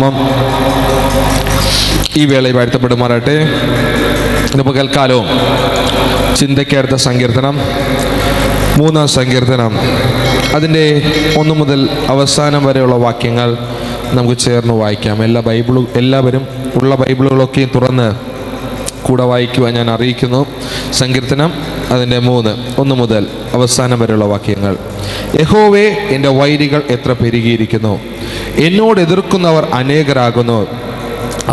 നാമം ഈ വേളയിൽ വാഴ്ത്തപ്പെടുമാറാട്ടെ. ഇന്ന് പകൽക്കാലവും ചിന്തയ്ക്കടുത്ത സങ്കീർത്തനം 3-ാം സങ്കീർത്തനം, അതിൻ്റെ 1 മുതൽ അവസാനം വരെയുള്ള വാക്യങ്ങൾ നമുക്ക് ചേർന്ന് വായിക്കാം. എല്ലാവരും ഉള്ള ബൈബിളുകളൊക്കെയും തുറന്ന് കൂടെ വായിക്കുവാൻ ഞാൻ അറിയിക്കുന്നു. സങ്കീർത്തനം അതിൻ്റെ 1 മുതൽ അവസാനം വരെയുള്ള വാക്യങ്ങൾ. യഹോവേ, എൻ്റെ വൈരികൾ എത്ര പെരുകിയിരിക്കുന്നു, എന്നോട് എതിർക്കുന്നവർ അനേകരാകുന്നു.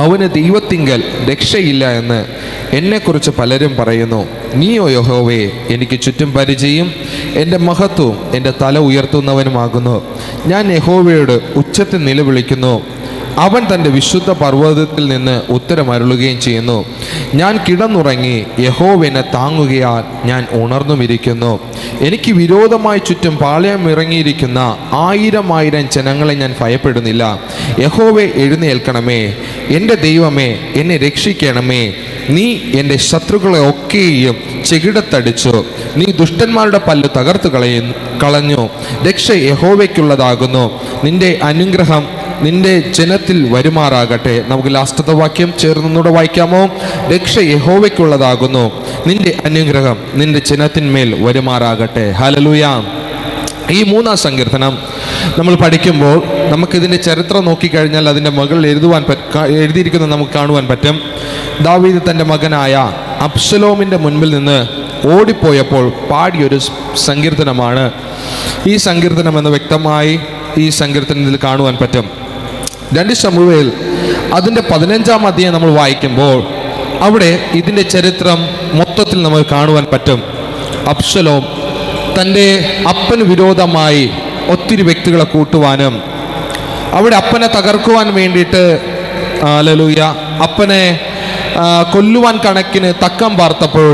അവന് ദൈവത്തിങ്കൽ രക്ഷയില്ല എന്ന് എന്നെക്കുറിച്ച് പലരും പറയുന്നു. നീയോ യഹോവേ, എനിക്ക് ചുറ്റും പരിചയം, എൻ്റെ മഹത്വവും എൻ്റെ തല ഉയർത്തുന്നവനുമാകുന്നു. ഞാൻ യഹോവയോട് ഉച്ചത്തിൽ നിലവിളിക്കുന്നു. അവൻ തൻ്റെ വിശുദ്ധ പർവ്വതത്തിൽ നിന്ന് ഉത്തരമരുളുകയും ചെയ്യുന്നു. ഞാൻ കിടന്നുറങ്ങി, യഹോവ എന്നെ താങ്ങുകയാൽ ഞാൻ ഉണർന്നുമിരിക്കുന്നു. എനിക്ക് വിരോധമായി ചുറ്റും പാളയം ഇറങ്ങിയിരിക്കുന്ന 1000 ജനങ്ങളെ ഞാൻ ഭയപ്പെടുന്നില്ല. യഹോവേ, എഴുന്നേൽക്കണമേ. എൻ്റെ ദൈവമേ, എന്നെ രക്ഷിക്കണമേ. നീ എൻ്റെ ശത്രുക്കളെ ഒക്കെയും ചെകിടത്തടിച്ചു. നീ ദുഷ്ടന്മാരുടെ പല്ല് തകർത്തു കളഞ്ഞു. രക്ഷ യഹോവയ്ക്കുള്ളതാകുന്നു. നിന്റെ അനുഗ്രഹം നിന്റെ ജനത്തിൽ വരുമാറാകട്ടെ. നമുക്ക് ലാസ്റ്റത്തെ വാക്യം ചേർന്നൂടെ വായിക്കാമോ? രക്ഷ യഹോവയ്ക്കുള്ളതാകുന്നു, നിന്റെ അനുഗ്രഹം നിന്റെ ജനത്തിന്മേൽ വരുമാറാകട്ടെ. ഹല്ലേലൂയ. ഈ 3-ാം സങ്കീർത്തനം നമ്മൾ പഠിക്കുമ്പോൾ നമുക്കിതിൻ്റെ ചരിത്രം നോക്കിക്കഴിഞ്ഞാൽ അതിൻ്റെ മുകളിൽ എഴുതിയിരിക്കുന്നത് നമുക്ക് കാണുവാൻ പറ്റും. ദാവീദ് തൻ്റെ മകനായ അബ്ശലോമിൻ്റെ മുൻപിൽ നിന്ന് ഓടിപ്പോയപ്പോൾ പാടിയൊരു സങ്കീർത്തനമാണ് ഈ സങ്കീർത്തനം എന്ന് വ്യക്തമായി ഈ സങ്കീർത്തനത്തിൽ കാണുവാൻ പറ്റും. 2 ശമൂവേൽ അതിൻ്റെ 15-ാം അധ്യായം നമ്മൾ വായിക്കുമ്പോൾ അവിടെ ഇതിൻ്റെ ചരിത്രം മൊത്തത്തിൽ നമുക്ക് കാണുവാൻ പറ്റും. അബ്ശലോം തൻ്റെ അപ്പന് വിരോധമായി ഒത്തിരി വ്യക്തികളെ കൂട്ടുവാനും അവിടെ അപ്പനെ തകർക്കുവാൻ വേണ്ടിയിട്ട് ഹല്ലേലൂയ അപ്പനെ കൊല്ലുവാൻ കണക്കിന് തക്കം പാർത്തപ്പോൾ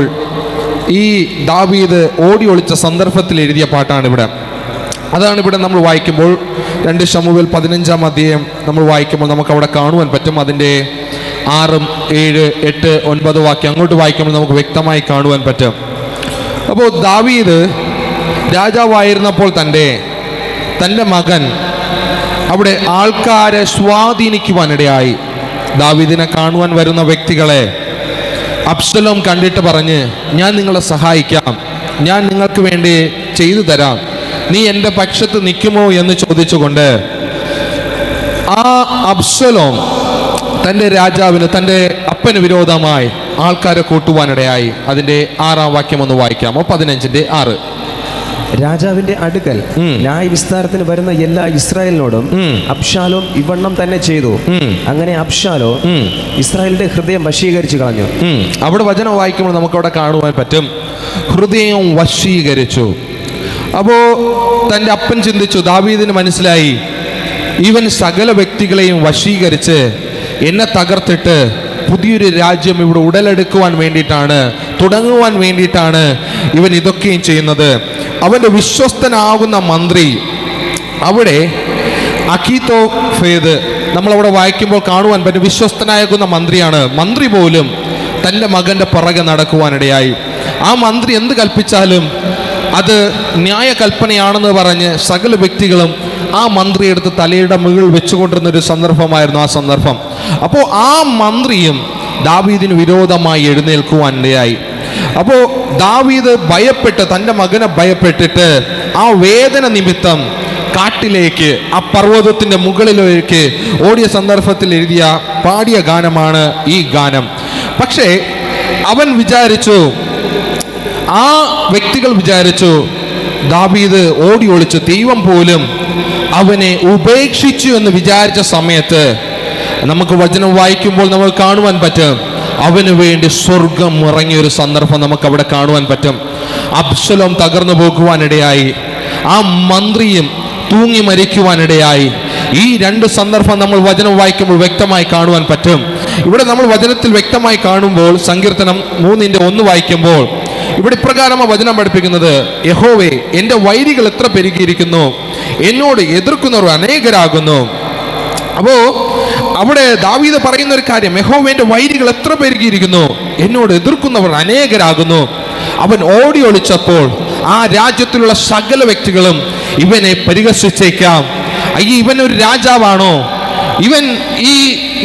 ഈ ദാവീദ് ഓടി ഒളിച്ച സന്ദർഭത്തിൽ എഴുതിയ പാട്ടാണ് ഇവിടെ. അതാണ് ഇവിടെ നമ്മൾ വായിക്കുമ്പോൾ 2 ശമൂവേൽ 15-ാം അധ്യായം നമ്മൾ വായിക്കുമ്പോൾ നമുക്ക് അവിടെ കാണുവാൻ പറ്റും. അതിൻ്റെ 6, 7, 8, 9 വാക്യം അങ്ങോട്ട് വായിക്കുമ്പോൾ നമുക്ക് വ്യക്തമായി കാണുവാൻ പറ്റും. അപ്പോൾ ദാവീദ് രാജാവായിരുന്നപ്പോൾ തൻ്റെ മകൻ അവിടെ ആൾക്കാരെ സ്വാധീനിക്കുവാനിടയായി. ദാവീദിനെ കാണുവാൻ വരുന്ന വ്യക്തികളെ അബ്ശലോം കണ്ടിട്ട് പറഞ്ഞ്, ഞാൻ നിങ്ങളെ സഹായിക്കാം, ഞാൻ നിങ്ങൾക്ക് വേണ്ടി ചെയ്തു തരാം, നീ എൻ്റെ പക്ഷത്ത് നിൽക്കുമോ എന്ന് ചോദിച്ചുകൊണ്ട് ആ അബ്ശലോം തൻ്റെ രാജാവിന്, തൻ്റെ അപ്പന് വിരോധമായി ആൾക്കാരെ കൂട്ടുവാനിടയായി. അതിൻ്റെ 6-ാം വാക്യം ഒന്ന് വായിക്കാമോ? 15-ന്റെ 6. രാജാവിന്റെ അടുക്കൽ ന്യായ വിസ്താരത്തിന് വരുന്ന എല്ലാ ഇസ്രായേലിനോടും അബ്ശാലോം ഇവണ്ണം തന്നെ ചെയ്തു. അങ്ങനെ അബ്ശാലോം ഇസ്രായേലിന്റെ ഹൃദയം വശീകരിച്ചു കളഞ്ഞു. അവിടെ വചനം വായിക്കുമ്പോൾ നമുക്കവിടെ കാണുവാൻ പറ്റും, ഹൃദയം വശീകരിച്ചു. അപ്പോൾ തൻ്റെ അപ്പൻ ചിന്തിച്ചു, ദാവീദിന് മനസ്സിലായി, ഇവൻ സകല വ്യക്തികളെയും വശീകരിച്ച് എന്നെ തകർത്തിട്ട് പുതിയൊരു രാജ്യം ഇവിടെ ഉടലെടുക്കുവാൻ വേണ്ടിയിട്ടാണ്, തുടങ്ങുവാൻ വേണ്ടിയിട്ടാണ് ഇവൻ ഇതൊക്കെയും ചെയ്യുന്നത്. അവൻ്റെ വിശ്വസ്തനാകുന്ന മന്ത്രി അവിടെ അഖീത്തോഫേദ് നമ്മളവിടെ വായിക്കുമ്പോൾ കാണുവാൻ പറ്റും, വിശ്വസ്തനാകുന്ന മന്ത്രിയാണ്. മന്ത്രി പോലും തൻ്റെ മകൻ്റെ പുറകെ നടക്കുവാനിടയായി. ആ മന്ത്രി എന്ത് കൽപ്പിച്ചാലും അത് ന്യായ കൽപ്പനയാണെന്ന് പറഞ്ഞ് സകല വ്യക്തികളും ആ മന്ത്രിയെടുത്ത് തലയുടെ മുകളിൽ വെച്ചുകൊണ്ടിരുന്നൊരു സന്ദർഭമായിരുന്നു ആ സന്ദർഭം. അപ്പോൾ ആ മന്ത്രിയും ദാവീദിന് വിരോധമായി എഴുന്നേൽക്കുവാനിടയായി. അപ്പോൾ ദാവീദ് ഭയപ്പെട്ട്, തൻ്റെ മകനെ ഭയപ്പെട്ടിട്ട് ആ വേദന നിമിത്തം കാട്ടിലേക്ക്, ആ പർവ്വതത്തിൻ്റെ മുകളിലേക്ക് ഓടിയ സന്ദർഭത്തിൽ പാടിയ ഗാനമാണ് ഈ ഗാനം. പക്ഷേ അവൻ വിചാരിച്ചു, ആ വ്യക്തികൾ വിചാരിച്ചു, ദാവീദ് ഓടി ഒളിച്ചു, ദൈവം പോലും അവനെ ഉപേക്ഷിച്ചു എന്ന് വിചാരിച്ച സമയത്ത് നമുക്ക് വചനം വായിക്കുമ്പോൾ നമുക്ക് കാണുവാൻ പറ്റും, അവന് വേണ്ടി സ്വർഗം ഇറങ്ങിയൊരു സന്ദർഭം നമുക്ക് അവിടെ കാണുവാൻ പറ്റും. അബ്ശലോം തകർന്നു പോകുവാനിടയായി, ആ മന്ത്രിയും തൂങ്ങി മരിക്കുവാനിടയായി. ഈ 2 സന്ദർഭം നമ്മൾ വചനം വായിക്കുമ്പോൾ വ്യക്തമായി കാണുവാൻ പറ്റും. ഇവിടെ നമ്മൾ വചനത്തിൽ വ്യക്തമായി കാണുമ്പോൾ സങ്കീർത്തനം 3-ന്റെ 1 വായിക്കുമ്പോൾ ഇവിടെ ഇപ്രകാരമാണ് വചനം പഠിപ്പിക്കുന്നത്, യഹോവേ, എൻ്റെ വൈരികൾ എത്ര പെരുകിയിരിക്കുന്നു, എന്നോട് എതിർക്കുന്നവർ അനേകരാകുന്നു. അപ്പോൾ അവിടെ ദാവീദ് പറയുന്ന ഒരു കാര്യം, യഹോവയുടെ വൈരികൾ എത്ര പെരുകിയിരിക്കുന്നു, എന്നോട് എതിർക്കുന്നവർ അനേകരാകുന്നു. അവൻ ഓടി ഒളിച്ചപ്പോൾ ആ രാജ്യത്തിലുള്ള സകല വ്യക്തികളും ഇവനെ പരിഹസിച്ചേക്കാം. ഇവനൊരു രാജാവാണോ, ഇവൻ ഈ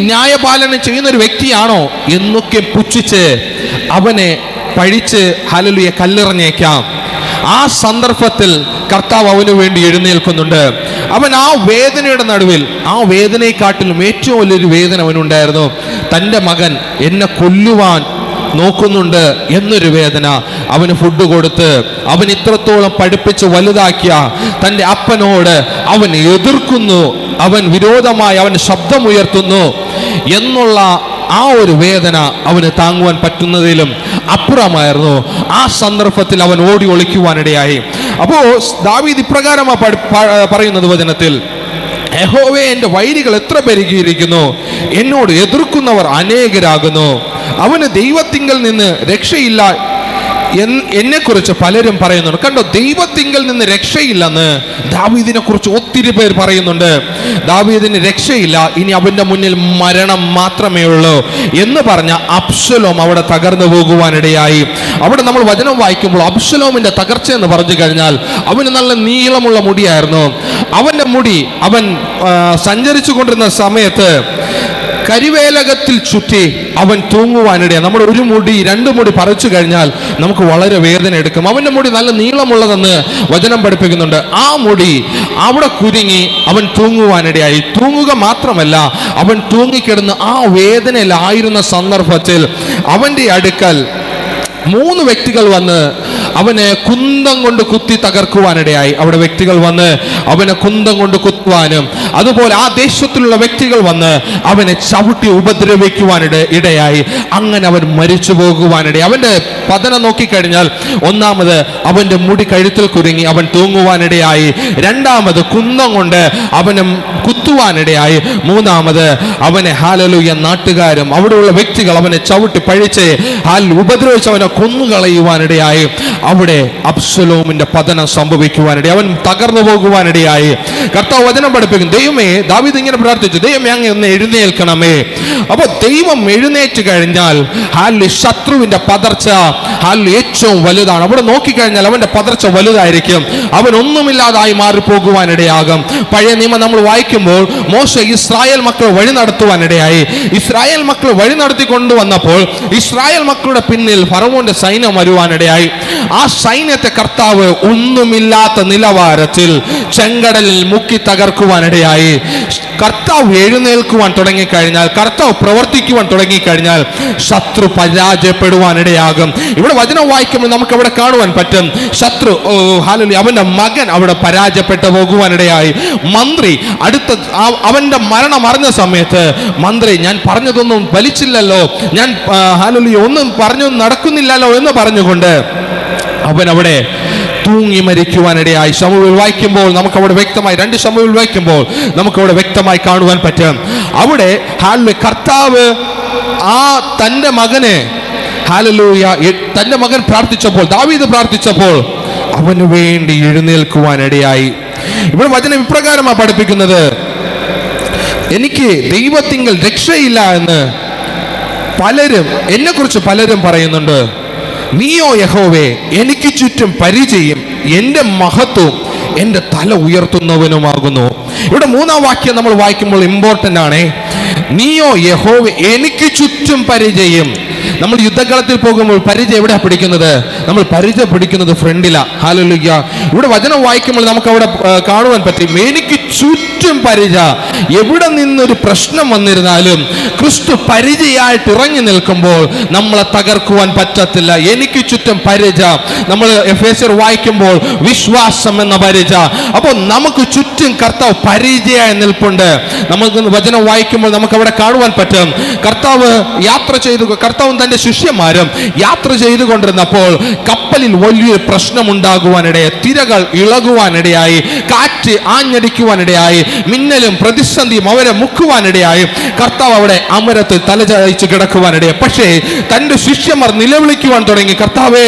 ന്യായപാലനം ചെയ്യുന്ന ഒരു വ്യക്തിയാണോ എന്നൊക്കെ പുച്ഛിച്ച് അവനെ പഴിച്ച് ഹല്ലേലൂയ കല്ലെറിഞ്ഞേക്കാം. ആ സന്ദർഭത്തിൽ കർത്താവ് അവന് വേണ്ടി എഴുന്നേൽക്കുന്നുണ്ട്. അവൻ ആ വേദനയുടെ നടുവിൽ, ആ വേദനയെക്കാട്ടിലും ഏറ്റവും വലിയൊരു വേദന അവനുണ്ടായിരുന്നു. തൻ്റെ മകൻ എന്നെ കൊല്ലുവാൻ നോക്കുന്നുണ്ട് എന്നൊരു വേദന. അവന് ഫുഡ് കൊടുത്ത് അവൻ ഇത്രത്തോളം പഠിപ്പിച്ച് വലുതാക്കിയ തൻ്റെ അപ്പനോട് അവൻ എതിർക്കുന്നു, അവൻ വിരോധമായി അവൻ ശബ്ദമുയർത്തുന്നു എന്നുള്ള ആ ഒരു വേദന അവന് താങ്ങുവാൻ പറ്റുന്നതിലും അപ്പുറമായിരുന്നു. ആ സന്ദർഭത്തിൽ അവൻ ഓടി ഒളിക്കുവാനിടയായി. അപ്പോൾ ദാവീദ് ഇപ്രകാരമാണ് പറയുന്നത് വചനത്തിൽ, യഹോവേ, എൻ്റെ വൈരികൾ എത്ര പെരുകിയിരിക്കുന്നു, എന്നോട് എതിർക്കുന്നവർ അനേകരാകുന്നു. അവന് ദൈവത്തിങ്കൽ നിന്ന് രക്ഷയില്ല എന്നെക്കുറിച്ച് പലരും പറയുന്നുണ്ട്. കണ്ടോ, ദൈവത്തിങ്കൽ നിന്ന് രക്ഷയില്ലെന്ന് ദാവീദിനെ കുറിച്ച് ഒത്തിരി പേർ പറയുന്നുണ്ട്. ദാവീദിന് രക്ഷയില്ല, ഇനി അവൻ്റെ മുന്നിൽ മരണം മാത്രമേ ഉള്ളൂ എന്ന് പറഞ്ഞ അബ്ശലോം അവിടെ തകർന്നു പോകുവാനിടയായി. അവിടെ നമ്മൾ വചനം വായിക്കുമ്പോൾ അബ്ശലോമിന്റെ തകർച്ച എന്ന് പറഞ്ഞു കഴിഞ്ഞാൽ, അവന് നല്ല നീളമുള്ള മുടിയായിരുന്നു. അവൻ്റെ മുടി അവൻ സഞ്ചരിച്ചു കൊണ്ടിരുന്ന സമയത്ത് കരിവേലകത്തിൽ ചുറ്റി അവൻ തൂങ്ങുവാനിടയാണ്. നമ്മുടെ ഒരു മുടി രണ്ട് മുടി പറിച്ചു കഴിഞ്ഞാൽ നമുക്ക് വളരെ വേദന എടുക്കും. അവൻ്റെ മുടി നല്ല നീളമുള്ളതെന്ന് വചനം പഠിപ്പിക്കുന്നുണ്ട്. ആ മുടി അവിടെ കുരുങ്ങി അവൻ തൂങ്ങുവാനിടയായി. തൂങ്ങുക മാത്രമല്ല, അവൻ തൂങ്ങിക്കിടന്ന് ആ വേദനയിലായിരുന്ന സന്ദർഭത്തിൽ അവൻ്റെ അടുക്കൽ 3 വ്യക്തികൾ വന്ന് അവനെ കുന്തം കൊണ്ട് കുത്തി തകർക്കുവാനിടയായി. അവിടെ വ്യക്തികൾ വന്ന് അവനെ കുന്തം കൊണ്ട് കുത്തുവാനും, അതുപോലെ ആ ദേശത്തിലുള്ള വ്യക്തികൾ വന്ന് അവനെ ചവിട്ടി ഉപദ്രവിക്കുവാനിടയായി. അങ്ങനെ അവൻ മരിച്ചു പോകുവാനിടയായി. അവൻ്റെ പതനം നോക്കിക്കഴിഞ്ഞാൽ, ഒന്നാമത് അവൻ്റെ മുടി കഴുത്തിൽ കുരുങ്ങി അവൻ തൂങ്ങുവാനിടയായി. രണ്ടാമത് കുന്തം കൊണ്ട് അവനെ കുത്തുവാനിടയായി. മൂന്നാമത് അവനെ ഹല്ലേലൂയ നാട്ടുകാരും അവിടെയുള്ള വ്യക്തികൾ അവനെ ചവിട്ടി പഴിച്ച് ഉപദ്രവിച്ച് അവനെ കൊന്നുകളയുവാനിടയായി. അവിടെ അബ്ശലോമിന്റെ പതനം സംഭവിക്കുവാനിടയായി. അവൻ തകർന്നു പോകുവാനിടയായി. കർത്താവ് വചനം പഠിപ്പിക്കും, ദൈവമേ, ദാവീദ് ഇങ്ങനെ പ്രാർത്ഥിച്ചു, ദൈവമേ, അങ്ങ് ഒന്ന് എഴുന്നേൽക്കണമേ. അപ്പൊ ദൈവം എഴുന്നേറ്റ് കഴിഞ്ഞാൽ ശത്രുവിന്റെ പതർച്ച ഏറ്റവും വലുതാണ്. അവിടെ നോക്കിക്കഴിഞ്ഞാൽ അവന്റെ പതർച്ച വലുതായിരിക്കും. അവൻ ഒന്നുമില്ലാതായി മാറിപ്പോകുവാനിടയാകും. പഴയ നിയമം നമ്മൾ വായിക്കുമ്പോൾ മോശ ഇസ്രായേൽ മക്കൾ വഴി നടത്തുവാനിടയായി. ഇസ്രായേൽ മക്കൾ വഴി നടത്തി കൊണ്ടുവന്നപ്പോൾ ഇസ്രായേൽ മക്കളുടെ പിന്നിൽ ഫറവോന്റെ സൈന്യം വരുവാനിടയായി. ആ സൈന്യത്തെ കർത്താവ് ഒന്നുമില്ലാത്ത നിലവാരത്തിൽ ചെങ്കടലിൽ മുക്കി തകർക്കുവാനിടയായി. കർത്താവ് എഴുന്നേൽക്കുവാൻ തുടങ്ങിക്കഴിഞ്ഞാൽ, കർത്താവ് പ്രവർത്തിക്കുവാൻ തുടങ്ങിക്കഴിഞ്ഞാൽ ശത്രു പരാജയപ്പെടുവാനിടയാകും. ഇവിടെ വചനം വായിക്കുമ്പോൾ നമുക്ക് അവിടെ കാണുവാൻ പറ്റും, ശത്രു ഹല്ലേലൂയ അവന്റെ മകൻ അവിടെ പരാജയപ്പെട്ടു പോകുവാനിടയായി. മന്ത്രി അവന്റെ മരണം അറിഞ്ഞ സമയത്ത് മന്ത്രി, ഞാൻ പറഞ്ഞതൊന്നും വലിച്ചില്ലല്ലോ, ഞാൻ ഹല്ലേലൂയ ഒന്നും പറഞ്ഞു നടക്കുന്നില്ലല്ലോ എന്ന് പറഞ്ഞുകൊണ്ട് അവൻ അവിടെ തൂങ്ങി മരിക്കുവാനിടയായി. ശമൂവേൽ വായിക്കുമ്പോൾ നമുക്കവിടെ വ്യക്തമായി, 2 ശമൂവേൽ വായിക്കുമ്പോൾ നമുക്കവിടെ വ്യക്തമായി കാണുവാൻ പറ്റും. അവിടെ കർത്താവ് ആ തൻ്റെ മകനെ ഹല്ലേലൂയ തൻ്റെ മകൻ പ്രാർത്ഥിച്ചപ്പോൾ, ദാവീദ് പ്രാർത്ഥിച്ചപ്പോൾ അവന് വേണ്ടി എഴുന്നേൽക്കുവാനിടയായി. ഇവിടെ വചനം ഇപ്രകാരമാണ് പഠിപ്പിക്കുന്നത്, എനിക്ക് ദൈവത്തിങ്കൽ രക്ഷയില്ല എന്ന് എന്നെക്കുറിച്ച് പലരും പറയുന്നുണ്ട്. നീയോ യഹോവേ, എനിക്ക് ചുറ്റും പരിചയം, എൻ്റെ മഹത്വം, എൻ്റെ തല ഉയർത്തുന്നവനുമാകുന്നു. ഇവിടെ 3-ാം വാക്യം നമ്മൾ വായിക്കുമ്പോൾ ഇമ്പോർട്ടൻ്റ് ആണ്. നീയോ യഹോവേ, എനിക്ക് ചുറ്റും പരിചയം. നമ്മൾ യുദ്ധകളത്തിൽ പോകുമ്പോൾ പരിചയം എവിടെയാണ് പിടിക്കുന്നത്? നമ്മൾ പരിചയം പിടിക്കുന്നത് ഫ്രണ്ടിലാ. ഹല്ലേലൂയ. ഇവിടെ വചനം വായിക്കുമ്പോൾ നമുക്ക് അവിടെ കാണുവാൻ പറ്റും, എനിക്ക് ചുറ്റും പരിച. എവിടെ നിന്നൊരു പ്രശ്നം വന്നിരുന്നാലും ക്രിസ്തു പരിചയായിട്ട് ഇറങ്ങി നിൽക്കുമ്പോൾ നമ്മളെ തകർക്കുവാൻ പറ്റത്തില്ല. എനിക്ക് ചുറ്റും പരിച. നമ്മൾ എഫേസ്യർ വായിക്കുമ്പോൾ വിശ്വാസം എന്ന പരിച. അപ്പോൾ നമുക്ക് ചുറ്റും കർത്താവ് പരിചയായി നിൽപ്പുണ്ട്. നമുക്ക് വചനം വായിക്കുമ്പോൾ നമുക്ക് അവിടെ കാണുവാൻ പറ്റും, കർത്താവ് യാത്ര ചെയ്തു, കർത്താവും തന്റെ ശിഷ്യന്മാരും യാത്ര ചെയ്തുകൊണ്ടിരുന്നപ്പോൾ കപ്പലിൽ വലിയൊരു പ്രശ്നമുണ്ടാകുവാനിടയായി. തിരകൾ ഇളകുവാനിടയായി, കാറ്റ് ആഞ്ഞടിക്കുവാനിടയായി, മിന്നലും പ്രതിസന്ധിയും അവരെ മുക്കുവാനിടയായി. കർത്താവ് അവിടെ അമരത്തിൽ തലചായ്ച്ച് കിടക്കുവാനിടയായി. പക്ഷേ തന്റെ ശിഷ്യന്മാർ നിലവിളിക്കുവാൻ തുടങ്ങി, കർത്താവേ,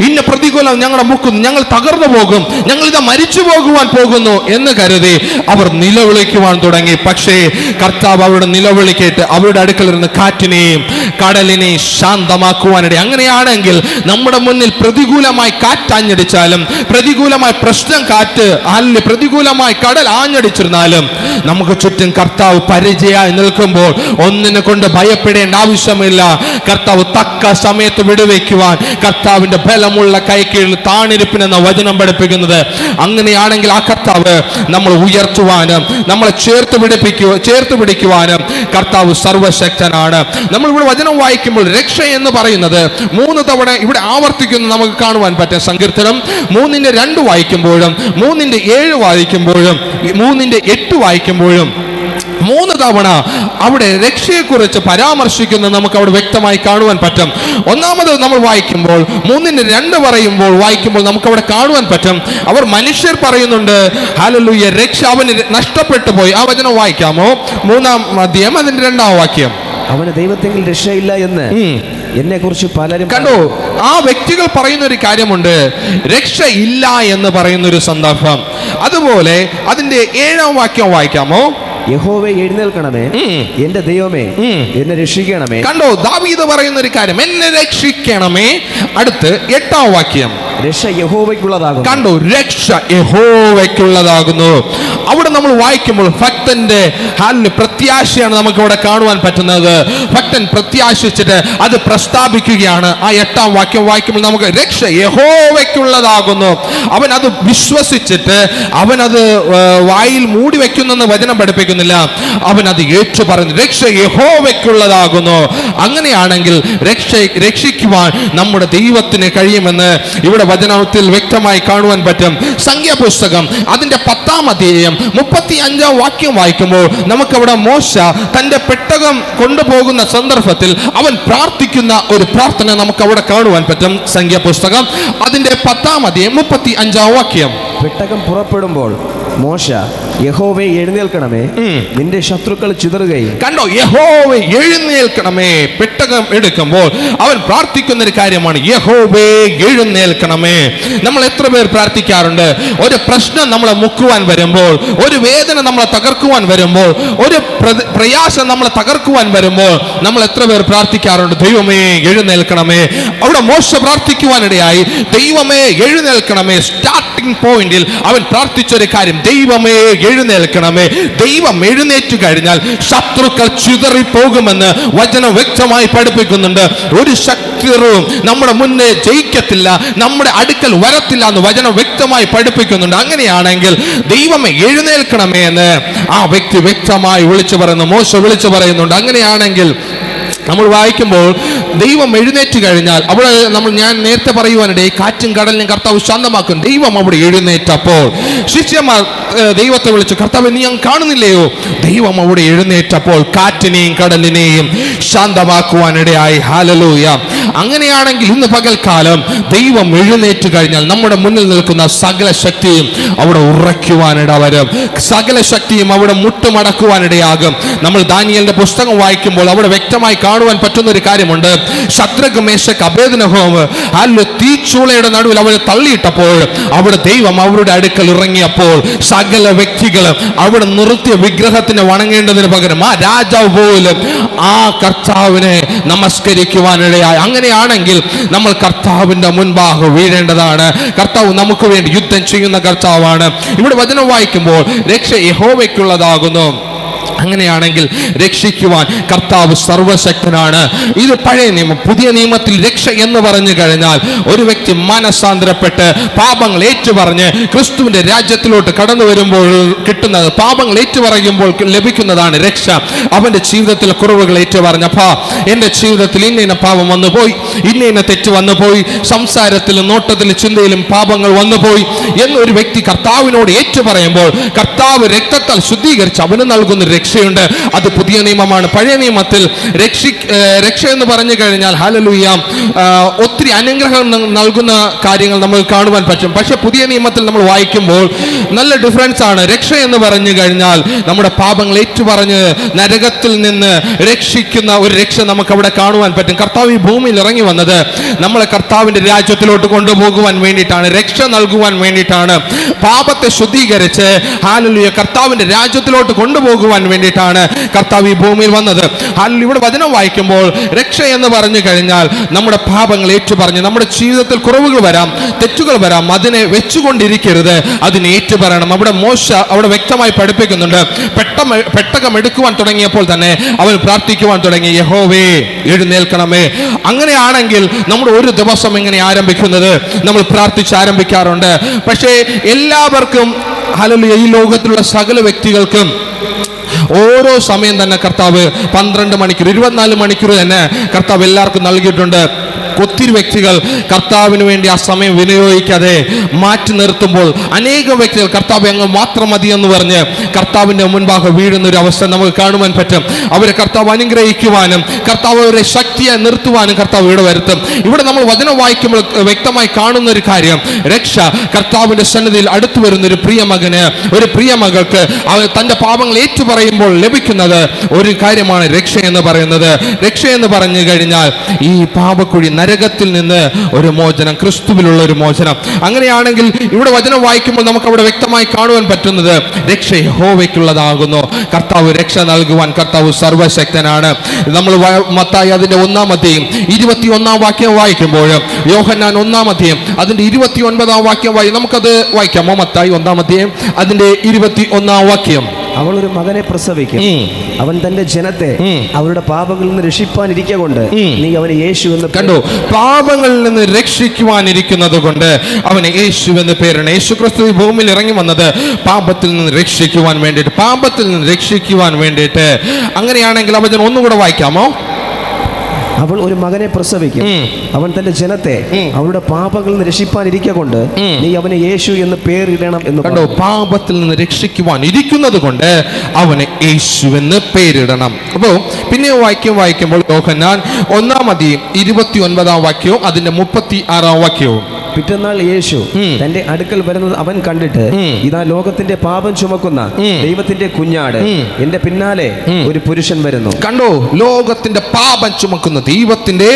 ഇന്ന പ്രതികൂലം ഞങ്ങളെ മുക്കുന്നു, ഞങ്ങൾ തകർന്നു പോകും, ഞങ്ങൾ ഇതാ മരിച്ചു പോകുവാൻ പോകുന്നു എന്ന് കരുതി അവർ നിലവിളിക്കുവാൻ തുടങ്ങി. പക്ഷേ കർത്താവ് അവരുടെ നിലവിളിക്കേറ്റ് അവരുടെ അടുക്കൽ ഇരുന്ന് കാറ്റിനെയും കടലിനെയും ശാന്തമാക്കുവാനിട. അങ്ങനെയാണെങ്കിൽ നമ്മുടെ മുന്നിൽ പ്രതികൂലമായി കാറ്റാഞ്ഞടിച്ചാലും, പ്രതികൂലമായി പ്രശ്നം കാറ്റ് അല്ല, പ്രതികൂലമായി കടൽ ആഞ്ഞടിച്ചിരുന്നാലും നമുക്ക് ചുറ്റും കർത്താവ് പരിചയമായി നിൽക്കുമ്പോൾ ഒന്നിനെ കൊണ്ട് ഭയപ്പെടേണ്ട ആവശ്യമില്ല. കർത്താവ് തക്ക സമയത്ത് വിടുവെക്കുവാൻ കർത്താവിന്റെ ബലമുള്ള കൈക്കീഴിൽ താണിരിപ്പിനെന്ന വചനം പഠിപ്പിക്കുന്നത്. അങ്ങനെയാണെങ്കിൽ ആ കർത്താവ് നമ്മൾ ഉയർത്തുവാനും നമ്മളെ ചേർത്ത് പിടിക്കുവാനും കർത്താവ് സർവശക്തനാണ്. നമ്മൾ ഇവിടെ വചനം വായിക്കുമ്പോൾ രക്ഷ എന്ന് പറയുന്നത് 3 തവണ ഇവിടെ ആവർത്തിക്കുന്നത് നമുക്ക് കാണുവാൻ പറ്റും. സങ്കീർത്തനം 3:2 വായിക്കുമ്പോഴും 3:7 വായിക്കുമ്പോഴും 3:8 വായിക്കുമ്പോഴും 3 തവണ അവിടെ രക്ഷയെക്കുറിച്ച് പരാമർശിക്കുന്നത് നമുക്ക് അവിടെ വ്യക്തമായി കാണുവാൻ പറ്റും. ഒന്നാമത് നമ്മൾ വായിക്കുമ്പോൾ 3:2 വായിക്കുമ്പോൾ നമുക്ക് അവിടെ കാണുവാൻ പറ്റും, അവർ മനുഷ്യർ പറയുന്നുണ്ട് ഹല്ലേലൂയ രക്ഷ അവന് നഷ്ടപ്പെട്ടു പോയി. ആ വചനം വായിക്കാമോ? 3-ാം അധ്യായം അതിന്റെ 2-ാം വാക്യം. അവന് ദൈവത്തെങ്കിൽ രക്ഷയില്ല എന്ന് എന്നെ കുറിച്ച് പലരും കണ്ടോ. ആ വ്യക്തികൾ പറയുന്ന ഒരു കാര്യമുണ്ട്, രക്ഷ ഇല്ല എന്ന് പറയുന്ന ഒരു സന്ദർഭം. അതുപോലെ അതിന്റെ 7-ാം വാക്യം വായിക്കാമോ? യഹോവേ എഴുന്നേൽക്കണമേ, എന്റെ ദൈവമേ എന്നെ രക്ഷിക്കണമേ. കണ്ടോ, ദാവീദ് പറയുന്ന ഒരു കാര്യം, എന്നെ രക്ഷിക്കണമേ. അടുത്ത് 8-ാം വാക്യം, രക്ഷ യഹോവയ്ക്കുള്ളതാകുന്നു. കണ്ടോ, രക്ഷ യഹോവയ്ക്കുള്ളതാകുന്നു. അവിടെ നമ്മൾ വായിക്കുമ്പോൾ ഭക്തന്റെ പ്രത്യാശയാണ് നമുക്ക് ഇവിടെ കാണുവാൻ പറ്റുന്നത്. ഭക്തൻ പ്രത്യാശിച്ചിട്ട് അത് പ്രസ്താവിക്കുകയാണ്. ആ 8-ാം വാക്യം വായിക്കുമ്പോൾ നമുക്ക് രക്ഷ യഹോവയ്ക്കുള്ളതാകുന്നു. അവൻ അത് വിശ്വസിച്ചിട്ട് അവൻ അത് വായിൽ മൂടി വെക്കുന്നെന്ന് വചനം പഠിപ്പിക്കുന്നില്ല. അവൻ അത് ഏറ്റു പറഞ്ഞു, രക്ഷ യഹോവയ്ക്കുള്ളതാകുന്നു. അങ്ങനെയാണെങ്കിൽ രക്ഷിക്കുവാൻ നമ്മുടെ ദൈവത്തിന് കഴിയുമെന്ന് ഇവിടെ വചനത്തിൽ വ്യക്തമായി കാണുവാൻ പറ്റും. സംഖ്യാപുസ്തകം അതിന്റെ 10-ാം അധ്യായം 35-ാം വാക്യം വായിക്കുമ്പോൾ നമുക്കവിടെ മോശ തന്റെ പെട്ടകം കൊണ്ടുപോകുന്ന സന്ദർഭത്തിൽ അവൻ പ്രാർത്ഥിക്കുന്ന ഒരു പ്രാർത്ഥന നമുക്ക് അവിടെ കാണുവാൻ പറ്റും. സംഖ്യാപുസ്തകം അതിന്റെ 10-ാം അധ്യായം 35-ാം വാക്യം. പെട്ടകം പുറപ്പെടുമ്പോൾ മോശ യഹോവേ എഴുന്നേൽക്കണമേ, നിന്റെ ശത്രുക്കൾ ചിതറുകയും. കണ്ടോ, യഹോവേ എഴുന്നേൽക്കണമേ. പെട്ടകം എടുക്കുമ്പോൾ അവൻ പ്രാർത്ഥിക്കുന്ന ഒരു കാര്യമാണ്, യഹോവേ എഴുന്നേൽക്കണമേ. നമ്മൾ എത്ര പേർ പ്രാർത്ഥിക്കാറുണ്ട്? ഒരു പ്രശ്നം നമ്മളെ മുക്കുവാൻ വരുമ്പോൾ, ഒരു വേദന നമ്മളെ തകർക്കുവാൻ വരുമ്പോൾ, ഒരു പ്രയാസം നമ്മളെ തകർക്കുവാൻ വരുമ്പോൾ നമ്മൾ എത്ര പേർ പ്രാർത്ഥിക്കാറുണ്ട്, ദൈവമേ എഴുന്നേൽക്കണമേ. അവിടെ മോശ പ്രാർത്ഥിക്കുവാനിടയായി, ദൈവമേ എഴുന്നേൽക്കണമേ. സ്റ്റാർട്ടിംഗ് പോയിന്റിൽ അവൻ പ്രാർത്ഥിച്ചൊരു കാര്യം, ദൈവമേ എഴുന്നേൽക്കണമേ. ദൈവം എഴുന്നേറ്റ് കഴിഞ്ഞാൽ ശത്രുക്കൾ ചിതറിപ്പോകുമെന്ന് വചനം വ്യക്തമായി പഠിപ്പിക്കുന്നുണ്ട്. ഒരു ശത്രുവും നമ്മുടെ മുന്നേ ജയിക്കത്തില്ല, നമ്മുടെ അടുക്കൽ വരത്തില്ല എന്ന് വചനം വ്യക്തമായി പഠിപ്പിക്കുന്നുണ്ട്. അങ്ങനെയാണെങ്കിൽ ദൈവമേ എഴുന്നേൽക്കണമേ എന്ന് ആ വ്യക്തി വ്യക്തമായി വിളിച്ചു പറയുന്നു, മോശ വിളിച്ചു പറയുന്നുണ്ട്. അങ്ങനെയാണെങ്കിൽ നമ്മൾ വായിക്കുമ്പോൾ ദൈവം എഴുന്നേറ്റ് കഴിഞ്ഞാൽ അവിടെ ഞാൻ നേരത്തെ പറയുവാനിടയിൽ കാറ്റും കടലിനും കർത്താവ് ശാന്തമാക്കും. ദൈവം അവിടെ എഴുന്നേറ്റപ്പോൾ ശിഷ്യന്മാർ ദൈവത്തെ വിളിച്ചു, കർത്താവ് നീ അങ്ങ് കാണുന്നില്ലയോ? ദൈവം അവിടെ എഴുന്നേറ്റപ്പോൾ കാറ്റിനെയും കടലിനെയും ശാന്തമാക്കുവാനിടയായി. ഹല്ലേലൂയ. അങ്ങനെയാണെങ്കിൽ ഇന്ന് പകൽക്കാലം ദൈവം എഴുന്നേറ്റ് കഴിഞ്ഞാൽ നമ്മുടെ മുന്നിൽ നിൽക്കുന്ന സകല ശക്തിയും അവിടെ ഉറയ്ക്കുവാനിട വരും. സകല ശക്തിയും അവിടെ മുട്ടുമടക്കുവാനിടയാകും. നമ്മൾ ദാനിയേലിന്റെ പുസ്തകം വായിക്കുമ്പോൾ അവിടെ വ്യക്തമായി കാണുവാൻ പറ്റുന്ന ഒരു കാര്യമുണ്ട്. ശദ്രക് മേശക് അബേദ്നെഗോവ് തീച്ചൂളയുടെ നടുവിൽ അവരെ തള്ളിയിട്ടപ്പോൾ അവിടെ ദൈവം അവരുടെ അടുക്കൽ ഇറങ്ങിയപ്പോൾ സകല വ്യക്തികളും അവിടെ നിർത്തിയ വിഗ്രഹത്തിന് വണങ്ങേണ്ടതിന് പകരം ആ രാജാവ് പോലും ആ കർത്താവിനെ നമസ്കരിക്കുവാനിടയായി. അങ്ങനെയാണെങ്കിൽ നമ്മൾ കർത്താവിന്റെ മുൻപാകെ വീഴേണ്ടതാണ്. കർത്താവ് നമുക്ക് വേണ്ടി യുദ്ധം ചെയ്യുന്ന കർത്താവാണ്. ഇവിടെ വചനം വായിക്കുമ്പോൾ രക്ഷ യഹോവയ്ക്കുള്ളതാകുന്നു. അങ്ങനെയാണെങ്കിൽ രക്ഷിക്കുവാൻ കർത്താവ് സർവശക്തനാണ്. ഇത് പഴയ നിയമം. പുതിയ നിയമത്തിൽ രക്ഷ എന്ന് പറഞ്ഞു കഴിഞ്ഞാൽ ഒരു വ്യക്തി മനസാന്തരപ്പെട്ട് പാപങ്ങൾ ഏറ്റുപറഞ്ഞ് ക്രിസ്തുവിന്റെ രാജ്യത്തിലോട്ട് കടന്നു വരുമ്പോൾ കിട്ടുന്നത്, പാപങ്ങൾ ഏറ്റുപറയുമ്പോൾ ലഭിക്കുന്നതാണ് രക്ഷ. അവന്റെ ജീവിതത്തിലെ കുറവുകൾ ഏറ്റുപറഞ്ഞ, അപ്പാ എന്റെ ജീവിതത്തിൽ ഇന്ന പാപം വന്നുപോയി, ഇന്ന തെറ്റ് വന്നുപോയി, സംസാരത്തിലും നോട്ടത്തിലും ചിന്തയിലും പാപങ്ങൾ വന്നുപോയി എന്നൊരു വ്യക്തി കർത്താവിനോട് ഏറ്റുപറയുമ്പോൾ കർത്താവ് രക്തത്താൽ ശുദ്ധീകരിച്ച് അവന് നൽകുന്ന രക്ഷയുണ്ട്. അത് പുതിയ നിയമമാണ്. പഴയ നിയമത്തിൽ രക്ഷ എന്ന് പറഞ്ഞു കഴിഞ്ഞാൽ ഹല്ലേലൂയ ഒത്തിരി അനുഗ്രഹം നൽകുന്ന കാര്യങ്ങൾ നമ്മൾ കാണുവാൻ പറ്റും. പക്ഷെ പുതിയ നിയമത്തിൽ നമ്മൾ വായിക്കുമ്പോൾ നല്ല ഡിഫറൻസ് ആണ്. രക്ഷ എന്ന് പറഞ്ഞു കഴിഞ്ഞാൽ നമ്മുടെ പാപങ്ങൾ ഏറ്റുപറഞ്ഞ് നരകത്തിൽ നിന്ന് രക്ഷിക്കുന്ന ഒരു രക്ഷ നമുക്ക് അവിടെ കാണുവാൻ പറ്റും. കർത്താവ് ഈ ഭൂമിയിൽ ഇറങ്ങി വന്നത് നമ്മളെ കർത്താവിന്റെ രാജ്യത്തിലോട്ട് കൊണ്ടുപോകുവാൻ വേണ്ടിയിട്ടാണ്, രക്ഷ നൽകുവാൻ വേണ്ടിയിട്ടാണ്. പാപത്തെ ശുദ്ധീകരിച്ച് ഹല്ലേലൂയ കർത്താവിന്റെ രാജ്യത്തിലോട്ട് കൊണ്ടുപോകുവാൻ വേണ്ടി വേണ്ടിയിട്ടാണ് കർത്താവ് ഈ ഭൂമിയിൽ വന്നത്. ഇവിടെ വചനം വായിക്കുമ്പോൾ രക്ഷ എന്ന് പറഞ്ഞു കഴിഞ്ഞാൽ നമ്മുടെ പാപങ്ങൾ ഏറ്റുപറഞ്ഞ്, നമ്മുടെ ജീവിതത്തിൽ കുറവുകൾ വരാം, തെറ്റുകൾ വരാം, അതിനെ വെച്ചുകൊണ്ടിരിക്കരുത്, അതിനെ ഏറ്റുപറയണം. അവിടെ മോശ അവിടെ വ്യക്തമായി പഠിപ്പിക്കുന്നുണ്ട്. പെട്ടകം എടുക്കുവാൻ തുടങ്ങിയപ്പോൾ തന്നെ അവൻ പ്രാർത്ഥിക്കുവാൻ തുടങ്ങി, യഹോവേ എഴുന്നേൽക്കണമേ. അങ്ങനെയാണെങ്കിൽ നമ്മുടെ ഒരു ദിവസം എങ്ങനെ ആരംഭിക്കുന്നത്? നമ്മൾ പ്രാർത്ഥിച്ച് ആരംഭിക്കാറുണ്ട്. പക്ഷേ എല്ലാവർക്കും, ഹല്ലേലൂയ, ഈ ലോകത്തിലുള്ള സകല വ്യക്തികൾക്കും ഓരോ സമയം തന്നെ കർത്താവ് 12 മണിക്കൂർ 24 മണിക്കൂർ തന്നെ കർത്താവ് എല്ലാവർക്കും നൽകിയിട്ടുണ്ട്. ഒത്തിരി വ്യക്തികൾ കർത്താവിന് വേണ്ടി ആ സമയം വിനിയോഗിക്കാതെ മാറ്റി നിർത്തുമ്പോൾ അനേകം വ്യക്തികൾ കർത്താവ് അങ്ങ് മാത്രം മതി എന്ന് പറഞ്ഞ് കർത്താവിൻ്റെ മുൻപാകെ വീഴുന്ന ഒരു അവസ്ഥ നമുക്ക് കാണുവാൻ പറ്റും. അവരെ കർത്താവ് അനുഗ്രഹിക്കുവാനും കർത്താവ് അവരെ ശക്തിയായി നിർത്തുവാനും കർത്താവ് ഇവിടെ വരുത്തും. ഇവിടെ നമ്മൾ വചനം വായിക്കുമ്പോൾ വ്യക്തമായി കാണുന്ന ഒരു കാര്യം, രക്ഷ കർത്താവിൻ്റെ സന്നിധിയിൽ അടുത്തു വരുന്ന ഒരു പ്രിയ മകന്, ഒരു പ്രിയ മകൾക്ക് തൻ്റെ പാപങ്ങൾ ഏറ്റുപറയുമ്പോൾ ലഭിക്കുന്നത് ഒരു കാര്യമാണ് രക്ഷ എന്ന് പറയുന്നത്. രക്ഷ എന്ന് പറഞ്ഞു കഴിഞ്ഞാൽ ഈ പാപക്കുഴി, നരകത്തിൽ നിന്ന് ഒരു മോചനം, ക്രിസ്തുവിലുള്ള ഒരു മോചനം. അങ്ങനെയാണെങ്കിൽ ഇവിടെ വചനം വായിക്കുമ്പോൾ നമുക്ക് അവിടെ വ്യക്തമായി കാണുവാൻ പറ്റുന്നത് രക്ഷ യഹോവയ്ക്കുള്ളതാകുന്നു. കർത്താവ് രക്ഷ നൽകുവാൻ കർത്താവ് സർവശക്തനാണ്. നമ്മൾ മത്തായി അതിന്റെ 1-ാം അധ്യായം 21-ാം വാക്യം വായിക്കുമ്പോൾ, യോഹന്നാൻ 1-ാം അധ്യായം അതിന്റെ 29-ാം വാക്യം നമുക്കത് വായിക്കാമോ? മത്തായി 1-ാം അധ്യായം അതിന്റെ 21-ാം വാക്യം. അവൾ ഒരു മകനെ പ്രസവിക്കും, അവൻ തന്റെ ജനത്തെ അവരുടെ പാപങ്ങളിൽ നിന്ന് രക്ഷിപ്പാനിരിക്കുക കൊണ്ട് നീ അവന് യേശു എന്ന് കണ്ടു. പാപങ്ങളിൽ നിന്ന് രക്ഷിക്കുവാനിരിക്കുന്നത് കൊണ്ട് അവന് യേശു എന്ന് പേരാണ്. യേശു ക്രിസ്തു ഭൂമിയിൽ ഇറങ്ങി വന്നത് പാപത്തിൽ നിന്ന് രക്ഷിക്കുവാൻ വേണ്ടിയിട്ട്, പാപത്തിൽ നിന്ന് രക്ഷിക്കുവാൻ വേണ്ടിയിട്ട്. അങ്ങനെയാണെങ്കിൽ അവൻ ഒന്നുകൂടെ വായിക്കാമോ? അവൾ ഒരു മകനെ പ്രസവിക്കും, അവൻ തന്റെ ജനത്തെ അവരുടെ പാപങ്ങളിൽ നിന്ന് രക്ഷിപ്പാനിരിക്കുക കൊണ്ട് നീ അവന് യേശു എന്ന് പേരിടണം എന്ന്. കണ്ടോ, പാപത്തിൽ നിന്ന് രക്ഷിക്കുവാൻ ഇരിക്കുന്നത് കൊണ്ട് അവന് യേശു എന്ന് പേരിടണം. അപ്പോൾ പിന്നെ വായിക്കുമ്പോൾ യോഹന്നാൻ 1-ാം അധ്യായം 29-ാം വാക്യവും അതിന്റെ 36-ാം വാക്യവും. പിറ്റന്നാൾ യേശു തന്റെ അടുക്കൽ വരുന്നത് അവൻ കണ്ടിട്ട്, ഇതാ ലോകത്തിന്റെ പാപം ചുമക്കുന്ന ദൈവത്തിന്റെ കുഞ്ഞാട്, എന്റെ പിന്നാലെ ഒരു പുരുഷൻ വരുന്നു. കണ്ടോ, ലോകത്തിന്റെ പാപം ചുമക്കുന്ന ദൈവത്തിന്റെ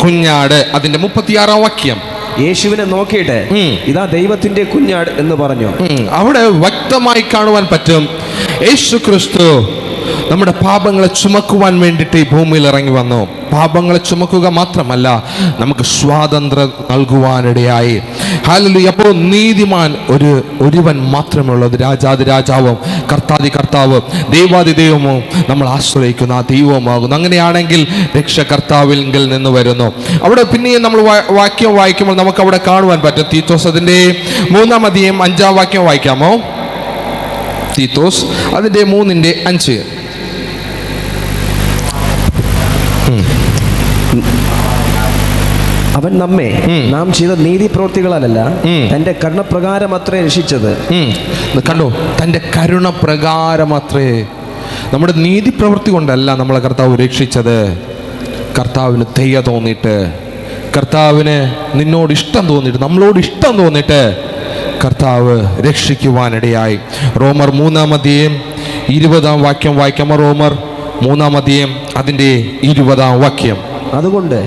കുഞ്ഞാട്. അതിന്റെ 36-ാം വാക്യം. യേശുവിനെ നോക്കിയിട്ട് ഇതാ ദൈവത്തിന്റെ കുഞ്ഞാട് എന്ന് പറഞ്ഞു. അവിടെ വ്യക്തമായി കാണുവാൻ പറ്റും, യേശു ക്രിസ്തു നമ്മുടെ പാപങ്ങളെ ചുമക്കുവാൻ വേണ്ടിയിട്ട് ഈ ഭൂമിയിൽ ഇറങ്ങി വന്നു. പാപങ്ങളെ ചുമക്കുക മാത്രമല്ല, നമുക്ക് സ്വാതന്ത്ര്യം നൽകുവാനിടയായി. ഹല്ലേലൂയ. അപ്പോൾ നീതിമാൻ ഒരുവൻ മാത്രമേ ഉള്ളത്, രാജാതി രാജാവും കർത്താതി കർത്താവ് ദൈവാതി ദൈവമോ നമ്മൾ ആശ്രയിക്കുന്ന ആ ദൈവമാകുന്നു. അങ്ങനെയാണെങ്കിൽ രക്ഷ കർത്താവിൽ നിന്ന് വരുന്നു. അവിടെ പിന്നെയും നമ്മൾ വാക്യം വായിക്കുമ്പോൾ നമുക്ക് അവിടെ കാണുവാൻ പറ്റും. തീത്തോസ് അതിൻ്റെ 3-ാം അധ്യായം 5-ാം വാക്യം വായിക്കാമോ? തീത്തോസ് അതിൻ്റെ 3:5. അവൻ നമ്മെ നാം ചെയ്ത നീതി പ്രവൃത്തികളല്ല തന്റെ കരുണപ്രകാരം അത്രേ രക്ഷിച്ചത്. കണ്ടോ, തന്റെ കരുണപ്രകാരം അത്രേ. നമ്മുടെ നീതി പ്രവൃത്തി കൊണ്ടല്ല നമ്മളെ കർത്താവ് രക്ഷിച്ചത്. കർത്താവിന് ദയ തോന്നിയിട്ട്, കർത്താവിന് നിന്നോട് ഇഷ്ടം തോന്നിയിട്ട്, നമ്മളോട് ഇഷ്ടം തോന്നിയിട്ട് കർത്താവ് രക്ഷിക്കുവാനിടയായി. റോമർ 3-ാം അധ്യായം 20-ാം വാക്യം വായിക്കാമോ? റോമർ 3-ാം അധ്യായം അതിന്റെ 20-ാം വാക്യം. അതുകൊണ്ട്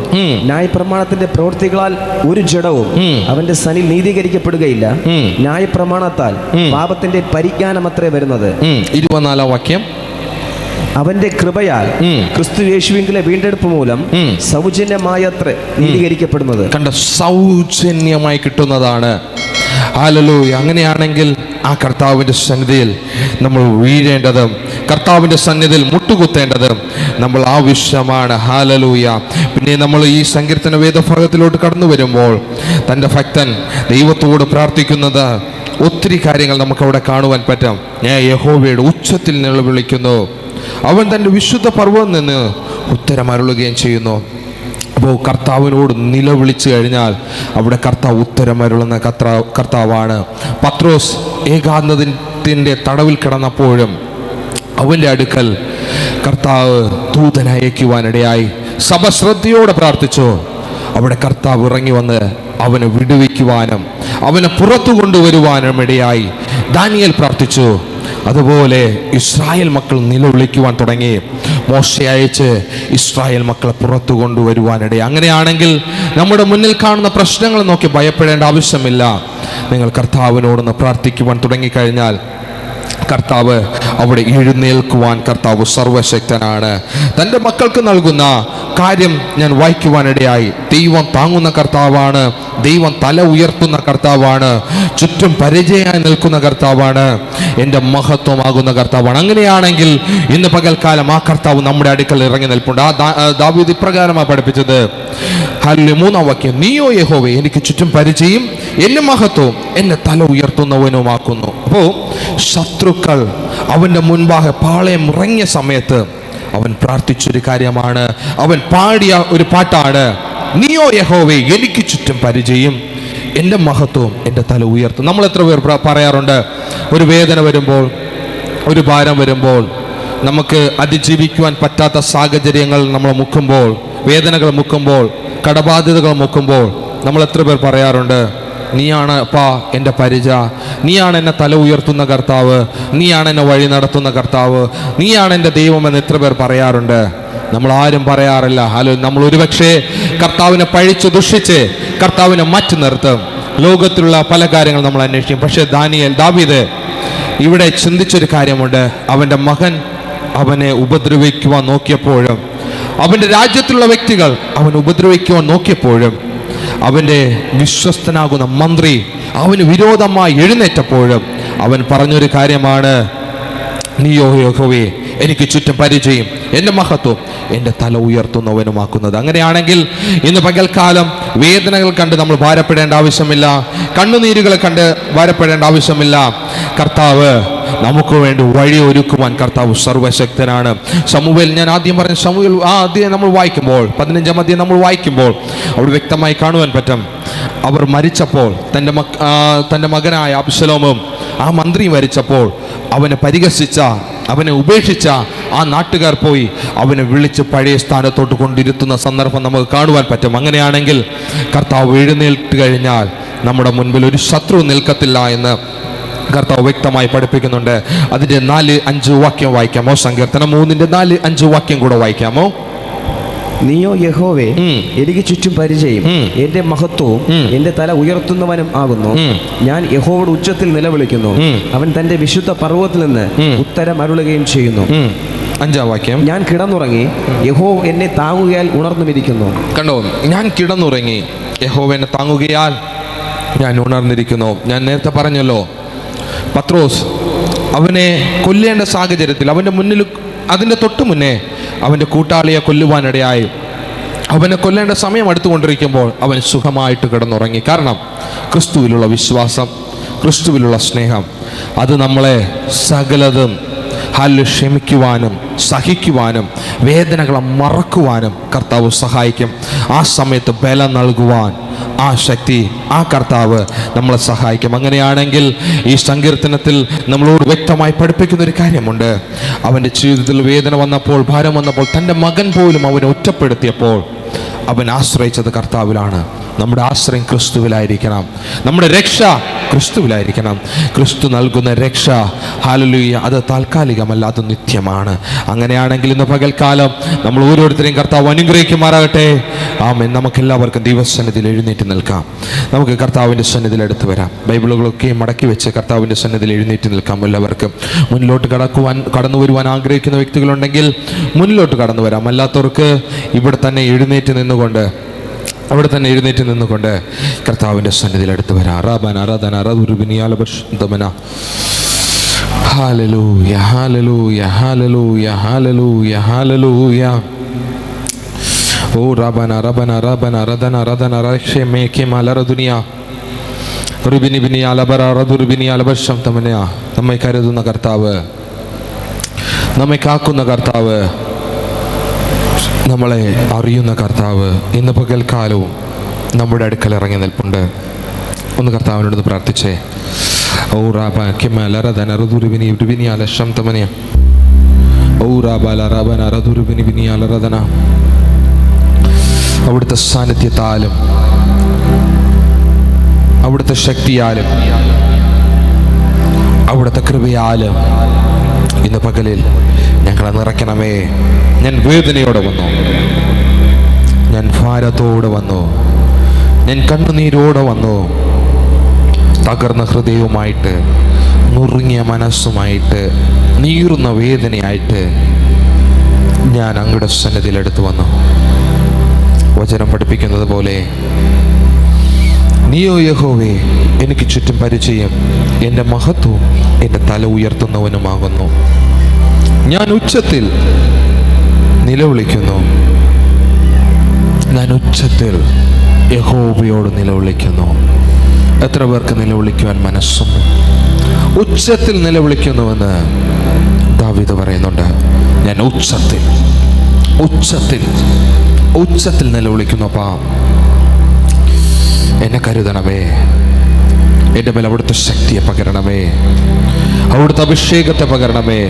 ന്യായപ്രമാണത്തിന്റെ പ്രവൃത്തികളാൽ ഒരു ജഡവും അവന്റെ സനിൽ നീതീകരിക്കപ്പെടുകയില്ല. ന്യായപ്രമാണത്താൽ പാപത്തിന്റെ പരിജ്ഞാനം അത്രേ വരുന്നത്. 24-ാം വാക്യം. അവന്റെ കൃപയാൽ ക്രിസ്തു യേശുവിന്റെ വീണ്ടെടുപ്പ് മൂലം സൗജന്യമായത്രേ നീതീകരിക്കപ്പെടുന്നത്. കണ്ട, സൗജന്യമായി കിട്ടുന്നതാണ്. ഹല്ലേലൂയ. അങ്ങനെയാണെങ്കിൽ ആ കർത്താവിൻ്റെ സന്നിധിയിൽ നമ്മൾ വീഴേണ്ടതും കർത്താവിൻ്റെ സന്നിധിയിൽ മുട്ടുകുത്തേണ്ടതും നമ്മൾ ആവശ്യമാണ്. ഹല്ലേലൂയ. പിന്നെ നമ്മൾ ഈ സങ്കീർത്തന വേദഭാഗത്തിലോട്ട് കടന്നു വരുമ്പോൾ തൻ്റെ ഭക്തൻ ദൈവത്തോട് പ്രാർത്ഥിക്കുന്നത് ഒത്തിരി കാര്യങ്ങൾ നമുക്കവിടെ കാണുവാൻ പറ്റും. ഞാൻ യഹോവയുടെ ഉച്ചത്തിൽ നിലവിളിക്കുന്നു, അവൻ തൻ്റെ വിശുദ്ധ പർവ്വതത്തിൽ നിന്ന് ഉത്തരമരുളുകയും ചെയ്യുന്നു. അപ്പോൾ കർത്താവിനോട് നിലവിളിച്ചു കഴിഞ്ഞാൽ അവിടെ കർത്താവ് ഉത്തരമരുളുന്ന കർത്താവാണ്. പത്രോസ് ഏകാന്തത്തിൻ്റെ തടവിൽ കിടന്നപ്പോഴും അവൻ്റെ അടുക്കൽ കർത്താവ് ദൂതനയക്കുവാനിടയായി. സഭ ശ്രദ്ധയോടെ പ്രാർത്ഥിച്ചു. അവിടെ കർത്താവ് ഇറങ്ങി വന്ന് അവനെ വിടുവിക്കുവാനും അവനെ പുറത്തു കൊണ്ടുവരുവാനും ഇടയായി. ദാനിയേൽ പ്രാർത്ഥിച്ചു. അതുപോലെ ഇസ്രായേൽ മക്കൾ നിലവിളിക്കുവാൻ തുടങ്ങി. മോശെ അയച്ച് ഇസ്രായേൽ മക്കളെ പുറത്തു കൊണ്ടുവരുവാനിടയായി. അങ്ങനെയാണെങ്കിൽ നമ്മുടെ മുന്നിൽ കാണുന്ന പ്രശ്നങ്ങൾ നോക്കി ഭയപ്പെടേണ്ട ആവശ്യമില്ല. നിങ്ങൾ കർത്താവിനോടൊന്ന് പ്രാർത്ഥിക്കുവാൻ തുടങ്ങിക്കഴിഞ്ഞാൽ കർത്താവ് അവിടെ എഴുന്നേൽക്കുവാൻ കർത്താവ് സർവശക്തനാണ്. തൻ്റെ മക്കൾക്ക് നൽകുന്ന കാര്യം ഞാൻ വായിക്കുവാനിടയായി. ദൈവം താങ്ങുന്ന കർത്താവാണ്, ദൈവം തല ഉയർത്തുന്ന കർത്താവാണ്, ചുറ്റും പരിചയമായി നിൽക്കുന്ന കർത്താവാണ്, എൻ്റെ മഹത്വമാകുന്ന കർത്താവാണ്. അങ്ങനെയാണെങ്കിൽ ഇന്ന് പകൽക്കാലം ആ കർത്താവ് നമ്മുടെ അടുക്കൽ ഇറങ്ങി നിൽപ്പുണ്ട്. ദാവീദ് ഇപ്രകാരമാണ് പഠിപ്പിച്ചത്. ഹല്ലേലൂയ, 3-ാം വാക്യം, നീയോ യഹോവേ എനിക്ക് ചുറ്റും പരിചയം, എന്നെ മഹത്വവും എന്നെ തല ഉയർത്തുന്നവനുമാക്കുന്നു. അപ്പോൾ ശത്രുക്കൾ അവൻ്റെ മുൻപാകെ പാളയം ഇറങ്ങിയ സമയത്ത് അവൻ പ്രാർത്ഥിച്ചൊരു കാര്യമാണ്, അവൻ പാടിയ ഒരു പാട്ടാണ്, നീയോ യഹോവേ എനിക്ക് ചുറ്റും പരിചയം, എൻ്റെ മഹത്വവും എൻ്റെ തല ഉയർത്തും. നമ്മൾ എത്ര പേർ പറയാറുണ്ട്, ഒരു വേദന വരുമ്പോൾ, ഒരു ഭാരം വരുമ്പോൾ, നമുക്ക് അതിജീവിക്കുവാൻ പറ്റാത്ത സാഹചര്യങ്ങൾ നമ്മൾ മുക്കുമ്പോൾ, വേദനകൾ മുക്കുമ്പോൾ, കടബാധ്യതകൾ മുക്കുമ്പോൾ നമ്മൾ എത്ര പേർ പറയാറുണ്ട്, നീയാണ് അപ്പാ എൻ്റെ പരിച, നീയാണ് എന്നെ തല ഉയർത്തുന്ന കർത്താവ്, നീയാണ് എന്നെ വഴി നടത്തുന്ന കർത്താവ്, നീയാണ് എൻ്റെ ദൈവമെന്ന് എത്ര പേർ പറയാറുണ്ട്? നമ്മൾ ആരും പറയാറില്ല. നമ്മൾ ഒരുപക്ഷെ കർത്താവിനെ പഴിച്ച് ദുഷിച്ച് കർത്താവിനെ മാറ്റി നിർത്തും. ലോകത്തിലുള്ള പല കാര്യങ്ങൾ നമ്മൾ അന്വേഷിക്കും. പക്ഷേ ദാവീദ് ഇവിടെ ചിന്തിച്ചൊരു കാര്യമുണ്ട്. അവൻ്റെ മകൻ അവനെ ഉപദ്രവിക്കുവാൻ നോക്കിയപ്പോഴും, അവൻ്റെ രാജ്യത്തുള്ള വ്യക്തികൾ അവൻ ഉപദ്രവിക്കുവാൻ നോക്കിയപ്പോഴും, അവൻ്റെ വിശ്വസ്തനാകുന്ന മന്ത്രി അവന് വിരോധമായി എഴുന്നേറ്റപ്പോഴും അവൻ പറഞ്ഞൊരു കാര്യമാണ്, നീയോ യഹോവേ എനിക്ക് ചുറ്റും പരിചയം, എൻ്റെ മഹത്വം എൻ്റെ തല ഉയർത്തുന്നവനുമാക്കുന്നത്. അങ്ങനെയാണെങ്കിൽ ഇന്ന് പകൽക്കാലം വേദനകൾ കണ്ട് നമ്മൾ ഭാരപ്പെടേണ്ട ആവശ്യമില്ല, കണ്ണുനീരുകൾ കണ്ട് ഭാരപ്പെടേണ്ട ആവശ്യമില്ല. കർത്താവ് നമുക്ക് വേണ്ടി വഴി ഒരുക്കുവാൻ കർത്താവ് സർവശക്തനാണ്. ശമൂവേൽ, ഞാൻ ആദ്യം പറഞ്ഞ ശമൂവേൽ അധ്യായം നമ്മൾ വായിക്കുമ്പോൾ, 15-ാം അധ്യായം നമ്മൾ വായിക്കുമ്പോൾ അവിടെ വ്യക്തമായി കാണുവാൻ പറ്റും. അവർ മരിച്ചപ്പോൾ തൻ്റെ മകനായ അബ്ശലോമും ആ മന്ത്രി മരിച്ചപ്പോൾ അവനെ പരിഹസിച്ച, അവനെ ഉപേക്ഷിച്ച ആ നാട്ടുകാർ പോയി അവനെ വിളിച്ച് പഴയ സ്ഥാനത്തോട്ട് കൊണ്ടിരുത്തുന്ന സന്ദർഭം നമുക്ക് കാണുവാൻ പറ്റും. അങ്ങനെയാണെങ്കിൽ കർത്താവ് എഴുന്നേൽട്ട് കഴിഞ്ഞാൽ നമ്മുടെ മുൻപിൽ ഒരു ശത്രു നിൽക്കത്തില്ല എന്ന് കർത്താവ് വ്യക്തമായി പഠിപ്പിക്കുന്നുണ്ട്. അതിൻ്റെ 4-5 വാക്യം വായിക്കാമോ? സങ്കീർത്തനം 3-4-5 വാക്യം കൂടെ വായിക്കാമോ? നീയോ യഹോവേ എനിക്ക് ചുറ്റും പരിചയം, എന്റെ മഹത്വവും എന്റെ തല ഉയർത്തുന്നവനും ആകുന്നു. ഞാൻ യഹോവയുടെ ഉച്ചത്തിൽ നിലവിളിക്കുന്നു, അവൻ തന്റെ വിശുദ്ധ പർവ്വതത്തിൽ നിന്ന് ഉത്തരം അരുളുകയും ചെയ്യുന്നു. 5-ാം വാക്യം, ഞാൻ കിടന്നുറങ്ങി, യഹോവ എന്നെ താങ്ങുകയാൽ ഉണർന്നുമിരിക്കുന്നു. കണ്ടോ, ഞാൻ കിടന്നുറങ്ങി, യഹോവ എന്നെ താങ്ങുകയാൽ ഞാൻ ഉണർന്നിരിക്കുന്നു. ഞാൻ നേരത്തെ പറഞ്ഞല്ലോ, പത്രോസ് അവനെ കൊല്ലേണ്ട സാഹചര്യത്തിൽ അവൻ്റെ മുന്നിൽ, അതിൻ്റെ തൊട്ട് മുന്നേ അവൻ്റെ കൂട്ടാളിയെ കൊല്ലുവാനിടയായി. അവനെ കൊല്ലേണ്ട സമയം അടുത്തുകൊണ്ടിരിക്കുമ്പോൾ അവൻ സുഖമായിട്ട് കിടന്നുറങ്ങി. കാരണം ക്രിസ്തുവിലുള്ള വിശ്വാസം, ക്രിസ്തുവിലുള്ള സ്നേഹം, അത് നമ്മളെ സകലതും ക്ഷമിക്കുവാനും സഹിക്കുവാനും വേദനകളെ മറക്കുവാനും കർത്താവ് സഹായിക്കും. ആ സമയത്ത് ബലം നൽകുവാൻ ആ ശക്തി, ആ കർത്താവ് നമ്മളെ സഹായിക്കും. അങ്ങനെയാണെങ്കിൽ ഈ സങ്കീർത്തനത്തിൽ നമ്മളോട് വ്യക്തമായി പഠിപ്പിക്കുന്ന ഒരു കാര്യമുണ്ട്. അവൻ്റെ ജീവിതത്തിൽ വേദന വന്നപ്പോൾ, ഭാരം വന്നപ്പോൾ, തൻ്റെ മകൻ പോലും അവനെ ഒറ്റപ്പെടുത്തിയപ്പോൾ അവൻ ആശ്രയിച്ചത് കർത്താവിലാണ്. നമ്മുടെ ആശ്രയം ക്രിസ്തുവിലായിരിക്കണം. നമ്മുടെ രക്ഷ ക്രിസ്തുവിലായിരിക്കണം. ക്രിസ്തു നൽകുന്ന രക്ഷ, ഹല്ലേലൂയ, അത് താൽക്കാലികമല്ല, അത് നിത്യമാണ്. അങ്ങനെയാണെങ്കിൽ ഇന്ന് പകൽക്കാലം നമ്മൾ ഓരോരുത്തരെയും കർത്താവ് അനുഗ്രഹിക്കുമാറാകട്ടെ. ആമേൻ. നമുക്കെല്ലാവർക്കും ദൈവസന്നിധിയിൽ എഴുന്നേറ്റ് നിൽക്കാം. നമുക്ക് കർത്താവിൻ്റെ സന്നിധിയിൽ എടുത്തു വരാം. ബൈബിളുകളൊക്കെ മടക്കി വെച്ച് കർത്താവിൻ്റെ സന്നിധിയിൽ എഴുന്നേറ്റ് നിൽക്കാം. എല്ലാവർക്കും മുന്നിലോട്ട് കടന്നു വരുവാൻ ആഗ്രഹിക്കുന്ന വ്യക്തികളുണ്ടെങ്കിൽ മുന്നിലോട്ട് കടന്നു വരാം. അല്ലാത്തവർക്ക് ഇവിടെ തന്നെ എഴുന്നേറ്റ് നിന്നുകൊണ്ട് കർത്താവിൻ്റെ സന്നിധിയിൽ അടുത്ത് വരാം. Hallelujah, hallelujah, hallelujah, hallelujah, hallelujah. ഓ റബന റബന റബന റദന റദന റക്ഷേ മേകെ മലറ ദുനിയ റുബിനി ബിനി അലബറ റദുർബിനി അലബശം തമനയ. നമ്മെ കരുതുന്ന കർത്താവ്, നമ്മെ കാക്കുന്ന കർത്താവ്, നമ്മളെ അറിയുന്ന കർത്താവ് ഇന്ന് പകൽക്കാലവും നമ്മുടെ അടുക്കൽ ഇറങ്ങി നിൽപ്പുണ്ട്. ഒന്ന് കർത്താവിനോട് പ്രാർത്ഥിച്ചേ. ഓ റാബ കിമലറദന റദുർബിനി റുബിനി അലശം തമനയ. ഓ റാബ ലറബന റദുർബിനി ബിനി അലറദന. അവിടുത്തെ സാന്നിധ്യത്താലും അവിടുത്തെ ശക്തിയാലും അവിടുത്തെ കൃപയാലും ഇന്ന് പകലിൽ ഞങ്ങളെ നിറയ്ക്കണമേ. ഞാൻ വേദനയോടെ വന്നു, ഞാൻ ഭാരത്തോടെ വന്നു, ഞാൻ കണ്ണുനീരോടെ വന്നു, തകർന്ന ഹൃദയവുമായിട്ട് നുറുങ്ങിയ മനസ്സുമായിട്ട്, നീറുന്ന വേദനയായിട്ട് ഞാൻ അങ്ങയുടെ സന്നിധിയിൽ എടുത്തു വന്നു. വചനം പഠിപ്പിക്കുന്നത് പോലെ, നീയോ യഹോവേ എനിക്ക് ചുറ്റും പരിചയം, എൻ്റെ മഹത്വവും എൻ്റെ തല ഉയർത്തുന്നവനുമാകുന്നു. ഞാൻ ഉച്ചത്തിൽ നിലവിളിക്കുന്നു, ഞാൻ ഉച്ചത്തിൽ യഹോവയോട് നിലവിളിക്കുന്നു. എത്ര പേർക്ക് നിലവിളിക്കുവാൻ മനസ്സുണ്ട്? ഉച്ചത്തിൽ നിലവിളിക്കുന്നുവെന്ന് ദാവീദ് പറയുന്നുണ്ട്. ഞാൻ ഉച്ചത്തിൽ ഉച്ചത്തിൽ ഉച്ചത്തിൽ നിലവിളിക്കുന്നു. അപ്പാ, എന്നെ കരുതണമേ, എൻ്റെ മേൽ അവിടുത്തെ ശക്തിയെ പകരണമേ, അവിടുത്തെ അഭിഷേകത്തെ പകരണമേ.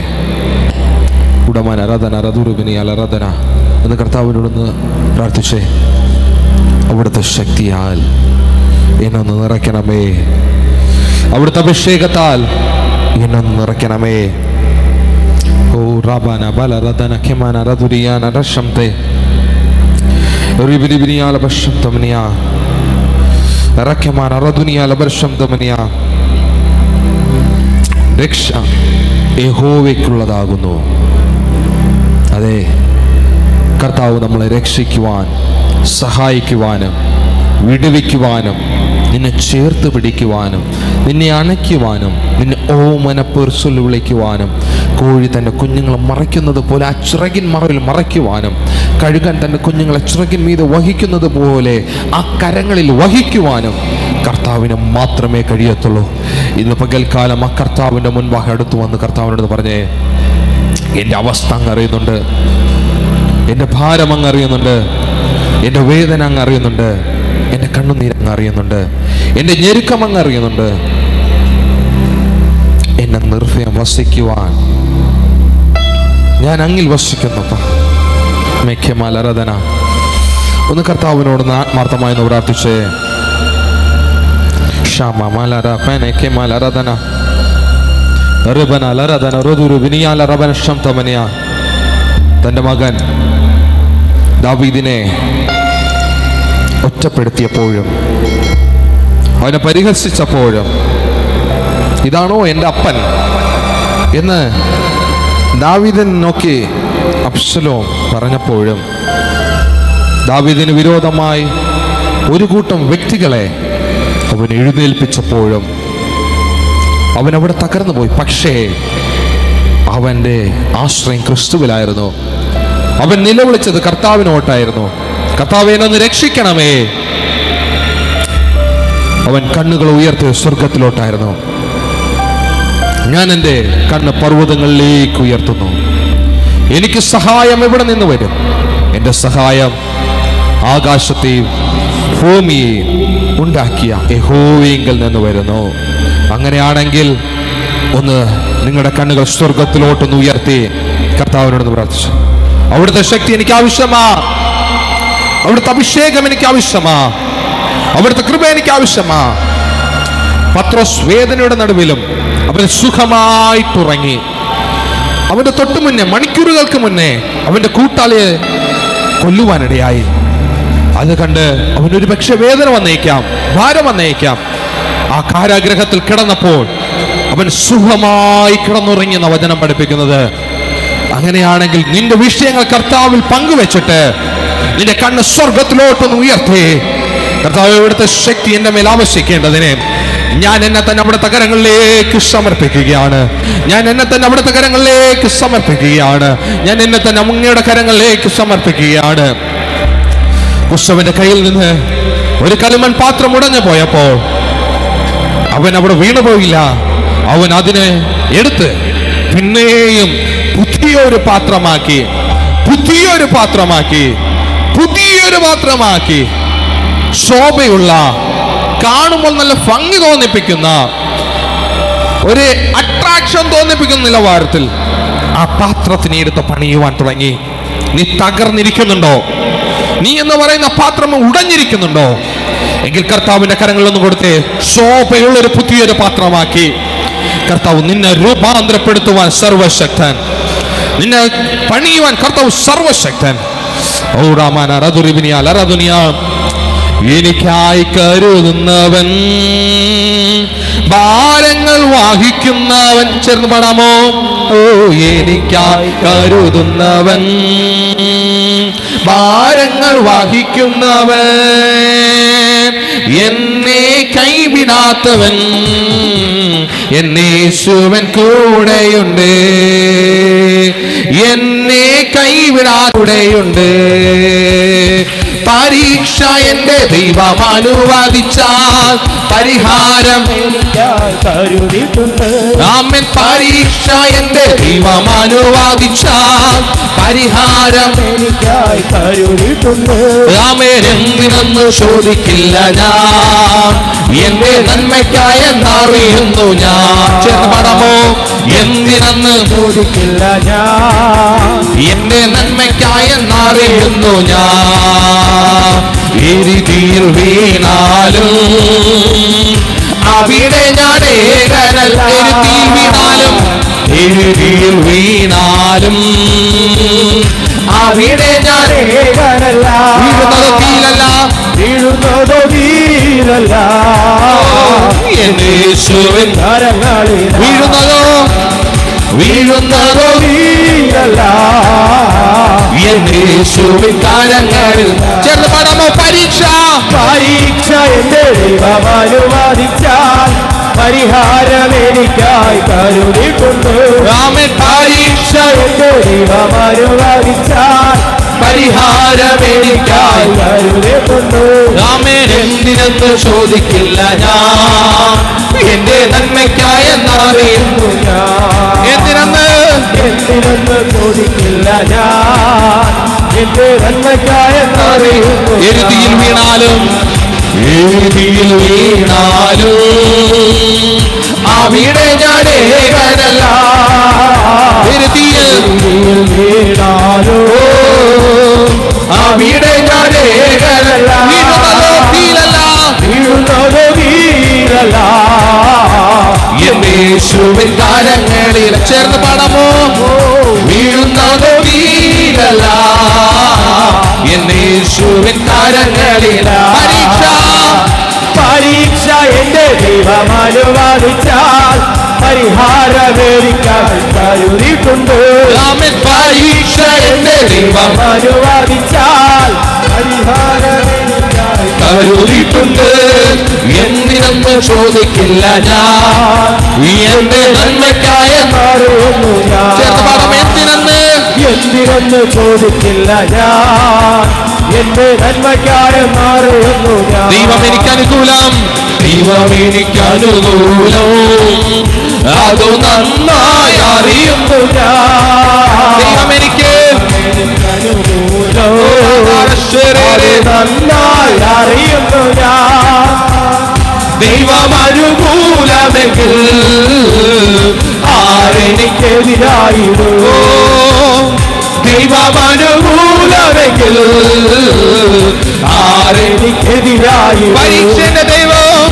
ഉടമാൻ ആരാധന റതുറുബിനിയാൽ ആരാധന എന്ന് കർത്താവിനോടൊന്ന് പ്രാർത്ഥിച്ചേ. അവിടുത്തെ ശക്തിയാൽ എന്നൊന്ന് നിറയ്ക്കണമേ, അവിടുത്തെ അഭിഷേകത്താൽ എന്നൊന്ന് നിറയ്ക്കണമേ. ഓ റാബാന ബല റദന ഖെമാന റതുരിയാന റഷംതെ റിബിരിബിനിയാൽ ബഷംതമനിയാ റഖെമാന റദുനിയാൽ ബഷംതമനിയാ. രക്ഷ യഹോവയ്ക്കുള്ളതാകുന്നു. അതെ, കർത്താവ് നമ്മളെ രക്ഷിക്കുവാൻ, സഹായിക്കുവാനും, വിടുവിക്കുവാനും, നിന്നെ ചേർത്ത് പിടിക്കുവാനും, നിന്നെ അണയ്ക്കുവാനും, നിന്നെ ഓമനപ്പേർ ചൊല്ലി വിളിക്കുവാനും, കോഴി തൻ്റെ കുഞ്ഞുങ്ങളെ മറയ്ക്കുന്നത് പോലെ ആ ചിറകിൻ മറവിൽ മറയ്ക്കുവാനും, കഴുകാൻ തൻ്റെ കുഞ്ഞുങ്ങളെ ചിറകിൻ മീതെ വഹിക്കുന്നത് പോലെ ആ കരങ്ങളിൽ വഹിക്കുവാനും കർത്താവിന് മാത്രമേ കഴിയത്തുള്ളൂ. ഇന്ന് പകൽക്കാലം ആ കർത്താവിൻ്റെ മുൻപാകെ അടുത്ത് വന്ന് കർത്താവിനോട് പറഞ്ഞേ, എൻ്റെ അവസ്ഥ അങ്ങ് അറിയുന്നുണ്ട്, എൻ്റെ ഭാരം അങ്ങ് അറിയുന്നുണ്ട്, എൻ്റെ വേദന അങ്ങ് അറിയുന്നുണ്ട്, എൻ്റെ കണ്ണുനീരങ്ങ് അറിയുന്നുണ്ട്, എൻ്റെ ഞെരുക്കം അങ്ങ് അറിയുന്നുണ്ട്. എന്നെ നിർഭയം വസിക്കുവാൻ ഞാൻ അങ്ങിൽ വസിക്കുന്നു. മേഘ്യമാലരധന ഒന്ന് കർത്താവിനോട് ആത്മാർത്ഥമായി ഒന്ന് പ്രാർത്ഥിച്ചേ. ക്ഷമാലരധന തൻ്റെ മകൻ ദാവീദിനെ ഒറ്റപ്പെടുത്തിയപ്പോഴും അവനെ പരിഹസിച്ചപ്പോഴും ഇതാണോ എൻ്റെ അപ്പൻ എന്ന് ദാവീദിനെ നോക്കി അബ്ശലോം പറഞ്ഞപ്പോഴും, ദാവീദിന് വിരോധമായി ഒരു കൂട്ടം വ്യക്തികളെ അവൻ എഴുന്നേൽപ്പിച്ചപ്പോഴും അവൻ അവിടെ തകർന്നു പോയി. പക്ഷേ അവൻ്റെ ആശ്രയം ക്രിസ്തുവിലായിരുന്നു. അവൻ നിലവിളിച്ചത് കർത്താവിനോട്ടായിരുന്നു. കർത്താവേ, എന്നെ രക്ഷിക്കണമേ. അവൻ കണ്ണുകൾ ഉയർത്തിയ സ്വർഗത്തിലോട്ടായിരുന്നു. ഞാൻ എൻ്റെ കണ്ണ് പർവ്വതങ്ങളിലേക്ക് ഉയർത്തുന്നു. എനിക്ക് സഹായം എവിടെ നിന്ന് വരും? എൻ്റെ സഹായം ആകാശത്തെയും ഭൂമിയെയും ഉണ്ടാക്കിയ യഹോവയിങ്കൽ നിന്ന് വരുന്നു. അങ്ങനെയാണെങ്കിൽ ഒന്ന് നിങ്ങളുടെ കണ്ണുകൾ സ്വർഗത്തിലോട്ടൊന്ന് ഉയർത്തി കർത്താവിനോടൊന്ന് പ്രാർത്ഥിച്ചു. അവിടുത്തെ ശക്തി എനിക്ക് ആവശ്യമാ, അവിടുത്തെ അഭിഷേകം എനിക്ക് ആവശ്യമാ, അവിടുത്തെ കൃപ എനിക്ക് ആവശ്യമാ. പത്രോസ് വേദനയുടെ നടുവിലും അവൻ സുഖമായിട്ടുറങ്ങി. അവന്റെ തൊട്ടു മുന്നേ, മണിക്കൂറുകൾക്ക് മുന്നേ അവന്റെ കൂട്ടാളിയെ കൊല്ലുവാനിടയായി. അത് കണ്ട് അവനൊരു പക്ഷെ വേദന വന്നേക്കാം, ഭാരം വന്നേക്കാം. ആ കാരാഗ്രഹത്തിൽ കിടന്നപ്പോൾ അവൻ സുഖമായി കിടന്നുറങ്ങിയെന്ന വചനം പഠിപ്പിക്കുന്നത്. അങ്ങനെയാണെങ്കിൽ നിന്റെ വിഷയങ്ങൾ കർത്താവിൽ പങ്കുവെച്ചിട്ട് നിന്റെ കണ്ണ് സ്വർഗത്തിലോട്ടൊന്ന് ഉയർത്തി, കർത്താവ്, ഇവിടുത്തെ ശക്തി എൻ്റെ മേൽ ആവശ്യിക്കേണ്ടതിന് ഞാൻ എന്നെ തന്നെ അവിടുത്തെ കരങ്ങളിലേക്ക് സമർപ്പിക്കുകയാണ്. ഞാൻ എന്നെ തന്നെ അവിടുത്തെ കരങ്ങളിലേക്ക് സമർപ്പിക്കുകയാണ്. ഞാൻ എന്നെ തന്നെ അങ്ങയുടെ കരങ്ങളിലേക്ക് സമർപ്പിക്കുകയാണ്. കുശവന്റെ കയ്യിൽ നിന്ന് ഒരു കളിമൺ പാത്രം ഉടഞ്ഞു പോയപ്പോൾ അവൻ അവിടെ വീണുപോയില്ല. അവൻ അതിനെ എടുത്ത് പിന്നെയും പുതിയൊരു പാത്രമാക്കി, പുതിയൊരു പാത്രമാക്കി, പുതിയൊരു പാത്രമാക്കി, ശോഭയുള്ള, കാണുമ്പോൾ നല്ല ഭംഗി തോന്നിപ്പിക്കുന്ന, ഒരു അട്രാക്ഷൻ തോന്നിപ്പിക്കുന്ന നിലവാരത്തിൽ ആ പാത്രത്തിനെ എടുത്ത് പണിയുവാൻ തുടങ്ങി. നീ തകർന്നിരിക്കുന്നുണ്ടോ? നീ എന്ന് പറയുന്ന പാത്രം ഉടഞ്ഞിരിക്കുന്നുണ്ടോ? എങ്കിൽ കർത്താവിന്റെ കരങ്ങളിലൊന്നും കൊടുത്തേ ശോഭയുള്ള ഒരു പുതിയൊരു പാത്രമാക്കി. കർത്താവ് നിന്നെ രൂപാന്തരപ്പെടുത്തുവാൻ സർവശക്തൻ, നിന്നെ പണിയുവാൻ കർത്താവ് സർവശക്തൻ. എനിക്കായി കരുതുന്നവൻ ഭാരങ്ങൾ വഹിക്കുന്നവൻ. ചേർന്ന് പാടാമോ? ഓ എനിക്കായി കരുതുന്നവൻ, ഭാരങ്ങൾ വഹിക്കുന്നവൻ, എന്നെ കൈവിടാത്തവൻ, എന്നേശുവൻ കൂടെയുണ്ട്, എന്നെ കൈവിടാതെയുണ്ട്. പരീക്ഷ എന്റെ ദൈവം അനുവദിച്ചാൽ പരിഹാരം ആമേൻ. പരീക്ഷ എന്റെ ദൈവം അനുവദിച്ചാൽ പരിഹാരം ആമേൻ. എന്തിനെന്ന് ചോദിക്കില്ല ഞാൻ, എന്റെ നന്മയ്ക്കായെന്നറിയുന്നു ഞാൻ. ചേർന്ന് പാടാമോ? എന്തിനെന്ന് ചോദിക്കില്ല ഞാൻ, എന്റെ നന്മയ്ക്കായെന്നറിയുന്നു ഞാൻ. എരിതിയിൽ വീണാലും അവിടെ ഞാൻ ഏകനല്ല. എരുതിയിൽ വീണാലും, എരുതിയിൽ വീണാലും അവിടെ ഞാൻ ഏകനല്ല. വീഴുന്നതോ തീയിലല്ല, വീഴുന്നതോ തീയിലല്ല, യേശുവിൻ കരങ്ങളിൽ. വീഴുന്നതോ വീഴുന്നതോ തീയിലല്ല, യേശുവിൻ കരങ്ങളിൽ. ചേർന്ന് പാടാമോ? പരീക്ഷ പരീക്ഷ എന്റെ ദൈവം അനുവദിച്ചാൽ പരിഹാരം എനിക്കായി കരുതിക്കൊണ്ട്. ആമേൻ. പരീക്ഷ എന്റെ ദൈവം അനുവദിച്ചാൽ പരിഹാരം എനിക്കായി കരുതിക്കൊണ്ട്. ആമേൻ. എന്തിനെന്ന് ചോദിക്കില്ല ഞാൻ, എന്റെ നന്മയ്ക്കായെന്നറിയുന്നു ഞാൻ. എന്തിനെന്ന് ചോദിക്കില്ല ഞാൻ, എന്റെ നന്മയ്ക്കായെന്നറിയുന്നു. എരുതിയിൽ വീണാലും, എരുതിയിൽ വീണാലും അവിടെ ഞാൻ ഏകനല്ല. എരുതിയിൽ വീണാലും അവിടെ ഞാൻ ഏകനല്ല. വീഴുന്നതോ തീയിലല്ല, വീഴുന്നതോ തീയിലല്ല, യേശുവിൻ കരങ്ങളിൽ. ചേർന്ന് പാടാമോ? വീഴുന്നതോ തീയിലല്ല, യേശുവിൻ കരങ്ങളിൽ. പരീക്ഷ പരീക്ഷ എന്റെ ദൈവം അനുവദിച്ചാൽ പരിഹാരം എനിക്കായി കരുതിക്കൊണ്ട്. ആമേൻ. പരീക്ഷ എന്റെ ദൈവം അനുവദിച്ചാൽ പരിഹാരം എനിക്കായി കരുതിക്കൊണ്ട്. എന്തിനെന്ന് ചോദിക്കില്ല ഞാൻ, എന്റെ നന്മയ്ക്കായെന്നറിയുന്നു ഞാൻ. ചേർന്ന് പാടാം. എന്തിനെന്ന്, എന്തിനെന്ന് ചോദിക്കില്ല ഞാൻ, എന്റെ നന്മയ്ക്കായെന്നറിയുന്നു ഞാൻ. ദൈവം എനിക്ക് അനുകൂലം, ദൈവം എനിക്ക് അനുകൂലം, അത് നന്നായി അറിയുന്നു ഞാൻ. ദൈവം എനിക്ക് അനുകൂലം, നന്നായി അറിയുന്നു ഞാൻ. ദൈവം അനുകൂലമെങ്കിൽ ആരെനിക്കെതിരായിരുന്നു. ദൈവം അനുകൂലമെങ്കിൽ ആരെനിക്കെതിരായി. പരീക്ഷ എന്റെ ദൈവം,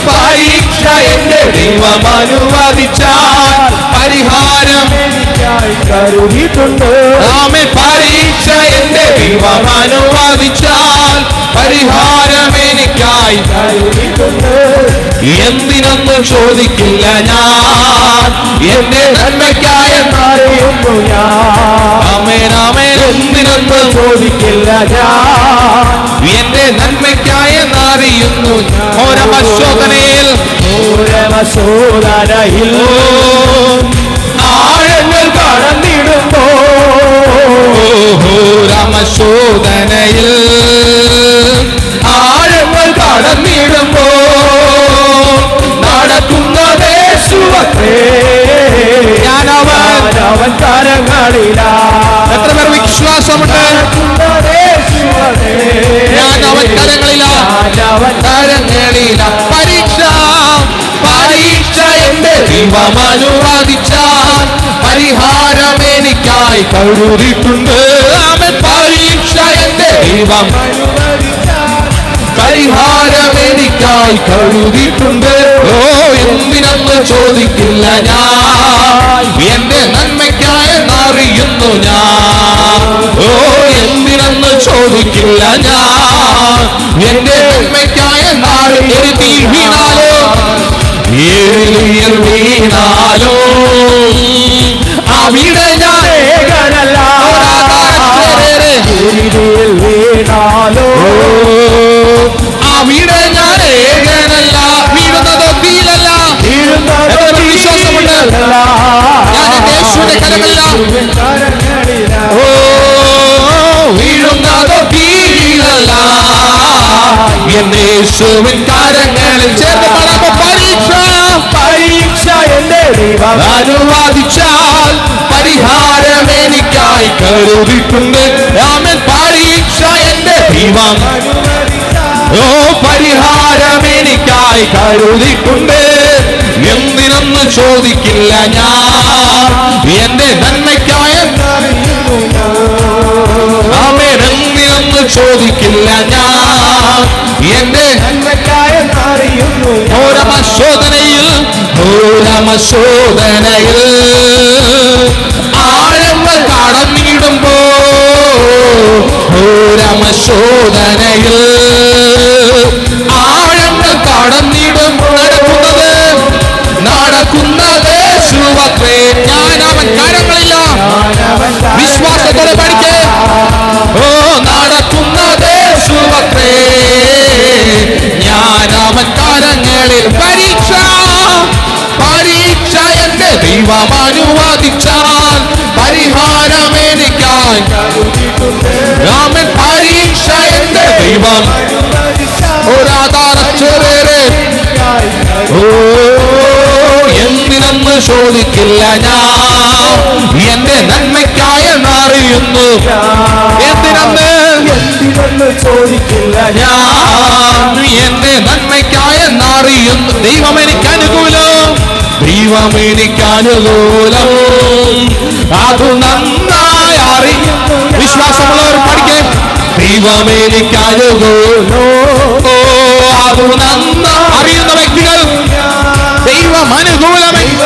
പരീക്ഷ എന്റെ ദൈവം അനുവദിച്ചാൽ പരിഹാരം എനിക്കായി കരുതിയിട്ടുണ്ട്. ആമേൻ. പരീക്ഷ എന്റെ ദൈവം അനുവദിച്ചാൽ പരിഹാരം എനിക്കായി കരുതിയിട്ടുണ്ട്. എന്തിനെന്ന് ചോദിക്കില്ല ഞാൻ, എന്റെ നന്മയ്ക്കായെന്നറിയുന്നു ഞാൻ. ആമേൻ, ആമേൻ. എന്തിനെന്ന് ചോദിക്കില്ല ഞാൻ, എന്റെ നന്മയ്ക്കായെന്നറിയുന്നു ഞാൻ. ഓരമശോധനയിൽ, ഓരമശോധനയിൽ ആഴങ്ങൾ കടന്നിടുമ്പോ, ഓരമശോധനയിൽ ആഴങ്ങൾ കടന്നിടുമ്പോ നടക്കുന്നതേ സുവത്രേ ഞാനവൻ കരങ്ങളിലാ. എത്ര പേർ വിശ്വാസമുണ്ട്? ഞാനവൻ കരങ്ങളിലാ, അവൻ കരങ്ങളിലാ. പരീക്ഷ പരീക്ഷ എന്റെ ദൈവം അനുവദിച്ചാൽ പരിഹാരം എനിക്കായി കരുതിയിട്ടുണ്ട്. ആമേൻ. പരീക്ഷ എന്റെ ദൈവം പരിഹാരം എനിക്കായി കരുതിയിട്ടുണ്ട്. ഓ എന്തിനെന്ന് ചോദിക്കില്ല ഞാൻ, എന്റെ നന്മയ്ക്കായെന്നറിയുന്നു ഞാൻ. ഓ എന്തിനെന്ന് ചോദിക്കില്ല ഞാൻ, എന്റെ നന്മയ്ക്കായെന്നറിയുന്നു. എരുതിയിൽ വീണാലും, എഴുതിയിൽ വീണാലോ അവിടെ ഞാൻ ഏകനല്ല. എരിയിൽ വീണാലോ അവിടെ ഞാൻ ഏകനല്ല. വീഴുന്നതോ തീയിലല്ല. എത്ര വിശ്വാസമുണ്ട്? ഞാൻ എന്റെ യേശുവിന്റെ കരങ്ങളില്ല. ഓ വീഴുന്നതോ തീയിലല്ല. എന്റെ യേശുവിൻ കരങ്ങളിൽ ചേർന്ന് പാടാമോ? പരീക്ഷ എന്റെ ദൈവം അനുവാദിച്ചാൽ പരിഹാരം എനിക്കായി കരുതിട്ടുണ്ട്. ആമേൻ. പരീക്ഷ എന്റെ ദൈവം ഓ പരിഹാരം എനിക്കായി കരുതിട്ടുണ്ട്. എന്തിനൊന്ന് ചോദിക്കില്ല ഞാൻ, എന്റെ നന്മയ്ക്കായ. ആമേൻ. എന്തിനൊന്ന് ചോദിക്കില്ല ഞാൻ, എന്റെ നന്മയ്ക്കായ അറിയുന്നു. ഓരമശോധനയിൽ ആഴങ്ങൾ കടന്നിടുമ്പോ ഓരമശോധനയിൽ ആഴങ്ങൾ കടന്നിടുമ്പോ നടക്കുന്നത് ശുഭത്രേ. ഞാൻ അവൻ കാര്യങ്ങളില്ല. വിശ്വാസത്തോടെ പഠിക്കേ. ഓ നടക്കുന്നത് ശുഭത്രേ. ഞാൻ അവൻ കാര്യങ്ങളിൽ. പരീക്ഷ എന്റെ ദൈവം അനുവാദിച്ചാൽ പരിഹാരം എനിക്കായി. രാമൻ. പരീക്ഷ എന്റെ ദൈവം ഒരാധാരച്ചേരേ. ഓ എന്തിനെന്ന് ചോദിക്കില്ല ഞാൻ, എന്റെ നന്മയ്ക്കായെന്നറിയുന്നു. എന്തിനെന്ന് ചോദിക്കില്ല ഞാൻ, എന്റെ നന്മയ്ക്കായെന്നറിയുന്നു. ദൈവം എനിക്ക് അനുകൂലം. ദൈവം എനിക്ക് അനുകൂലം. അത് നന്നായി അറിയുന്നു. വിശ്വാസമുള്ളവർ പഠിക്കേ. ദൈവം എനിക്ക് അനുകൂലം. ഓ അത് നന്നായി അറിയുന്ന വ്യക്തികൾ. ദൈവം അനുകൂലമെങ്കിൽ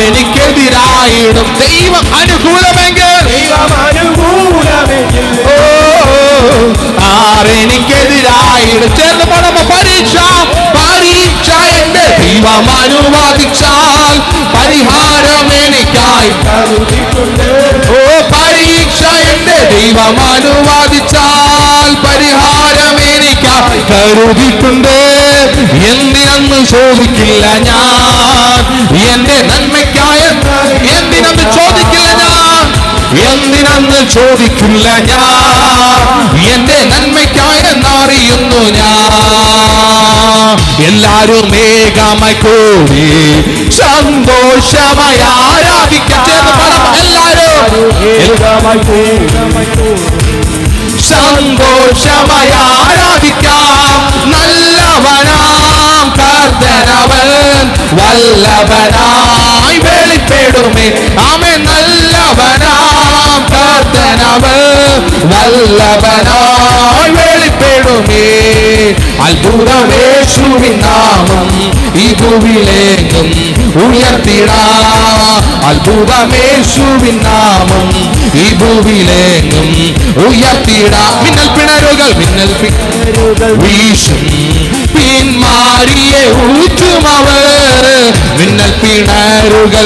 ആരെനിക്കെതിരായിടും. ദൈവം അനുകൂലമെങ്കിൽ ഓ ആരെനിക്കെതിരായിടും. ചേർന്ന് പോണമോ? പരീക്ഷ എന്റെ ദൈവം അനുവാദിച്ചാൽ പരിഹാരം എനിക്കായി. ഓ പരീക്ഷ എന്റെ ദൈവം അനുവാദിച്ചാൽ പരിഹാരം എനിക്കായി കരുതിട്ടുണ്ട്. എന്തിനെന്ന് ചോദിക്കില്ല ഞാൻ, എന്റെ നന്മയ്ക്കായ. എന്തിനെന്ന് ചോദിക്കില്ല ഞാൻ, എന്തിനെന്ന് ചോദിക്കില്ല ഞാൻ, എന്റെ നന്മയ്ക്കായെന്നറിയുന്നു ഞാൻ. എല്ലാരും ഏകമായി കൂടി സന്തോഷമായി ആരാധിക്കാം. എല്ലാരും സന്തോഷമായി ആരാധിക്കാം. നല്ലവനാം കർത്തനവൻ വല്ലഭനായി വെളിപ്പെടുമേ. ആമേൻ. നല്ലവനാം കർത്തനവൻ വല്ലഭനായി വെളിപ്പെടുമേ. അത്ഭുതമേശുവിൻ നാമം ഈ ഭൂവിലെങ്ങും ഉയർത്തിടാം. അത്ഭുതമേശുവിൻ നാമം ഈ ഭൂവിലെങ്ങും ഉയർത്തിടാം. മിന്നൽ പിണരുകൾ വീശും പിന്മാരിയെ ഊറ്റുമവർ. മിന്നൽ പിണരുകൾ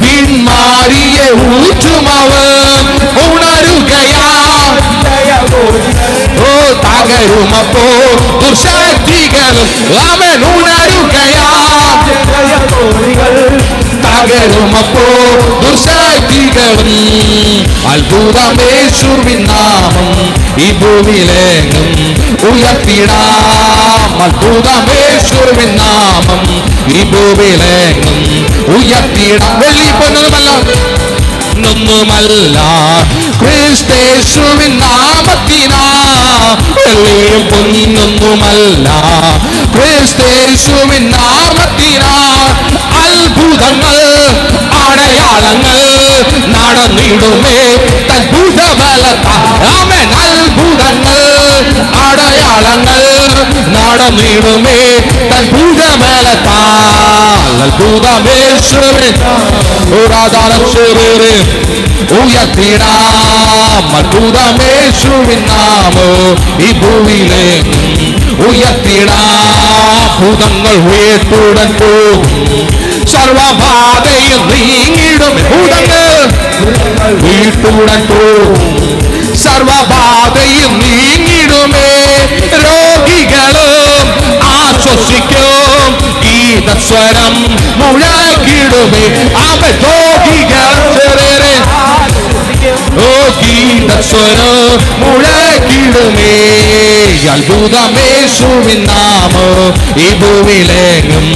പിന്മാരിയെ ഊറ്റുമവർ. ഉണരുകയാ ഓ തകരുമപ്പോ ദുർശക്തികൾ. അവൻ ഉണരുകയാ തകരുമപ്പോ ദുർശക്തികളും. അത്ഭുതമേശുവിൻ നാമം ഈ ഭൂമിയിലെങ്ങും ഉയർത്തിടാം. അത്ഭുതമേശുവിൻ നാമം ഈ ഭൂമിയിലെങ്ങും ഉയർത്തിടാം. വെള്ളി പൊന്നുമല്ല ക്രിസ്തേശുവിൻ നാമത്തിനാ. വെള്ളിയും പൊന്നൊന്നുമല്ല ക്രിസ്തേശുവിൻ നാമത്തിനാ. അത്ഭുതങ്ങൾ അടയാളങ്ങൾ നടന്നിടുമേ തദ്ഭുതബലത്താൽ. ആമേൻ. അത്ഭുതങ്ങൾ അടയാളങ്ങൾ നടന്നിടുമേ തദ്ഭുതബലത്താൽ. അത്ഭുതമേശുവിൻ ഉയർത്തിടാം. അത്ഭുതമേശുവിൻ നാമോ ഈ ഭൂമിയിലെങ്ങും ഉയർത്തിടാം. ഭൂതങ്ങൾ വീട്ടുടൻ പോകും, സർവബാധയും നീങ്ങിടും. ഭൂതങ്ങൾ വീട്ടുടൻ പോകും, സർവബാധയും നീങ്ങിടുമേ. രോഗികളും ആശ്വസിക്കും, ഗീതസ്വരം മുഴക്കിടുമേ. അവൻ രോഗികൾ ഗീതസ്വരം മുഴക്കിടുമേ. അത്ഭുതമേശുവിൻ നാമം ഈ ഭൂവിലെങ്ങും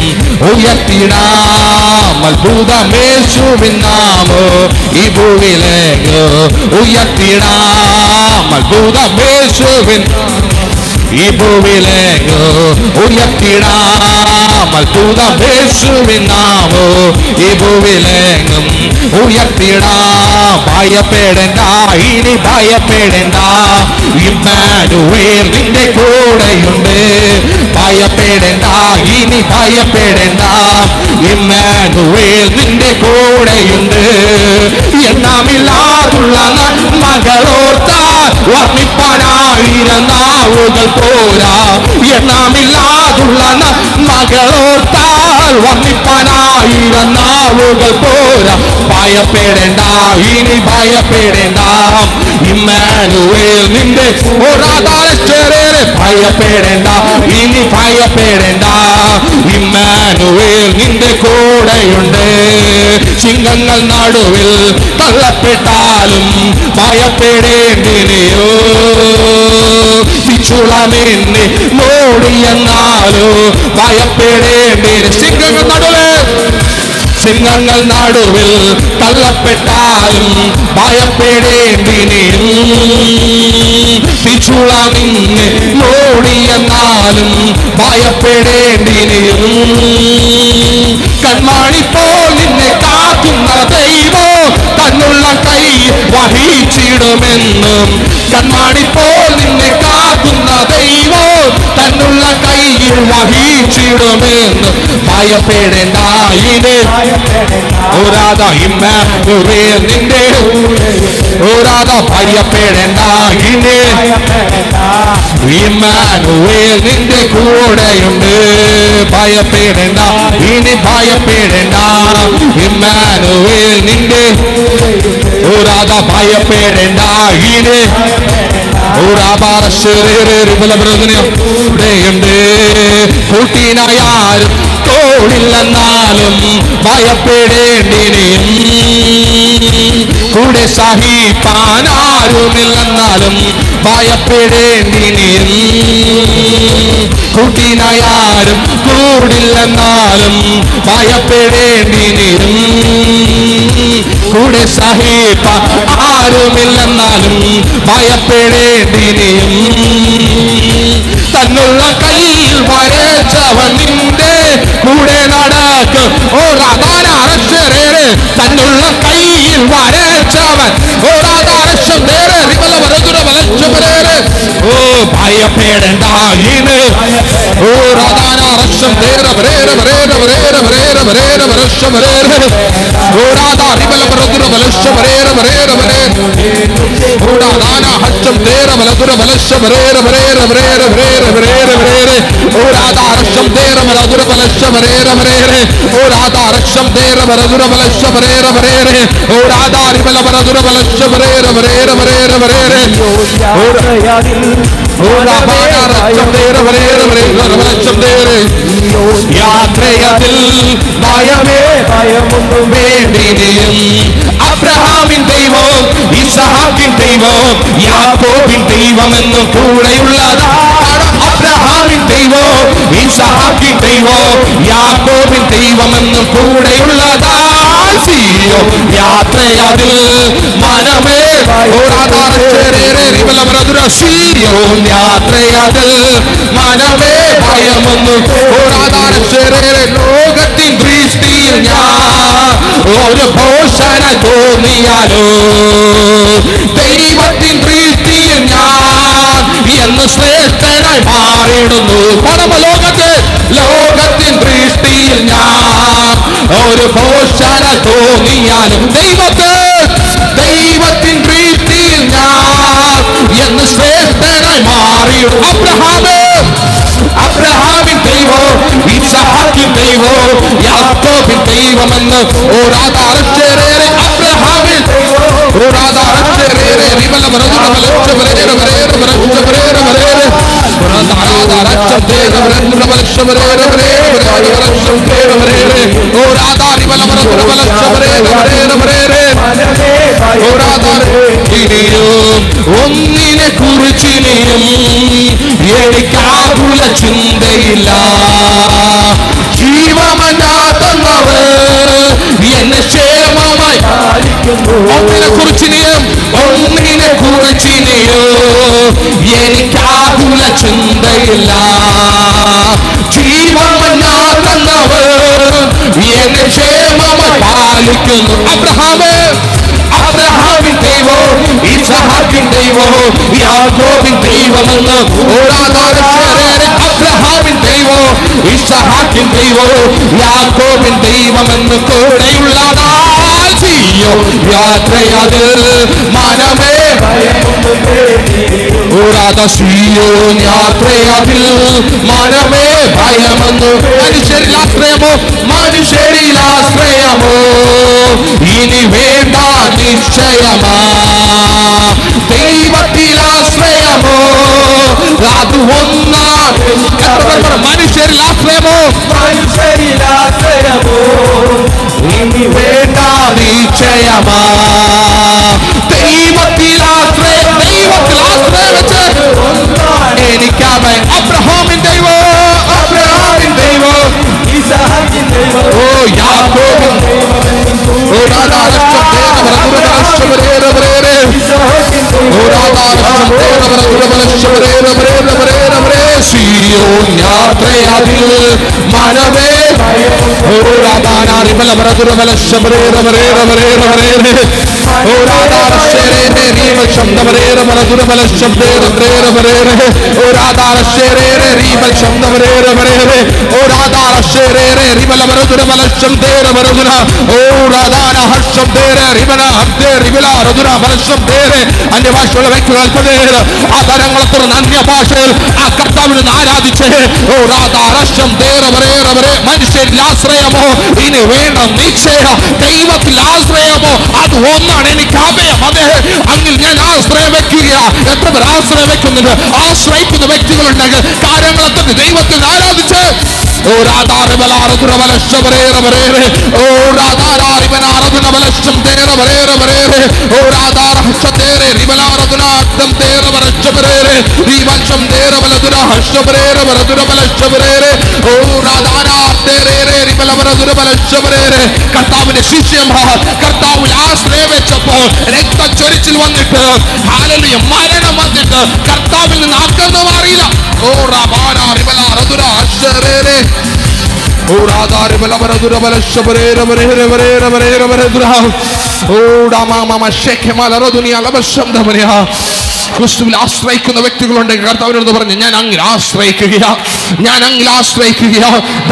ഉയർത്തിടാം. അത്ഭുതമേശുവിൻ നാമം ഈ ഭൂവിലെങ്ങും ഉയർത്തിടാം. അത്ഭുതമേശുവിൻ ഈ ഭൂവിലെങ്ങും ഉയർത്തിടാം. അത്ഭുതമേശുവിൻ നാമം ഈ ഭൂവിലെങ്ങും ഉയർത്തിടാം. ഭയപ്പെടേണ്ട, ഇനി ഭയപ്പെടേണ്ട, ഇമ്മാനുവേൽ നിന്റെ കൂടെയുണ്ട്. ഭയപ്പെടേണ്ട, ഇനി ഭയപ്പെടേണ്ട, ഇമ്മാനുവേൽ നിന്റെ കൂടെയുണ്ട്. എണ്ണമില്ലാതുള്ള നന്മകളോർത്താൽ വർണ്ണിപ്പാനായിരം നാവുകൾ പോരാ. എണ്ണമില്ലാതുള്ള നന്മകളോർത്താൽ വർണ്ണിപ്പാനായിരം നാവുകൾ പോരാ. ഭയപ്പെടേണ്ട, ഇനി ഭയപ്പെടേണ്ട, ഇമ്മാനുവേൽ നിന്റെ ഒരാധാരച്ചേരേറെ. ഭയപ്പെടേണ്ട, ഇനി ഭയപ്പെടേണ്ട, ഇമ്മാനുവേൽ നിന്റെ കൂടെയുണ്ട്. സിംഹങ്ങൾ നടുവിൽ തള്ളപ്പെട്ടാലും ഭയപ്പെടേണ്ടിനെയോ. ചുളമെന്നെ മോടിയെന്നാലോ ഭയപ്പെടേണ്ടി. സിംഹങ്ങൾ നടുവിൽ തള്ളപ്പെട്ടാലും ഭയപ്പെടേണ്ടിനെയും. ചുളമിന്നെ മോടിയെന്നാലും ഭയപ്പെടേണ്ടിനെയും. കൺമാണിപ്പോൾ നിന്നെ കാക്കുന്ന ദൈവം തന്നുള്ള കൈ വഹിച്ചിടുമെന്നും. കൺമാണിപ്പോൾ നിന്നെ കാക്കുന്ന ദൈവം തന്നുള്ള കൈയിൽ വഹിച്ചിടുമെന്ന്. ഭയപ്പെടേണ്ട, ഇനി ഓരാത ഇമ്മാനുവേൽ നിന്റെ ഓരാത. ഭയപ്പെടേണ്ട, ഇനി ഇമ്മാനുവേൽ നിന്റെ കൂടെയുണ്ട്. ഭയപ്പെടേണ്ട, ഇനി ഭയപ്പെടേണ്ട, ഇമ്മാനുവേൽ നിന്റെ ഓരാത. ഭയപ്പെടേണ്ട, ഇനി ുണ്ട്. കൂട്ടിനായാലും തോളില്ലെന്നാലും ഭയപ്പെടേണ്ടിനെയും. കൂടെ സഹിപ്പാനാരുമില്ലെന്നാലും ഭയപ്പെടേണ്ടിനെയും. കൂട്ടിനായാലും കൂടില്ലെന്നാലും ഭയപ്പെടേണ്ടിനെയും. കൂടെ സഹിപ്പ ആരുമില്ലെന്നാലും ഭയപ്പെടേണ്ടിനെയും. തന്നുള്ള കയ്യിൽ വരച്ചവൻ നിന്റെ കൂടെ നടക്കും. തന്നുള്ള കയ്യിൽ വരച്ചവൻ ഓ ഭയപ്പെടേണ്ട, ഇന്ന് ഓ രാധാനാരക്ഷം തേര വരേര വരേര വരേര വരേര വരേര വരക്ഷം വരേര. ഓ രാധാ റിബല വരദുര വലക്ഷം വരേര വരേര വരേര. ഓ രാധാന ഹക്ഷം തേര വലദുര വലക്ഷം വരേര വരേര വരേര വരേര വരേര വരേര. ഓ രാധാരക്ഷം തേര വലദുര വലക്ഷം വരേര വരേര. ഓ രാധാരക്ഷം തേര വലദുര വലക്ഷം വരേര വരേര. ഓ രാധാ റിബല വരദുര വലക്ഷം വരേര വരേര വരേര വരേര. യാത്രയതിൽ ഭയമേ ഭയമൊന്നും വേണ്ടിയും. അബ്രഹാമിൻ ദൈവം, ഇസഹാക്കിൻ ദൈവം, യാക്കോബിൻ ദൈവമെന്നും കൂടെയുള്ളതാ. അബ്രഹാമിൻ ദൈവം, ഇസഹാക്കിൻ ദൈവം, യാക്കോബിൻ ദൈവമെന്നും കൂടെയുള്ളതാ. യാത്രയതിൽ മനമേ യാത്രയതിൽ മനമേ ഭയമൊന്നും. ലോകത്തിൻ ദൃഷ്ടിയിൽ ഞാൻ ഒരു ഭോഷണ തോന്നിയാലോ, ദൈവത്തിൻ ദൃഷ്ടിയിൽ ഞാൻ എന്ന് ശ്രേഷ്ഠനായി മാറിയിടുന്നു. ലോകത്തിൻ ദൃഷ്ടിയിൽ ഞാൻ ഒരു ഭോഷണ തോന്നിയാലും ദൈവത്തിൻ ദൃഷ്ടിയിൽ ഞാൻ എന്ന് ശ്രേഷ്ഠനായി മാറിയിടും. ദൈവമെന്ന് ഓരാധാരച്ചേരേറെ അബ്രഹാമിൽ ഓരാധാരച്ചേരേറെ റിബല ഒന്നിനെ കുറിച്ചിനെയും എനിക്കാകുല ചിന്തയില്ല. ജീവമനാഥനവർ എന്നെ ക്ഷേമമായി ഒന്നിനെ കുറിച്ചിനെയും എനിക്കാകുല ചിന്തയില്ല. ജീവമനാഥനവർ എന്നെ ക്ഷേമമായി പാലിക്കുന്നു. അബ്രഹാമിൻ ദൈവം, ഇസ്ഹാക്കിൻ ദൈവം, യാക്കോബിൻ ദൈവമെന്ന് ഓരാധാരച്ചേരേറെ അബ്രഹാമിൻ ദൈവം, ഇസ്ഹാക്കിൻ ദൈവം, യാക്കോബിൻ ദൈവമെന്ന് കൂടെയുള്ളതാൽ ചെയ്യോ യാത്രയതിൽ മനമേ ഓരാധയോ യാത്രയതിൽ മനമേ ഭയമെന്ന്. മനുഷ്യരിലാശ്രയമോ ഇനി വേണ്ട നിശ്ചയമാ. ദൈവത്തിലാശ്രയമോ അത് ഒന്നാണ്. മനുഷ്യരിലാശ്രയമോ ഇനി വേണ്ട നിശ്ചയമാ. ദൈവത്തിലാശ്രയം വെച്ച് എനിക്കവൻ അബ്രഹാമിൻ ദൈവം, ഓ യാക്കോബിൻ യാത്രയതിൽ മനമേ അന്യഭാഷയുള്ള വ്യക്തികൾ ആ തരങ്ങളെ തുറന്ന് അന്യഭാഷയിൽ ആ കർത്താവിനെ ആരാധിച്ച് മനുഷ്യരിൽ ആശ്രയമോ ഇനി വേണ്ട നിശ്ചയ. ദൈവത്തിൽ ആശ്രയമോ അത് ഒന്നാണ് എനിക്ക് അഭയം. അതെ, അങ്ങിൽ ഞാൻ ആശ്രയം വെക്കുക. എത്ര പേർ ആശ്രയം വെക്കുന്നുണ്ട്? ആശ്രയിക്കുന്ന വ്യക്തികളുണ്ടെങ്കിൽ കാര്യങ്ങളെ തന്നെ ദൈവത്തിൽ ആരാധിച്ച് കർത്താവിന്റെ ശിഷ്യന്മാർ കർത്താവിൽ ആശ്രയം വെച്ചപ്പോൾ രക്തച്ചൊരിച്ചിൽ വന്നിട്ട് ഹല്ലേലൂയ മരണം വന്നിട്ട് കർത്താവിൽ നിന്ന് അകന്നു മാറിയില്ല. ക്രിസ്തുവിൽ ആശ്രയിക്കുന്ന വ്യക്തികളുണ്ടെങ്കിൽ കർത്താവിനോട് പറഞ്ഞു, ഞാൻ അങ്ങിൽ ആശ്രയിക്കുക.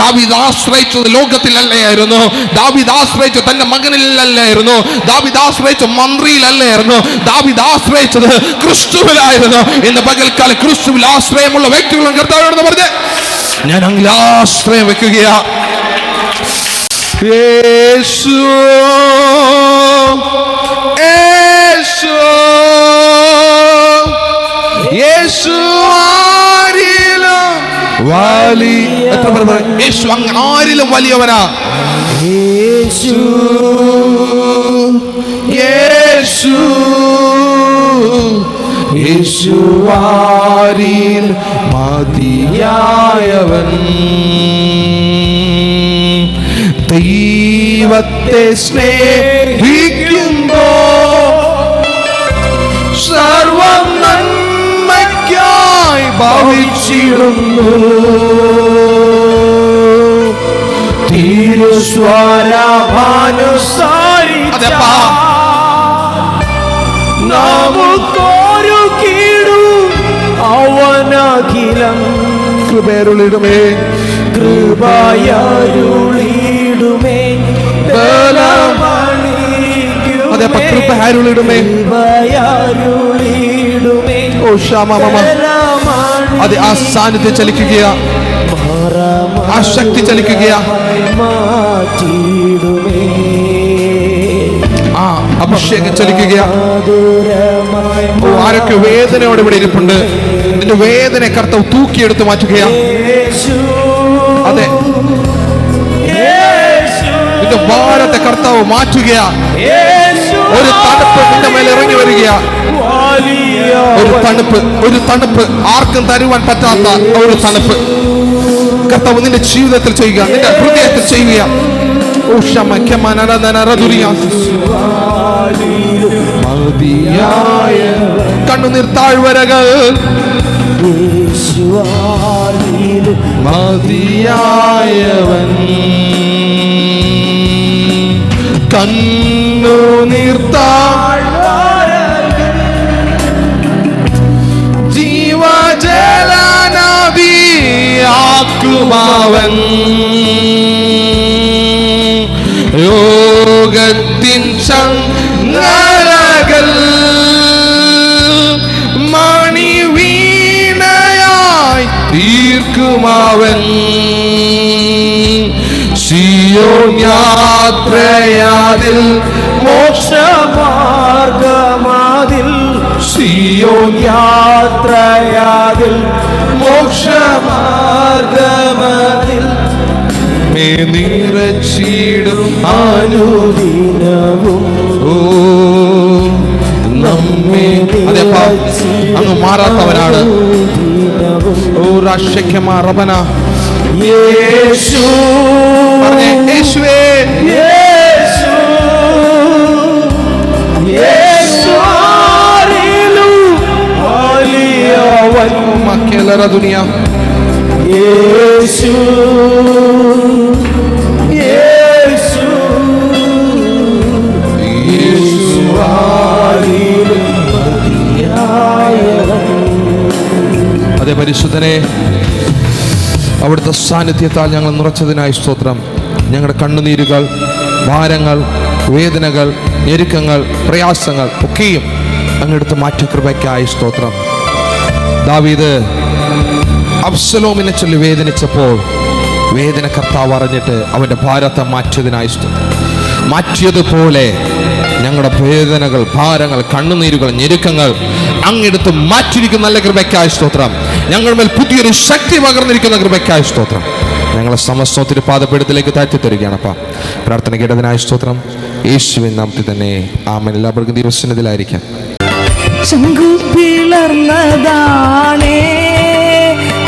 ദാവീദ് ആശ്രയിച്ചത് ലോകത്തിലല്ലായിരുന്നു. ദാവീദ് ആശ്രയിച്ചത് തന്റെ മകനിലല്ലായിരുന്നു. ദാവീദ് ആശ്രയിച്ച മന്ത്രിയിലല്ലായിരുന്നു. ദാവീദ് ആശ്രയിച്ചത് ക്രിസ്തുവിലായിരുന്നു. ഇന്ന് പകൽക്കാലം ക്രിസ്തുവിൽ ആശ്രയമുള്ള വ്യക്തികളും കർത്താവിനോട് പറഞ്ഞു, ഞാൻ അങ്ങിൽ ആശ്രയം വെക്കുക. യേശു യേശു യേശു അങ്ങ് ആരിലും വലിയവനാ. യേശു യേശു യേശു ആരിൽ മതിയായവൻ. ദൈവത്തെ സ്നേഹിക്കുമ്പോ സർവം നന്മയ്ക്കായി ഭവിച്ചിടുന്നു. തിരുസ്വരഭാനുസാരിച്ച നമുക്കൊരു കീടു അവനഖിലം കൃപയരുളിടുമേ കൃപയരുളിടുമേ അതെ കൃപയരുളിടുമേ ഓ ക്ഷാമ അതെ ആ സാന്നിധ്യം ചലിക്കുക. ആ ശക്തി ചലിക്കുകയാ. ആ അഭിഷേകം ചലിക്കുകയാ. ആരൊക്കെ വേദനയോടെ ഇവിടെ ഇരിപ്പുണ്ട്, നിന്റെ വേദന കർത്താവ് തൂക്കിയെടുത്ത് മാറ്റുകയാ. അതെ, നിന്റെ ഭാരത്തെ കർത്താവ് മാറ്റുകയാ. ഒരു തണുപ്പ് നിന്റെ മേലെ ഇറങ്ങി വരികയാ. ഒരു തണുപ്പ് ആർക്കും തരുവാൻ പറ്റാത്ത ഒരു തണുപ്പ് കർത്താവ് നിന്റെ ജീവിതത്തിൽ ചെയ്യുക, നിന്റെ ഹൃദയത്തിൽ ചെയ്യുക. കണ്ണുനീർ താഴ്വരകൾ മതിയായവൻ, കണ്ണുനീർ താഴ്വരകൾ ജീവജലനദിയാക്കുമവൻ, യോഗത്തിൻ ചങ്ങലകൾ മണിവീണയായി തീർക്കുമവൻ, സിയോൻ യാത്രയാതിൽ മോക്ഷമാർഗമാതിൽ, സിയോൻ യാത്രയാതിൽ മോക്ഷമാർഗമാതിൽ നിറച്ചിടും അനുദിനവും. ഓ നമ്മെ അങ്ങ് മാറാത്തവനാണ്. ഓ രാശക്യമാറവന യേശു, യേശുവേ യേശു, യേശു വലിയവൻ മക്കേലറ ദുനിയ യേശു, യേശു, യേശു അതേ പരിശുദ്ധനെ, അവിടുത്തെ സാന്നിധ്യത്താൽ ഞങ്ങൾ നിറച്ചതിനായി സ്തോത്രം. ഞങ്ങളുടെ കണ്ണുനീരുകൾ, ഭാരങ്ങൾ, വേദനകൾ, ഞെരുക്കങ്ങൾ, പ്രയാസങ്ങൾ ഒക്കെയും അങ്ങെടുത്ത് മാറ്റകൃപയ്ക്കായി സ്തോത്രം. ദാവീദ് അബ്സലോമിനെ ചൊല്ലി വേദനിച്ചപ്പോൾ വേദന കർത്താവ് അറിഞ്ഞിട്ട് അവൻ്റെ ഭാരത്തെ മാറ്റിയതിനായി സ്തോത്രം. മാറ്റിയതുപോലെ ഞങ്ങളുടെ വേദനകൾ, ഭാരങ്ങൾ, കണ്ണുനീരുകൾ, ഞെരുക്കങ്ങൾ അങ്ങെടുത്ത് മാറ്റിയിരിക്കുന്ന നല്ല കൃപയ്ക്കായി സ്തോത്രം. ഞങ്ങളുടെ മേൽ പുതിയൊരു ശക്തി പകർന്നിരിക്കുന്ന കൃപയ്ക്കായി സ്തോത്രം. ഞങ്ങളെ സമസ്തത്തിന് പാദപീഠത്തിലേക്ക് താഴ്ത്തി തരികയാണപ്പാ. പ്രാർത്ഥന കേട്ടതിനായി സ്തോത്രം. യേശുവിൻ നാമത്തിൽ തന്നെ ആമേൻ. എല്ലാവർക്കും ദിവസത്തിലായിരിക്കാം. ശങ്കുപിളർന്നതാണേ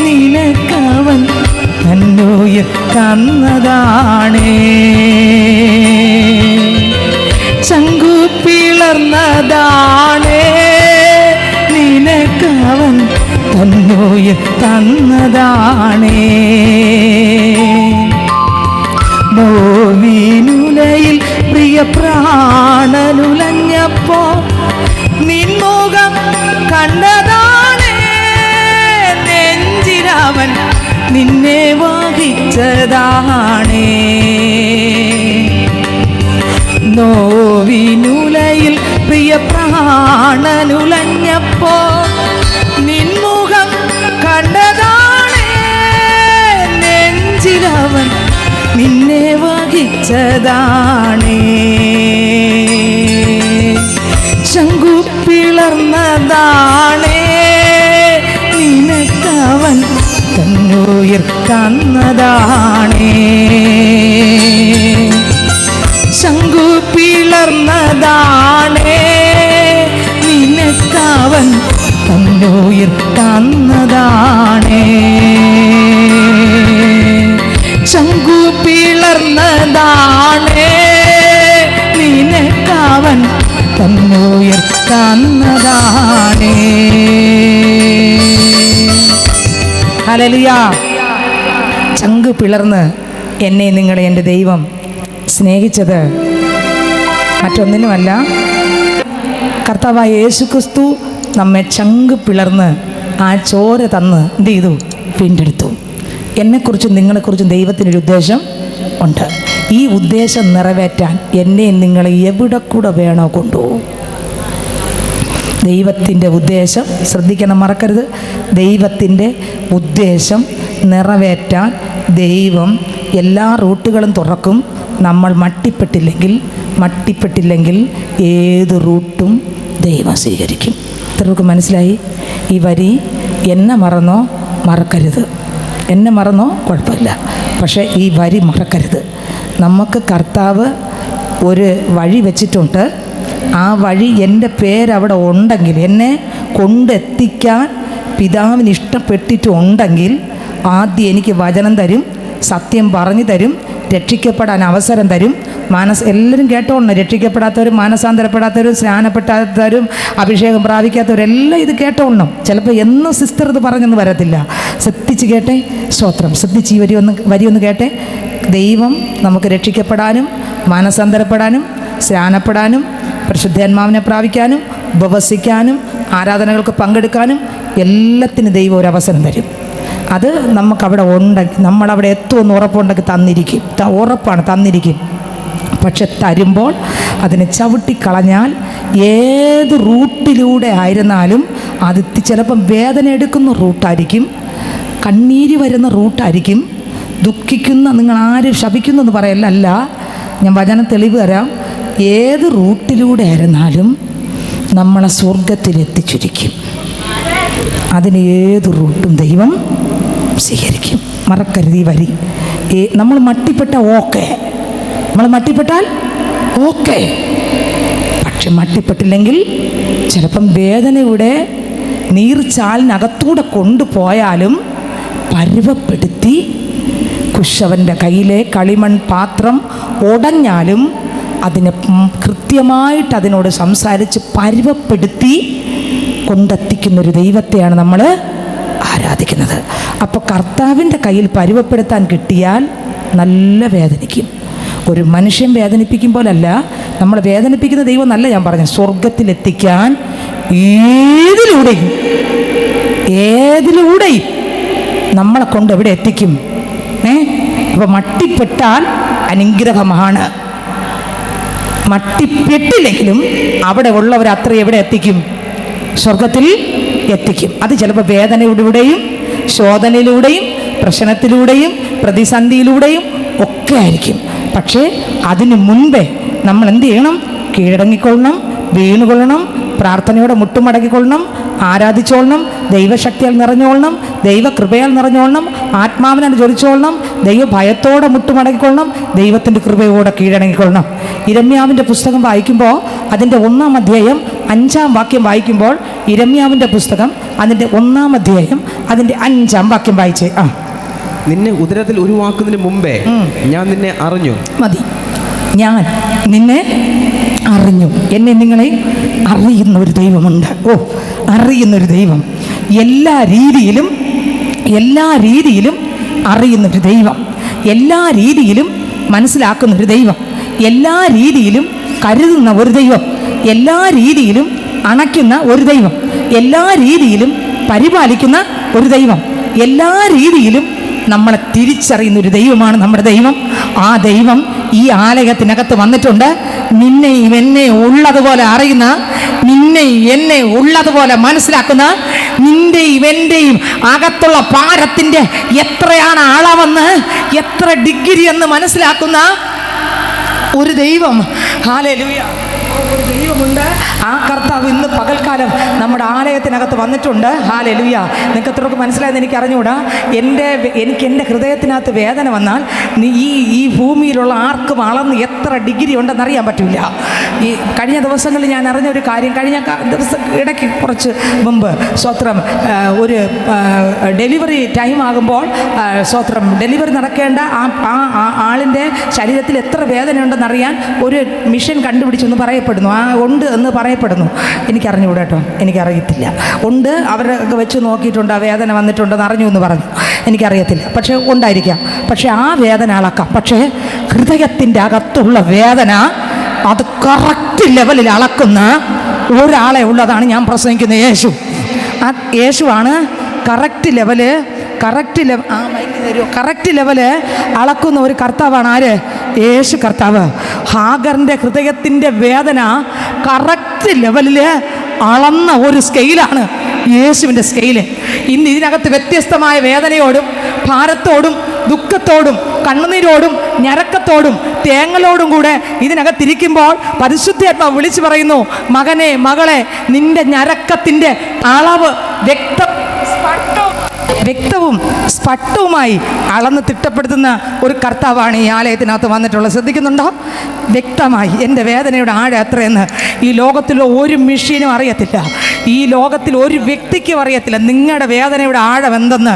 നിനക്കവൻ തന്നുയർന്നതാണേ, ശങ്കുപിളർന്നതാണേ നിനക്കവൻ തന്നുയർന്നതാണേ. നോവിനുലയിൽ പ്രിയ പ്രാണനുലഞ്ഞപ്പോ നിൻമുഖം കണ്ടതാണേ, നെഞ്ചിലവൻ നിന്നെ വഹിച്ചതാണേ. നോവിനുലയിൽ പ്രിയ പ്രാണനുലഞ്ഞപ്പോ നിൻമുഖം കണ്ടതാണേ, നെഞ്ചിലവൻ നിന്നെ വഹിച്ചതാണേ. ശങ്കുപിളർന്നതാണേ നിനക്കവൻ തന്നുയർന്നതാണേ, ശങ്കുപിളർന്നതാണേ നിനക്കവൻ തന്നുയർന്നതാണേ, ശങ്കുപിളർന്നതാണേ നിനക്കവൻ തന്നുയർന്നതാണേ. ഹല്ലേലൂയ. ചങ്ക് പിളർന്ന് എന്നെ നിങ്ങളെ എൻ്റെ ദൈവം സ്നേഹിച്ചത് മറ്റൊന്നിനുമല്ല, കർത്താവായ യേശുക്രിസ്തു നമ്മെ ചങ്ക് പിളർന്ന് ആ ചോര തന്ന് എന്ത് ചെയ്തു? വീണ്ടെടുത്തു. എന്നെക്കുറിച്ചും നിങ്ങളെക്കുറിച്ചും ദൈവത്തിനൊരു ഉദ്ദേശം ഉണ്ട്. ഈ ഉദ്ദേശം നിറവേറ്റാൻ എന്നെ നിങ്ങളെ എവിടെ കൂടെ വേണോ കൊണ്ടുപോകും. ദൈവത്തിൻ്റെ ഉദ്ദേശം ശ്രദ്ധിക്കണം, മറക്കരുത്. ദൈവത്തിൻ്റെ ഉദ്ദേശം നിറവേറ്റാൻ ദൈവം എല്ലാ റൂട്ടുകളും തുറക്കും. നമ്മൾ മട്ടിപ്പെട്ടില്ലെങ്കിൽ ഏത് റൂട്ടും ദൈവം സ്വീകരിക്കും. ഇത്രയൊക്കെ മനസ്സിലായി? ഈ വരി എന്നെ മറന്നോ മറക്കരുത്, എന്നെ മറന്നോ കുഴപ്പമില്ല, പക്ഷേ ഈ വരി മറക്കരുത്. നമുക്ക് കർത്താവ് ഒരു വഴി വെച്ചിട്ടുണ്ട്. ആ വഴി എൻ്റെ പേരവിടെ ഉണ്ടെങ്കിൽ, എന്നെ കൊണ്ടെത്തിക്കാൻ പിതാവിന് ഇഷ്ടപ്പെട്ടിട്ടുണ്ടെങ്കിൽ ആദ്യം എനിക്ക് വചനം തരും, സത്യം പറഞ്ഞു തരും, രക്ഷിക്കപ്പെടാൻ അവസരം തരും. എല്ലാവരും കേട്ടോണ്ട്, രക്ഷിക്കപ്പെടാത്തവരും മാനസാന്തരപ്പെടാത്തവരും സ്നാനപ്പെടാത്തവരും അഭിഷേകം പ്രാപിക്കാത്തവരെല്ലാം ഇത് കേട്ടോണം. ചിലപ്പോൾ എന്നും സിസ്റ്റർ ഇത് പറഞ്ഞൊന്നും വരത്തില്ല. ശ്രദ്ധിച്ച് കേട്ടെ, സ്തോത്രം. ശ്രദ്ധിച്ച് ഈ വരി ഒന്ന് കേട്ടെ. ദൈവം നമുക്ക് രക്ഷിക്കപ്പെടാനും മാനസാന്തരപ്പെടാനും സ്നാനപ്പെടാനും പരിശുദ്ധാത്മാവിനെ പ്രാപിക്കാനും ഉപവസിക്കാനും ആരാധനകൾക്ക് പങ്കെടുക്കാനും എല്ലാത്തിനും ദൈവം ഒരു അവസരം തരും. അത് നമുക്കവിടെ ഉണ്ടെങ്കിൽ, നമ്മളവിടെ എത്തുമെന്ന് ഉറപ്പുണ്ടെങ്കിൽ തന്നിരിക്കും. ഉറപ്പാണ്, തന്നിരിക്കും. പക്ഷെ തരുമ്പോൾ അതിനെ ചവിട്ടിക്കളഞ്ഞാൽ ഏത് റൂട്ടിലൂടെ ആയിരുന്നാലും അത് ചിലപ്പം വേദന എടുക്കുന്ന റൂട്ടായിരിക്കും, കണ്ണീര് വരുന്ന റൂട്ടായിരിക്കും, ദുഃഖിക്കുന്ന, നിങ്ങൾ ആരും ശപിക്കുന്നെന്ന് പറയല്ല, ഞാൻ വചനം തെളിവ് തരാം. ഏത് റൂട്ടിലൂടെ ആയിരുന്നാലും നമ്മളെ സ്വർഗത്തിലെത്തിച്ചിരിക്കും. അതിന് ഏത് റൂട്ടും ദൈവം സ്വീകരിക്കും. മറക്കരുത് ഈ വരി. നമ്മൾ മട്ടിപ്പെട്ടാൽ ഓക്കെ, പക്ഷെ മട്ടിപ്പെട്ടില്ലെങ്കിൽ ചിലപ്പം വേദനയുടെ നീർച്ചാലിനകത്തൂടെ കൊണ്ടുപോയാലും പരുവപ്പെടുത്തി കുശവൻ്റെ കയ്യിലെ കളിമൺ പാത്രം ഉടഞ്ഞാലും അതിനെ കൃത്യമായിട്ട് അതിനോട് സംസാരിച്ച് പരുവപ്പെടുത്തി കൊണ്ടെത്തിക്കുന്നൊരു ദൈവത്തെയാണ് നമ്മൾ ആരാധിക്കുന്നത്. അപ്പോൾ കർത്താവിൻ്റെ കയ്യിൽ പരുവപ്പെടുത്താൻ കിട്ടിയാൽ നല്ല വേദനിക്കും. ഒരു മനുഷ്യൻ വേദനിപ്പിക്കുമ്പോഴല്ല, നമ്മൾ വേദനിപ്പിക്കുന്ന ദൈവം നല്ല, ഞാൻ പറഞ്ഞു, സ്വർഗത്തിലെത്തിക്കാൻ ഏതിലൂടെയും നമ്മളെ കൊണ്ട് എവിടെ എത്തിക്കും? അപ്പോൾ മട്ടിപ്പെട്ടാൽ അനുഗ്രഹമാണ്. മട്ടിപ്പെട്ടില്ലെങ്കിലും അവിടെ ഉള്ളവർ അത്ര എവിടെ എത്തിക്കും? സ്വർഗത്തിൽ എത്തിക്കും. അത് ചിലപ്പോൾ വേദനയിലൂടെയും ശോധനയിലൂടെയും പ്രശ്നത്തിലൂടെയും പ്രതിസന്ധിയിലൂടെയും ഒക്കെ ആയിരിക്കും. പക്ഷേ അതിനു മുൻപേ നമ്മൾ എന്ത് ചെയ്യണം? കീഴടങ്ങിക്കൊള്ളണം, വീണുകൊള്ളണം, പ്രാർത്ഥനയോടെ മുട്ടുമടക്കിക്കൊള്ളണം, ആരാധിച്ചോളണം, ദൈവശക്തിയാൽ നിറഞ്ഞോളണം, ദൈവകൃപയാൽ നിറഞ്ഞോളണം, ആത്മാവിനാണ് ജ്വലിച്ചോളണം, ദൈവഭയത്തോടെ മുട്ടുമടക്കിക്കൊള്ളണം, ദൈവത്തിൻ്റെ കൃപയോടെ കീഴടങ്ങിക്കൊള്ളണം. ഇരമ്യാവിൻ്റെ പുസ്തകം വായിക്കുമ്പോൾ അതിൻ്റെ 1-ാം അധ്യായം 5-ാം വാക്യം വായിക്കുമ്പോൾ, ഇരമ്യാവിൻ്റെ പുസ്തകം അതിൻ്റെ 1-ാം അധ്യായം അതിൻ്റെ 5-ാം വാക്യം വായിച്ചേ. നിന്നെ ഉദരത്തിൽ ഉരുവാക്കുന്നതിന് മുമ്പേ ഞാൻ നിന്നെ അറിഞ്ഞു. മതി, ഞാൻ നിന്നെ അറിഞ്ഞു. എന്നെ നിങ്ങളെ അറിയുന്ന ഒരു ദൈവമുണ്ട്. അറിയുന്നൊരു ദൈവം, എല്ലാ രീതിയിലും അറിയുന്നൊരു ദൈവം, എല്ലാ രീതിയിലും മനസ്സിലാക്കുന്നൊരു ദൈവം, എല്ലാ രീതിയിലും കരുതുന്ന ഒരു ദൈവം, എല്ലാ രീതിയിലും അണയ്ക്കുന്ന ഒരു ദൈവം, എല്ലാ രീതിയിലും പരിപാലിക്കുന്ന ഒരു ദൈവം, എല്ലാ രീതിയിലും നമ്മളെ തിരിച്ചറിയുന്ന ഒരു ദൈവമാണ് നമ്മുടെ ദൈവം. ആ ദൈവം ഈ ആലയത്തിനകത്ത് വന്നിട്ടുണ്ട്. നിന്നെയും എന്നെ ഉള്ളതുപോലെ അറിയുന്ന, നിന്നെയും എന്നെ ഉള്ളതുപോലെ മനസ്സിലാക്കുന്ന, നിന്റെയും എൻ്റെയും അകത്തുള്ള ഭാരത്തിൻ്റെ എത്രയാണ് അളവെന്ന്, എത്ര ഡിഗ്രി എന്ന് മനസ്സിലാക്കുന്ന ഒരു ദൈവം. ഹല്ലേലൂയ. ഒരു ദൈവമുണ്ട്. ആ കർത്താവ് ഇന്ന് പകൽക്കാലം നമ്മുടെ ആലയത്തിനകത്ത് വന്നിട്ടുണ്ട്. ഹല്ലേലൂയ. നിങ്ങൾക്ക് എത്രയൊക്കെ മനസ്സിലായെന്ന് എനിക്ക് അറിഞ്ഞുകൂടാ. എനിക്ക് എൻ്റെ ഹൃദയത്തിനകത്ത് വേദന വന്നാൽ ഈ ഭൂമിയിലുള്ള ആർക്കും അളന്ന് എത്ര ഡിഗ്രി ഉണ്ടെന്ന് അറിയാൻ പറ്റില്ല. ഈ കഴിഞ്ഞ ദിവസങ്ങളിൽ ഞാൻ അറിഞ്ഞൊരു കാര്യം, കഴിഞ്ഞ ഇടയ്ക്ക് കുറച്ച് മുമ്പ് സ്വത്രം ഒരു ഡെലിവറി ടൈം ആകുമ്പോൾ സ്വത്രം ഡെലിവറി നടക്കേണ്ട ആ ആളിൻ്റെ ശരീരത്തിൽ എത്ര വേദനയുണ്ടെന്നറിയാൻ ഒരു മിഷൻ കണ്ടുപിടിച്ചെന്ന് പറയപ്പെടുന്നു. ഉണ്ട് എന്ന് പറയപ്പെടുന്നു. എനിക്കറിഞ്ഞുകൂടാ കേട്ടോ, എനിക്കറിയത്തില്ല. ഉണ്ട്, അവരൊക്കെ വെച്ച് നോക്കിയിട്ടുണ്ട്, ആ വേദന വന്നിട്ടുണ്ടെന്ന് അറിഞ്ഞു എന്ന് പറഞ്ഞു. എനിക്കറിയത്തില്ല, പക്ഷേ ഉണ്ടായിരിക്കാം. പക്ഷേ ആ വേദന അളക്കാം. പക്ഷേ ഹൃദയത്തിൻ്റെ അകത്തുള്ള വേദന അത് കറക്റ്റ് ലെവലിൽ അളക്കുന്ന ഒരാളെ ഉള്ളതാണ് ഞാൻ പ്രസംഗിക്കുന്ന യേശു. ആ യേശുവാണ് കറക്റ്റ് ലെവല് അളക്കുന്ന ഒരു കർത്താവാണ്. ആര്? യേശു കർത്താവ്. ഹാഗറിൻ്റെ ഹൃദയത്തിൻ്റെ വേദന കറക്റ്റ് ലെവലിൽ അളന്ന ഒരു സ്കെയിലാണ് യേശുവിൻ്റെ സ്കെയില്. ഇന്ന് ഇതിനകത്ത് വ്യത്യസ്തമായ വേദനയോടും ഭാരത്തോടും ദുഃഖത്തോടും കണ്ണുനീരോടും ഞരക്കത്തോടും തേങ്ങലോടും കൂടെ ഇതിനകത്തിരിക്കുമ്പോൾ പരിശുദ്ധാത്മാവ് വിളിച്ചു പറയുന്നു, മകനെ മകളെ, നിന്റെ ഞരക്കത്തിൻ്റെ അളവ് വ്യക്തവും സ്പഷ്ടവുമായി അളന്ന് തിട്ടപ്പെടുത്തുന്ന ഒരു കർത്താവാണ് ഈ ആലയത്തിനകത്ത് വന്നിട്ടുള്ളത്. ശ്രദ്ധിക്കുന്നുണ്ടോ? വ്യക്തമായി എൻ്റെ വേദനയുടെ ആഴം എത്രയെന്ന് ഈ ലോകത്തിലുള്ള ഒരു മെഷീനും അറിയത്തില്ല, ഈ ലോകത്തിൽ ഒരു വ്യക്തിക്കും അറിയത്തില്ല. നിങ്ങളുടെ വേദനയുടെ ആഴം എന്തെന്ന്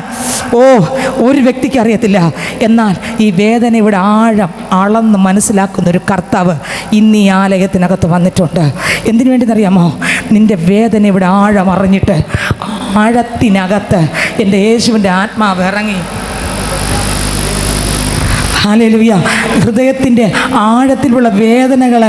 ഒരു വ്യക്തിക്ക് അറിയത്തില്ല. എന്നാൽ ഈ വേദനയുടെ ആഴം അളന്ന് മനസ്സിലാക്കുന്ന ഒരു കർത്താവ് ഇന്ന് ഈ ആലയത്തിനകത്ത് വന്നിട്ടുണ്ട്. എന്തിനു വേണ്ടിയെന്നറിയാമോ? നിൻ്റെ വേദനയുടെ ആഴം അറിഞ്ഞിട്ട് ആഴത്തിനകത്ത് എൻ്റെ യേശുവിൻ്റെ ആത്മാവ് ഇറങ്ങി. ഹല്ലേലൂയ. ഹൃദയത്തിൻ്റെ ആഴത്തിലുള്ള വേദനകളെ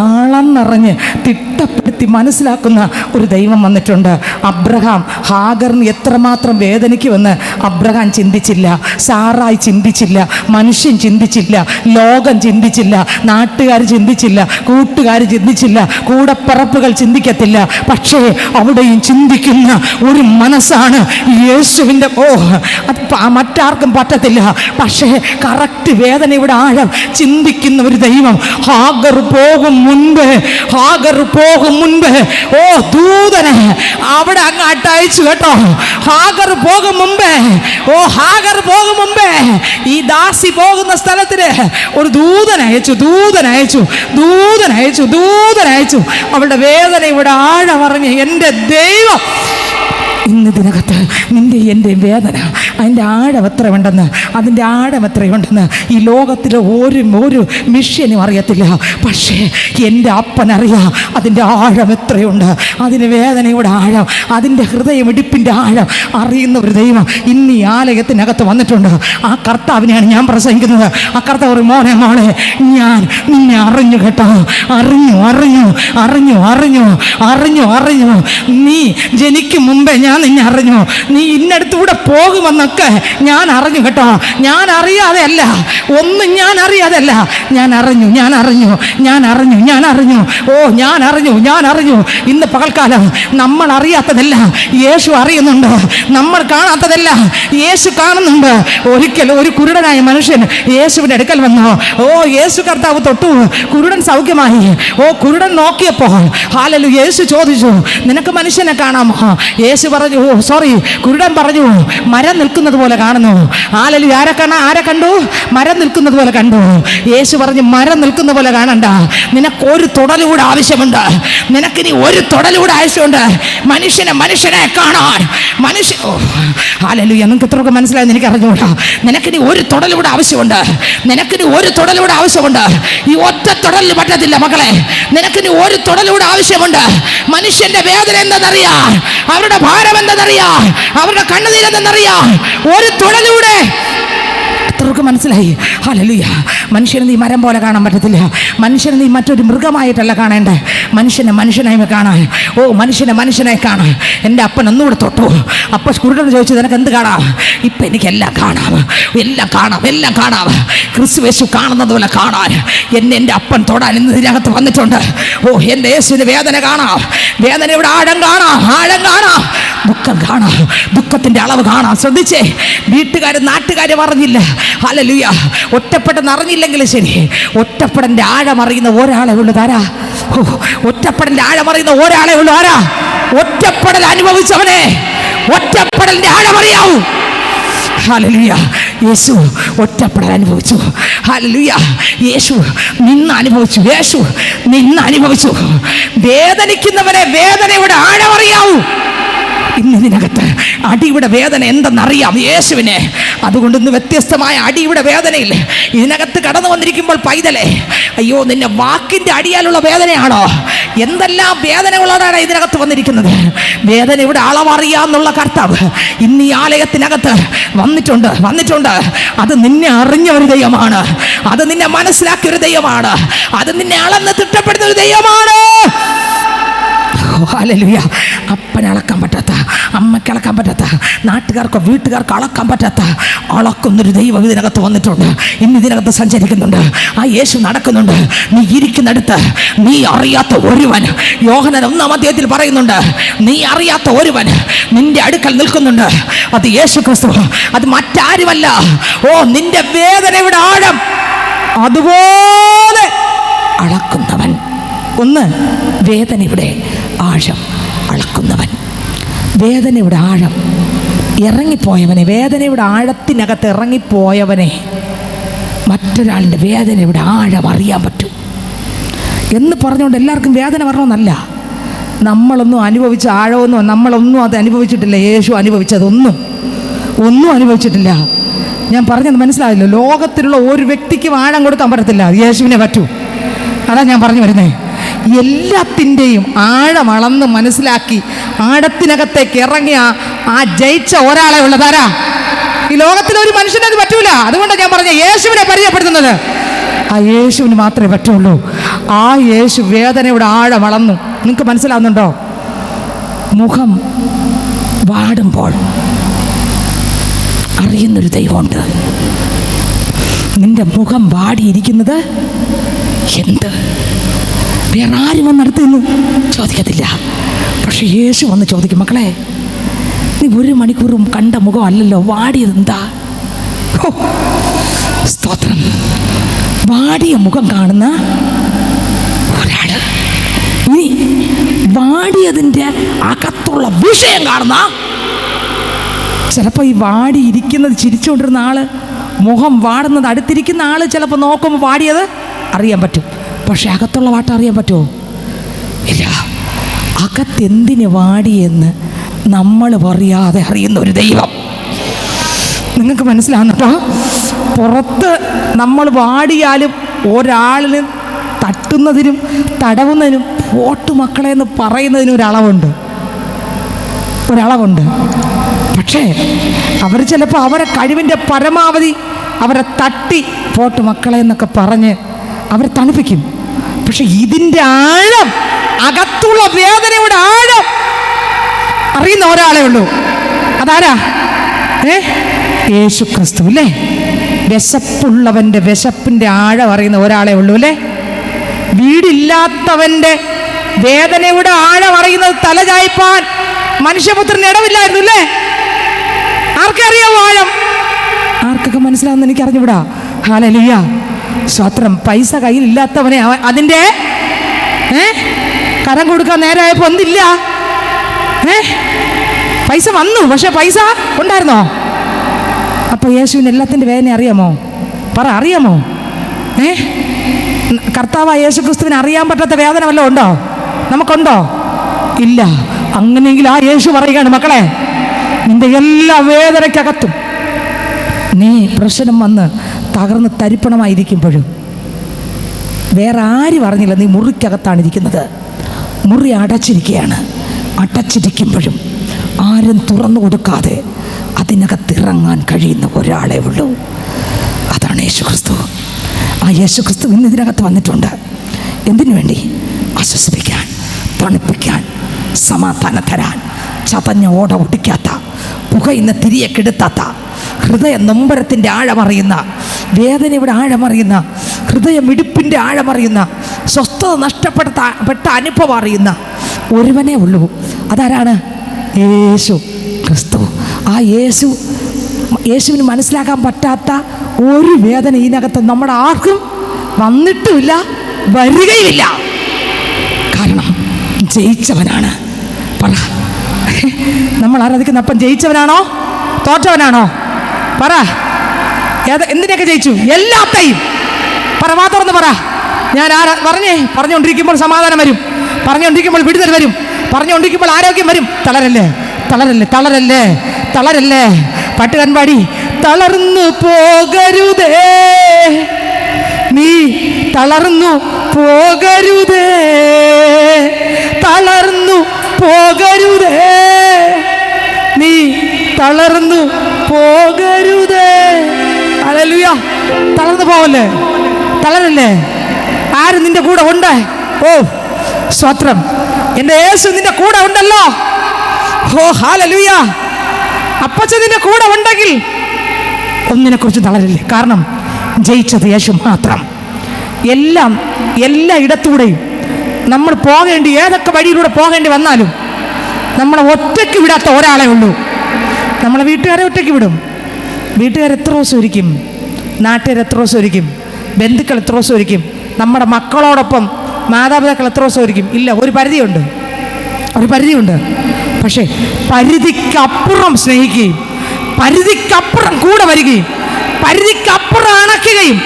ആളന്നറിഞ്ഞ് തിട്ടപ്പെടുത്തി മനസ്സിലാക്കുന്ന ഒരു ദൈവം വന്നിട്ടുണ്ട്. അബ്രഹാം ഹാഗറിന് എത്രമാത്രം വേദനിക്കുമെന്ന് അബ്രഹാം ചിന്തിച്ചില്ല, സാറായി ചിന്തിച്ചില്ല, മനുഷ്യൻ ചിന്തിച്ചില്ല, ലോകം ചിന്തിച്ചില്ല, നാട്ടുകാർ ചിന്തിച്ചില്ല, കൂട്ടുകാർ ചിന്തിച്ചില്ല, കൂടപ്പിറപ്പുകൾ ചിന്തിക്കത്തില്ല. പക്ഷേ അവിടെയും ചിന്തിക്കുന്ന ഒരു മനസ്സാണ് യേശുവിൻ്റെ. അത് മറ്റാർക്കും പറ്റത്തില്ല. പക്ഷേ കറക്റ്റ് വേദനയുടെ ആഴം ചിന്തിക്കുന്ന ഒരു ദൈവം. ഹാഗർ പോകും മുൻപ് ദൂതനെ അവിടെ അങ്ങ് അയച്ചു കേട്ടോ. ഹാഗർ പോകും മുമ്പേ ഈ ദാസി പോകുന്ന സ്ഥലത്തിന് ഒരു ദൂതനയച്ചു. അവളുടെ വേദനയുടെ ആഴം അറിഞ്ഞ് എൻ്റെ ദൈവം ഇന്നതിനകത്ത് നിൻ്റെ എൻ്റെ വേദന അതിൻ്റെ ആഴം എത്രയുണ്ടെന്ന്, അതിൻ്റെ ആഴം എത്രയുണ്ടെന്ന് ഈ ലോകത്തിലെ ഒരു മിഷ്യനും അറിയത്തില്ല. പക്ഷേ എൻ്റെ അപ്പനറിയാം അതിൻ്റെ ആഴം എത്രയുണ്ട്, അതിന് വേദനയുടെ ആഴം, അതിൻ്റെ ഹൃദയമിടിപ്പിൻ്റെ ആഴം അറിയുന്ന ഒരു ദൈവം ഇന്ന് ഈ ആലയത്തിനകത്ത് വന്നിട്ടുണ്ട്. ആ കർത്താവിനെയാണ് ഞാൻ പ്രസംഗിക്കുന്നത്. ആ കർത്താവ് ഒരു മോനെ ഞാൻ നിന്നെ അറിഞ്ഞു കേട്ടോ, അറിഞ്ഞു. നീ ജനിക്കും മുമ്പേ ഞാൻ നിന്നെ അറിഞ്ഞു. നീ ഇന്നടുത്തൂടെ പോകുമെന്നൊക്കെ ഞാൻ അറിഞ്ഞു കേട്ടോ. ഞാൻ അറിയാതെ അല്ല, ഞാൻ അറിഞ്ഞു. ഞാൻ അറിഞ്ഞു. ഇന്ന് പകൽക്കാലം നമ്മൾ അറിയാത്തതല്ല യേശു അറിയുന്നുണ്ട്, നമ്മൾ കാണാത്തതല്ല യേശു കാണുന്നുണ്ട്. ഒരിക്കലും ഒരു കുരുടനായ മനുഷ്യൻ യേശുവിൻ്റെ അടുക്കൽ വന്നു. യേശു കർത്താവ് തൊട്ടു, കുരുടൻ സൗഖ്യമായി. കുരുടൻ നോക്കിയപ്പോൾ ഹല്ലേലൂയ യേശു ചോദിച്ചു, നിനക്ക് മനുഷ്യനെ കാണാമോ? യേശു പറഞ്ഞു, കുരുടൻ പറഞ്ഞു, മരം നിൽക്കുന്നത് പോലെ കാണുന്നു. ഹല്ലേലൂയ. ആരെ കണ്ടു? മരം നിൽക്കുന്നത് പോലെ കണ്ടു. യേശു പറഞ്ഞു, മരം നിൽക്കുന്ന പോലെ കാണണ്ട, നിനക്കൊരു തുടലൂടെ ആവശ്യമുണ്ട്. നിനക്കിനി ഒരു തുടലൂടെ ആവശ്യമുണ്ട് മനുഷ്യനെ കാണാൻ. ഹല്ലേലൂയ. നിങ്ങൾക്ക് എത്രയൊക്കെ മനസ്സിലായെന്ന് എനിക്ക് അറിഞ്ഞുകൂടാ. നിനക്കിനി ഒരു തുടലൂടെ ആവശ്യമുണ്ട്. ഈ ഒറ്റ തുടലിന് പറ്റത്തില്ല മക്കളെ. നിനക്കിനി ഒരു തുടലൂടെ ആവശ്യമുണ്ട്. മനുഷ്യന്റെ വേദന എന്തെന്നറിയാം, അവരുടെ ഭാരം എന്തെന്നറിയാം, അവരുടെ കണ്ണുനീരെന്തെന്നറിയാം. ഒരു തുടലൂടെ എത്രയൊക്കെ മനസ്സിലായി. ഹല്ലേലൂയ. മനുഷ്യനെ നീ മരം പോലെ കാണാൻ പറ്റത്തില്ല. മനുഷ്യനെ നീ മറ്റൊരു മൃഗമായിട്ടല്ല കാണേണ്ടേ. മനുഷ്യനായി കാണാൻ. മനുഷ്യനായി കാണാൻ. എൻ്റെ അപ്പൻ ഒന്നുകൂടെ തൊട്ടു. അപ്പം കുരുടൻ ചോദിച്ചു, നിനക്ക് എന്ത് കാണാം? ഇപ്പം എനിക്കെല്ലാം കാണാം. ക്രിസ്തുയേശു കാണുന്നത് പോലെ കാണാൻ എൻ്റെ അപ്പൻ തൊടാൻ ഇന്ന് ഇതിനകത്ത് വന്നിട്ടുണ്ട്. എൻ്റെ യേശുവിന് വേദന കാണാം, വേദനയുടെ ആഴം കാണാം, ദുഃഖം കാണാം, ദുഃഖത്തിൻ്റെ അളവ് കാണാം. ശ്രദ്ധിച്ചേ, വീട്ടുകാരും നാട്ടുകാരും അറിഞ്ഞില്ല. ഹല്ലേലൂയ. ഒറ്റപ്പെട്ടെന്ന് അറിഞ്ഞില്ലെങ്കിലും ശരി, ഒറ്റപ്പെടൻ്റെ ആഴം അറിയുന്ന ഒരാളെ ഉള്ളു. ആരാ? ഒറ്റപ്പെടലിൻ്റെ ആഴം അറിയുന്ന ഒരാളെ ഉള്ളു. ആരാ? ഒറ്റപ്പെടൽ അനുഭവിച്ചവനെ ഒറ്റപ്പെടലിൻ്റെ ആഴം അറിയാവൂ. ഹല്ലേലൂയ. യേശു ഒറ്റപ്പെടൽ അനുഭവിച്ചു. ഹല്ലേലൂയ. യേശു നിന്ന് അനുഭവിച്ചു. വേദനിക്കുന്നവനെ വേദനയുടെ ആഴം അറിയാവൂ. ഇന്നതിനകത്ത് അടിയുടെ വേദന എന്തെന്നറിയാം യേശുവിനെ. അതുകൊണ്ട് ഇന്ന് വ്യത്യസ്തമായ അടിയുടെ വേദനയില്ലേ ഇതിനകത്ത് കടന്നു വന്നിരിക്കുമ്പോൾ പൈതലേ, അയ്യോ നിന്നെ വാക്കിൻ്റെ അടിയാലുള്ള വേദനയാണോ? എന്തെല്ലാം വേദനകളാണ് ഇതിനകത്ത് വന്നിരിക്കുന്നത്. വേദനയുടെ അളവറിയാന്നുള്ള കർത്താവ് ഇന്ന് ഈ ആലയത്തിനകത്ത് വന്നിട്ടുണ്ട്. അത് നിന്നെ അറിഞ്ഞ ഒരു ദൈവമാണ്, അത് നിന്നെ മനസ്സിലാക്കിയ ഒരു ദൈവമാണ്, അത് നിന്നെ അളന്ന് തിട്ടപ്പെടുന്ന ഒരു ദൈവമാണ്. ഹല്ലേലൂയ. അപ്പനെ അളക്കാൻ പറ്റാത്ത, അമ്മയ്ക്ക് അളക്കാൻ പറ്റാത്ത, നാട്ടുകാർക്കോ വീട്ടുകാർക്കോ അളക്കാൻ പറ്റാത്ത അളക്കുന്നൊരു ദൈവം ഇതിനകത്ത് വന്നിട്ടുണ്ട്. ഇന്ന് ഇതിനകത്ത് സഞ്ചരിക്കുന്നുണ്ട്. ആ യേശു നടക്കുന്നുണ്ട്. നീ ഇരിക്കുന്നിടത്ത് നീ അറിയാത്ത ഒരുവൻ, യോഹന്നാൻ 1-ാം അധ്യായത്തിൽ പറയുന്നുണ്ട്, നീ അറിയാത്ത ഒരുവൻ നിന്റെ അടുക്കൽ നിൽക്കുന്നുണ്ട്. അത് യേശു ക്രിസ്തു. അത് മറ്റാരുമല്ല. ഓ, നിന്റെ വേദനയുടെ ആഴം അതുപോലെ അളക്കുന്നവൻ. ഒന്ന്, വേദനയുടെ ആഴം അളക്കുന്നവൻ. വേദനയുടെ ആഴം ഇറങ്ങിപ്പോയവനെ, വേദനയുടെ ആഴത്തിനകത്ത് ഇറങ്ങിപ്പോയവനെ മറ്റൊരാളിൻ്റെ വേദനയുടെ ആഴം അറിയാൻ പറ്റും എന്ന് പറഞ്ഞുകൊണ്ട് എല്ലാവർക്കും വേദന വരണമെന്നല്ല. നമ്മളൊന്നും അനുഭവിച്ച ആഴമൊന്നും നമ്മളൊന്നും അത് അനുഭവിച്ചിട്ടില്ല. യേശു അനുഭവിച്ചതൊന്നും അനുഭവിച്ചിട്ടില്ല. ഞാൻ പറഞ്ഞത് മനസ്സിലായല്ലോ. ലോകത്തിലുള്ള ഒരു വ്യക്തിക്കും ആഴം കൊടുക്കാൻ പറ്റത്തില്ല, യേശുവിനെ പറ്റൂ. അതാ ഞാൻ പറഞ്ഞു വരുന്നത്. എല്ലാത്തിൻ്റെയും ആഴം അളന്ന് മനസ്സിലാക്കി ആഴത്തിനകത്തേക്ക് ഇറങ്ങിയ ആ ജയിച്ച ഒരാളെ ഉള്ളതാരാ? ഈ ലോകത്തിലൊരു മനുഷ്യനത് പറ്റൂല. അതുകൊണ്ടാണ് ഞാൻ പറഞ്ഞ യേശുവിനെ പരിചയപ്പെടുത്തുന്നത്. ആ യേശുവിന് മാത്രമേ പറ്റുള്ളൂ. ആ യേശു വേദനയുടെ ആഴം അളന്നു. നിങ്ങൾക്ക് മനസ്സിലാവുന്നുണ്ടോ? മുഖം വാടുമ്പോൾ അറിയുന്നൊരു ദൈവമുണ്ട്. നിന്റെ മുഖം വാടിയിരിക്കുന്നത് എന്ത്? വേറെ ആരും വന്നെടുത്തെന്ന് ചോദിക്കത്തില്ല. പക്ഷെ യേശു വന്ന് ചോദിക്കും, മക്കളെ, നീ 1 മണിക്കൂറും കണ്ട മുഖം അല്ലല്ലോ, വാടിയത് എന്താ? സ്തോത്രം. വാടിയ മുഖം കാണുന്ന ഒരാള്, ഇനി വാടിയതിൻ്റെ അകത്തുള്ള വിഷയം കാണുന്ന, ചിലപ്പോൾ ഈ വാടിയിരിക്കുന്നത് ചിരിച്ചുകൊണ്ടിരുന്ന ആള്, മുഖം വാടുന്നത് അടുത്തിരിക്കുന്ന ആള് ചിലപ്പോൾ നോക്കുമ്പോൾ വാടിയത് അറിയാൻ പറ്റും. പക്ഷെ അകത്തുള്ള വാട്ടം അറിയാൻ പറ്റുമോ? ഇല്ല. അകത്തെന്തിന് വാടിയെന്ന് നമ്മൾ പറയാതെ അറിയുന്ന ഒരു ദൈവം. നിങ്ങൾക്ക് മനസ്സിലാവുന്നുണ്ടോ? പുറത്ത് നമ്മൾ വാടിയാലും ഒരാളിന് തട്ടുന്നതിനും തടവുന്നതിനും പോട്ട് മക്കളെ എന്ന് പറയുന്നതിനും ഒരളവുണ്ട്. പക്ഷേ അവർ ചിലപ്പോൾ അവരെ കഴിവിൻ്റെ പരമാവധി അവരെ തട്ടി പോട്ട് മക്കളെ എന്നൊക്കെ പറഞ്ഞ് അവരെ തണുപ്പിക്കും. പക്ഷെ ഇതിൻ്റെ ആഴം, അകത്തുള്ള വേദനയുടെ ആഴം അറിയുന്ന ഒരാളേ ഉള്ളൂ. അതാരാ? യേശു ക്രിസ്തു അല്ലേ? വിശപ്പുള്ളവൻ്റെ വിശപ്പിൻ്റെ ആഴം അറിയുന്ന ഒരാളേ ഉള്ളൂ അല്ലേ? വീടില്ലാത്തവൻ്റെ വേദനയുടെ ആഴം അറിയുന്നത് തലചായ്പാൻ മനുഷ്യപുത്രന് ഇടവില്ലായിരുന്നു അല്ലേ? ആർക്കറിയാവോ ആഴം? ആർക്കൊക്കെ മനസ്സിലാവുന്ന എനിക്ക് അറിഞ്ഞുകൂടാ. ഹല്ലേലൂയ. സ്വത്രം. പൈസ കയ്യിലില്ലാത്തവനെ അതിൻ്റെ കരം കൊടുക്കാൻ നേരമായപ്പോൾ ഒന്നില്ല. പൈസ വന്നു, പക്ഷെ പൈസ ഉണ്ടായിരുന്നോ? അപ്പൊ യേശുവിന് എല്ലാത്തിൻ്റെ വേദന അറിയാമോ? പറ, അറിയാമോ? കർത്താവ് യേശു ക്രിസ്തുവിന് അറിയാൻ പറ്റാത്ത വേദന വല്ലതും ഉണ്ടോ? നമുക്കുണ്ടോ? ഇല്ല. അങ്ങനെയെങ്കിൽ ആ യേശു പറയുകയാണ്, മക്കളെ, നിന്റെ എല്ലാ വേദനയ്ക്കകത്തും നീ പ്രശ്നം വന്ന് തകർന്ന് തരിപ്പണമായിരിക്കുമ്പോഴും വേറെ ആരും അറിഞ്ഞില്ല, നീ മുറിക്കകത്താണ് ഇരിക്കുന്നത്. മുറി അടച്ചിരിക്കുകയാണ്. അടച്ചിരിക്കുമ്പോഴും ആരും തുറന്നു കൊടുക്കാതെ അതിനകത്തിറങ്ങാൻ കഴിയുന്ന ഒരാളേ ഉള്ളൂ. അതാണ് യേശു ക്രിസ്തു. ആ യേശു ക്രിസ്തു ഇന്ന് ഇതിനകത്ത് വന്നിട്ടുണ്ട്. എന്തിനു വേണ്ടി? ആശ്വസിപ്പിക്കാൻ, തണുപ്പിക്കാൻ, സമാധാനം തരാൻ, ചതഞ്ഞ ഓട ഒടിക്കാത്ത, പുകയുന്ന തിരിയെ കെടുത്താത്ത, ഹൃദയ നൊമ്പരത്തിൻ്റെ ആഴമറിയുന്ന, വേദനയുടെ ആഴമറിയുന്ന, ഹൃദയമിടിപ്പിൻ്റെ ആഴമറിയുന്ന, സ്വസ്ഥത നഷ്ടപ്പെട്ട അനുഭവം അറിയുന്ന ഒരുവനേ ഉള്ളൂ. അതാരാണ്? യേശു ക്രിസ്തു. ആ യേശുവിന് മനസ്സിലാക്കാൻ പറ്റാത്ത ഒരു വേദന ഇതിനകത്ത് നമ്മുടെ ആർക്കും വന്നിട്ടുമില്ല, വരികയുമില്ല. കാരണം ജയിച്ചവനാണ്. പറ, നമ്മൾ ആരാധിക്കുന്ന അപ്പം ജയിച്ചവനാണോ തോറ്റവനാണോ? പറ. എന്തിനൊക്കെ ജയിച്ചു? എല്ലാത്തെയും. പറ, വാ തുറന്ന് പറ. ഞാൻ പറഞ്ഞുകൊണ്ടിരിക്കുമ്പോൾ സമാധാനം വരും, പറഞ്ഞുകൊണ്ടിരിക്കുമ്പോൾ വിടുതൽ വരും, പറഞ്ഞുകൊണ്ടിരിക്കുമ്പോൾ ആരോഗ്യം വരും. തളരല്ലേ, തളരല്ലേ, തളരല്ലേ, തളരല്ലേ. പാട്ടുകാരൻ പാടി, തളർന്നു പോകരുതേ നീ, തളർന്നു പോകരുതേ, തളർന്നു പോകരുതേ നീ, തളർന്നു പോകരുതേ. ഹല്ലേലൂയ. തളർന്നു പോവല്ലേ, തളരല്ലേ. ആര് നിന്റെ കൂടെ ഉണ്ട്? ഓ, സ്വത്രം. എൻ്റെ യേശു നിന്റെ കൂടെ ഉണ്ടല്ലോ. ഓ ഹല്ലേലൂയ. അപ്പച്ചൻ നിന്റെ കൂടെ ഉണ്ടെങ്കിൽ ഒന്നിനെക്കുറിച്ച് തളരില്ലേ. കാരണം ജയിച്ചത് യേശു മാത്രം. എല്ലാ ഇടത്തൂടെയും നമ്മൾ ഏതൊക്കെ വഴിയിലൂടെ പോകേണ്ടി വന്നാലും നമ്മളെ ഒറ്റയ്ക്ക് വിടാത്ത ഒരാളെ ഉള്ളൂ. നമ്മളെ വീട്ടുകാരെ ഒറ്റയ്ക്ക് വിടും. വീട്ടുകാർ എത്ര ദിവസം ഇരിക്കും? നാട്ടുകാർ എത്ര ദിവസം ഇരിക്കും? ബന്ധുക്കൾ എത്ര ദിവസം ഇരിക്കും? നമ്മുടെ മക്കളോടൊപ്പം മാതാപിതാക്കൾ എത്ര ദിവസം ഇരിക്കും? ഇല്ല, ഒരു പരിധിയുണ്ട്. പക്ഷേ പരിധിക്കപ്പുറം സ്നേഹിക്കുകയും പരിധിക്കപ്പുറം കൂടെ വരികയും പരിധിക്കപ്പുറം അണയ്ക്കുകയും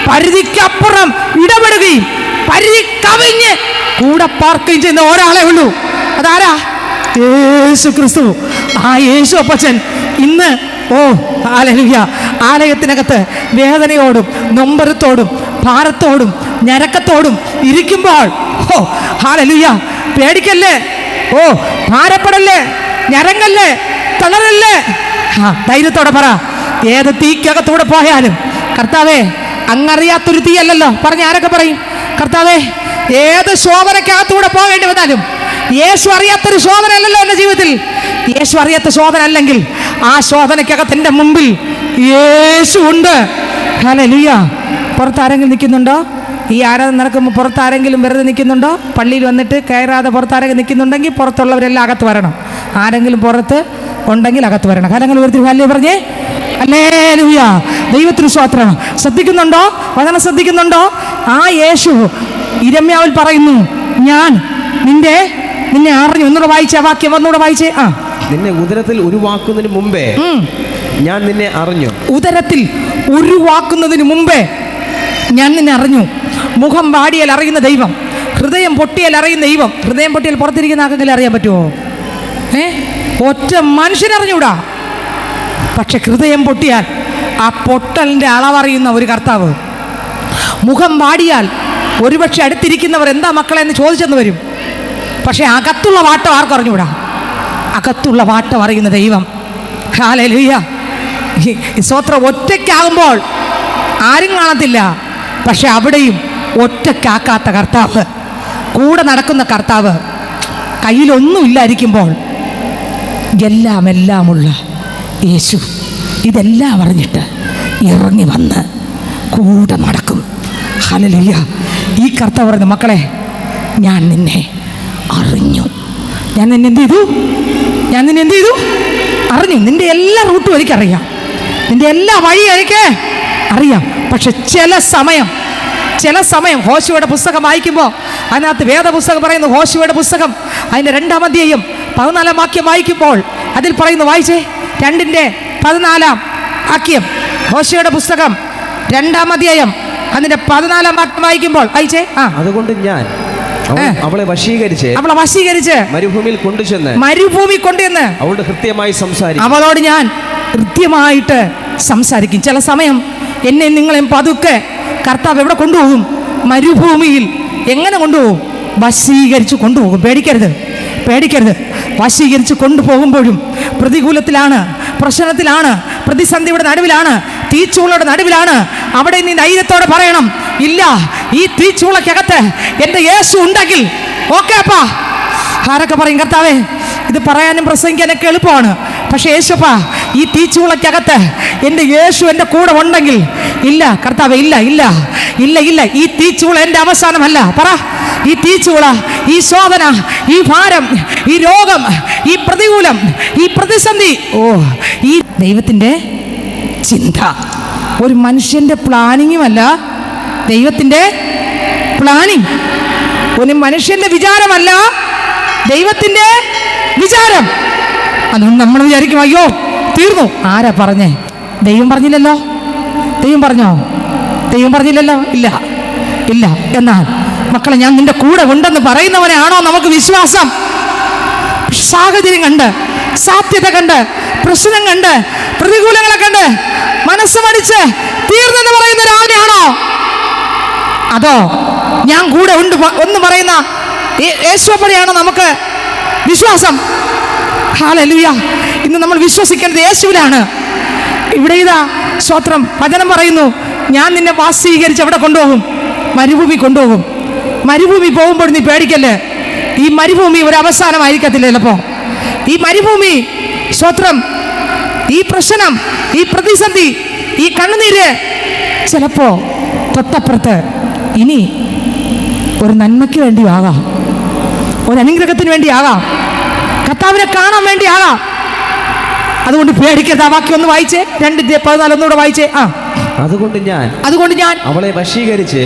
പരിധിക്കപ്പുറം ഇടപെടുകയും പരിധി കവിഞ്ഞ് കൂടെ പാർക്കുകയും ചെയ്യുന്ന ഒരാളെ ഉള്ളൂ. അതാരാ? യേശു ക്രിസ്തു. ആ യേശു അപ്പച്ചൻ ഇന്ന് ഹല്ലേലൂയ ആലയത്തിനകത്ത് വേദനയോടും നൊമ്പരത്തോടും ഭാരത്തോടും ഞരക്കത്തോടും ഇരിക്കുമ്പോൾ ഹല്ലേലൂയ പേടിക്കല്ലേ, ഭാരപ്പെടല്ലേ, ഞരങ്ങല്ലേ, തളരല്ലേ. ധൈര്യത്തോടെ പറ, ഏത് തീക്കകത്തൂടെ പോയാലും കർത്താവേ അങ്ങറിയാത്തൊരു തീയല്ലല്ലോ. പറഞ്ഞ ആരൊക്കെ പറയും? കർത്താവേ ഏത് ശോധനക്കകത്തൂടെ പോകേണ്ടി വന്നാലും യേശു അറിയാത്തൊരു ശോധന അല്ലല്ലോ എൻ്റെ ജീവിതത്തിൽ. യേശു അറിയാത്ത ശോധന അല്ലെങ്കിൽ ആ ശോധനക്കകത്ത് എൻ്റെ മുമ്പിൽ യേശു ഉണ്ട്. ഹല്ലേലൂയ. പുറത്താരെങ്കിലും നിൽക്കുന്നുണ്ടോ? ഈ ആരാധന നടക്കുമ്പോൾ പുറത്താരെങ്കിലും വെറുതെ നിൽക്കുന്നുണ്ടോ? പള്ളിയിൽ വന്നിട്ട് കയറാതെ പുറത്താരെങ്കിലും നിൽക്കുന്നുണ്ടെങ്കിൽ പുറത്തുള്ളവരെല്ലാം അകത്ത് വരണം. ആരെങ്കിലും പുറത്ത് ഉണ്ടെങ്കിൽ അകത്ത് വരണം. കാലങ്ങൾ ഉയർത്തി ഹല്ലേലൂയ പറഞ്ഞേ. ഹല്ലേലൂയ. ദൈവത്തിന് സ്തോത്രം. ശ്രദ്ധിക്കുന്നുണ്ടോ? വചനം ശ്രദ്ധിക്കുന്നുണ്ടോ? ആ യേശു ഇരമ്യാവിൽ പറയുന്നു, ഞാൻ നിന്നെ അറിഞ്ഞു. ഒന്നുകൂടെ വായിച്ചേ വാക്യം, ഒന്നുകൂടെ വായിച്ചേ. നിന്നെ ഉദരത്തിൽ ഉരുവാക്കുന്നതിന് മുമ്പേ ഞാൻ നിന്നെ അറിഞ്ഞു. ഉദരത്തിൽ ഉരുവാക്കുന്നതിന് മുമ്പേ ഞാൻ നിന്നെ അറിഞ്ഞു. മുഖം വാടിയാൽ അറിയുന്ന ദൈവം, ഹൃദയം പൊട്ടിയാൽ അറിയുന്ന ദൈവം. ഹൃദയം പൊട്ടിയാൽ പുറത്തിരിക്കുന്ന ആർക്കെങ്കിലും അറിയാൻ പറ്റുമോ? ഒറ്റ മനുഷ്യനറിഞ്ഞൂടാ. പക്ഷെ ഹൃദയം പൊട്ടിയാൽ ആ പൊട്ടലിൻ്റെ അളവറിയുന്ന ഒരു കർത്താവ്. മുഖം വാടിയാൽ ഒരുപക്ഷെ അടുത്തിരിക്കുന്നവർ എന്താ മക്കളെ എന്ന് ചോദിച്ചെന്ന് വരും. പക്ഷെ അകത്തുള്ള വാട്ടം ആർക്കറിഞ്ഞൂടാ. അകത്തുള്ള വാട്ടം അറിയുന്ന ദൈവം. ഹല്ലേലൂയ. സ്തോത്രം. ഒറ്റയ്ക്കാകുമ്പോൾ ആരും കാണത്തില്ല. പക്ഷെ അവിടെയും ഒറ്റയ്ക്കാക്കാത്ത കർത്താവ്, കൂടെ നടക്കുന്ന കർത്താവ്, കയ്യിലൊന്നുമില്ലായിരിക്കുമ്പോൾ എല്ലാമുള്ള യേശു ഇതെല്ലാം അറിഞ്ഞിട്ട് ഇറങ്ങി വന്ന് കൂടെ നടക്കും. ഹല്ലേലൂയ. ഈ കർത്താവ് പറയുന്നു, മക്കളെ ഞാൻ നിന്നെ അറിഞ്ഞു. ഞാൻ നിന്നെ എന്ത് ചെയ്തു? അറിഞ്ഞു. നിന്റെ എല്ലാ റൂട്ടും എനിക്കറിയാം, നിന്റെ എല്ലാ വഴിയും എനിക്ക് അറിയാം. പക്ഷെ ചില സമയം ഹോശുവയുടെ പുസ്തകം വായിക്കുമ്പോൾ അതിനകത്ത് വേദപുസ്തകം പറയുന്നു. ഹോശുവയുടെ പുസ്തകം അതിൻ്റെ 2-ാം അധ്യായം 14-ാം വാക്യം വായിക്കുമ്പോൾ അതിൽ പറയുന്നു, വായിച്ചേ 2:14 വാക്യം. ഹോശുവയുടെ പുസ്തകം 2-ാം അധ്യായം അതിന്റെ 14-ാം വാക്യം വായിക്കുമ്പോൾ വായിച്ചേ. അതുകൊണ്ട് ഞാൻ അവളെ വശീകരിച്ച് മരുഭൂമിയിൽ കൊണ്ടുചെന്ന് അവളോട് കൃത്യമായി സംസാരിക്കും. അവളോട് ഞാൻ കൃത്യമായിട്ട് സംസാരിക്കും. ചില സമയം എന്നെ നിങ്ങളെയും പതുക്കെ കർത്താവ് എവിടെ കൊണ്ടുപോകും? മരുഭൂമിയിൽ. എങ്ങനെ കൊണ്ടുപോകും? വശീകരിച്ച് കൊണ്ടുപോകും. പേടിക്കരുത്. വശീകരിച്ച് കൊണ്ടുപോകുമ്പോഴും പ്രതികൂലത്തിലാണ്, പ്രശ്നത്തിലാണ്, പ്രതിസന്ധിയുടെ നടുവിലാണ്, തീച്ചൂളയുടെ നടുവിലാണ്. അവിടെ നീ ധൈര്യത്തോടെ പറയണം, ഇല്ല, ഈ തീച്ചൂളക്കകത്ത് എൻ്റെ യേശു ഉണ്ടെങ്കിൽ ഓക്കെ അപ്പാ. ആരൊക്കെ പറയും, കർത്താവേ ഇത് പറയാനും പ്രസംഗിക്കാനൊക്കെ എളുപ്പമാണ്, പക്ഷെ യേശുപ്പാ ഈ തീച്ചൂളക്കകത്ത് എൻ്റെ യേശു എൻ്റെ കൂടെ ഉണ്ടെങ്കിൽ. ഇല്ല കർത്താവേ, ഇല്ല, ഈ തീച്ചൂള എൻ്റെ അവസാനമല്ല. പറ, ഈ തീച്ചൂള, ഈ ശോധന, ഈ ഭാരം, ഈ രോഗം, ഈ പ്രതികൂലം, ഈ പ്രതിസന്ധി, ഈ ദൈവത്തിൻ്റെ ചിന്ത, ഒരു മനുഷ്യൻ്റെ പ്ലാനിങ്ങുമല്ല, ദൈവത്തിൻ്റെ പ്ലാനിങ്. ഒരു മനുഷ്യൻ്റെ വിചാരമല്ല, ദൈവത്തിൻ്റെ വിചാരം. അതുകൊണ്ട് നമ്മൾ വിചാരിക്കും, അയ്യോ തീർന്നു. ആരാ പറഞ്ഞേ? ദൈവം പറഞ്ഞില്ലല്ലോ. ദൈവം പറഞ്ഞില്ലല്ലോ. ഇല്ല. എന്നാൽ മക്കളെ, ഞാൻ നിന്റെ കൂടെ ഉണ്ടെന്ന് പറയുന്നവനെയാണോ നമുക്ക് വിശ്വാസം? സാഹചര്യം കണ്ട്, സാധ്യത കണ്ട്, പ്രശ്നം കണ്ട്, പ്രതികൂലങ്ങളെ കണ്ട് മനസ്സ് മടിച്ച് തീർന്നെന്ന് പറയുന്ന ഒരാളെയാണോ? അതോ ഞാൻ കൂടെ ഉണ്ട് എന്ന് പറയുന്ന യേശുവെയാണോ നമുക്ക് വിശ്വാസം? ഹല്ലേലൂയ. ഇന്ന് നമ്മൾ വിശ്വസിക്കേണ്ടത് യേശുവിലാണ്. ഇവിടെ ഇതാ സ്തോത്രം, വചനം പറയുന്നു, ഞാൻ നിന്നെ വാസീകരിച്ച് എവിടെ കൊണ്ടുപോകും? മരുഭൂമി കൊണ്ടുപോകും. മരുഭൂമി പോകുമ്പോൾ നീ പേടിക്കല്ലേ. ഈ മരുഭൂമി ഒരു അവസാനമായിരിക്കത്തില്ല ചിലപ്പോ. ഈ മരുഭൂമി, സ്തോത്രം, ഈ പ്രശ്നം, ഈ പ്രതിസന്ധി, ഈ കണ്ണുനീര് ചിലപ്പോ തൊട്ടപ്പുറത്ത് ഇനി ഒരു നന്മയ്ക്ക് വേണ്ടിയാകാം, ഒരു അനുഗ്രഹത്തിന് വേണ്ടിയാകാം, കർത്താവിനെ കാണാൻ വേണ്ടിയാകാം. അതുകൊണ്ട് പേടിക്കരുത്. ആ വാക്യം ഒന്ന് വായിച്ചേ, 2:14 ഒന്നുകൂടെ വായിച്ചേ. അതുകൊണ്ട് ഞാൻ അവളെ വശീകരിച്ച്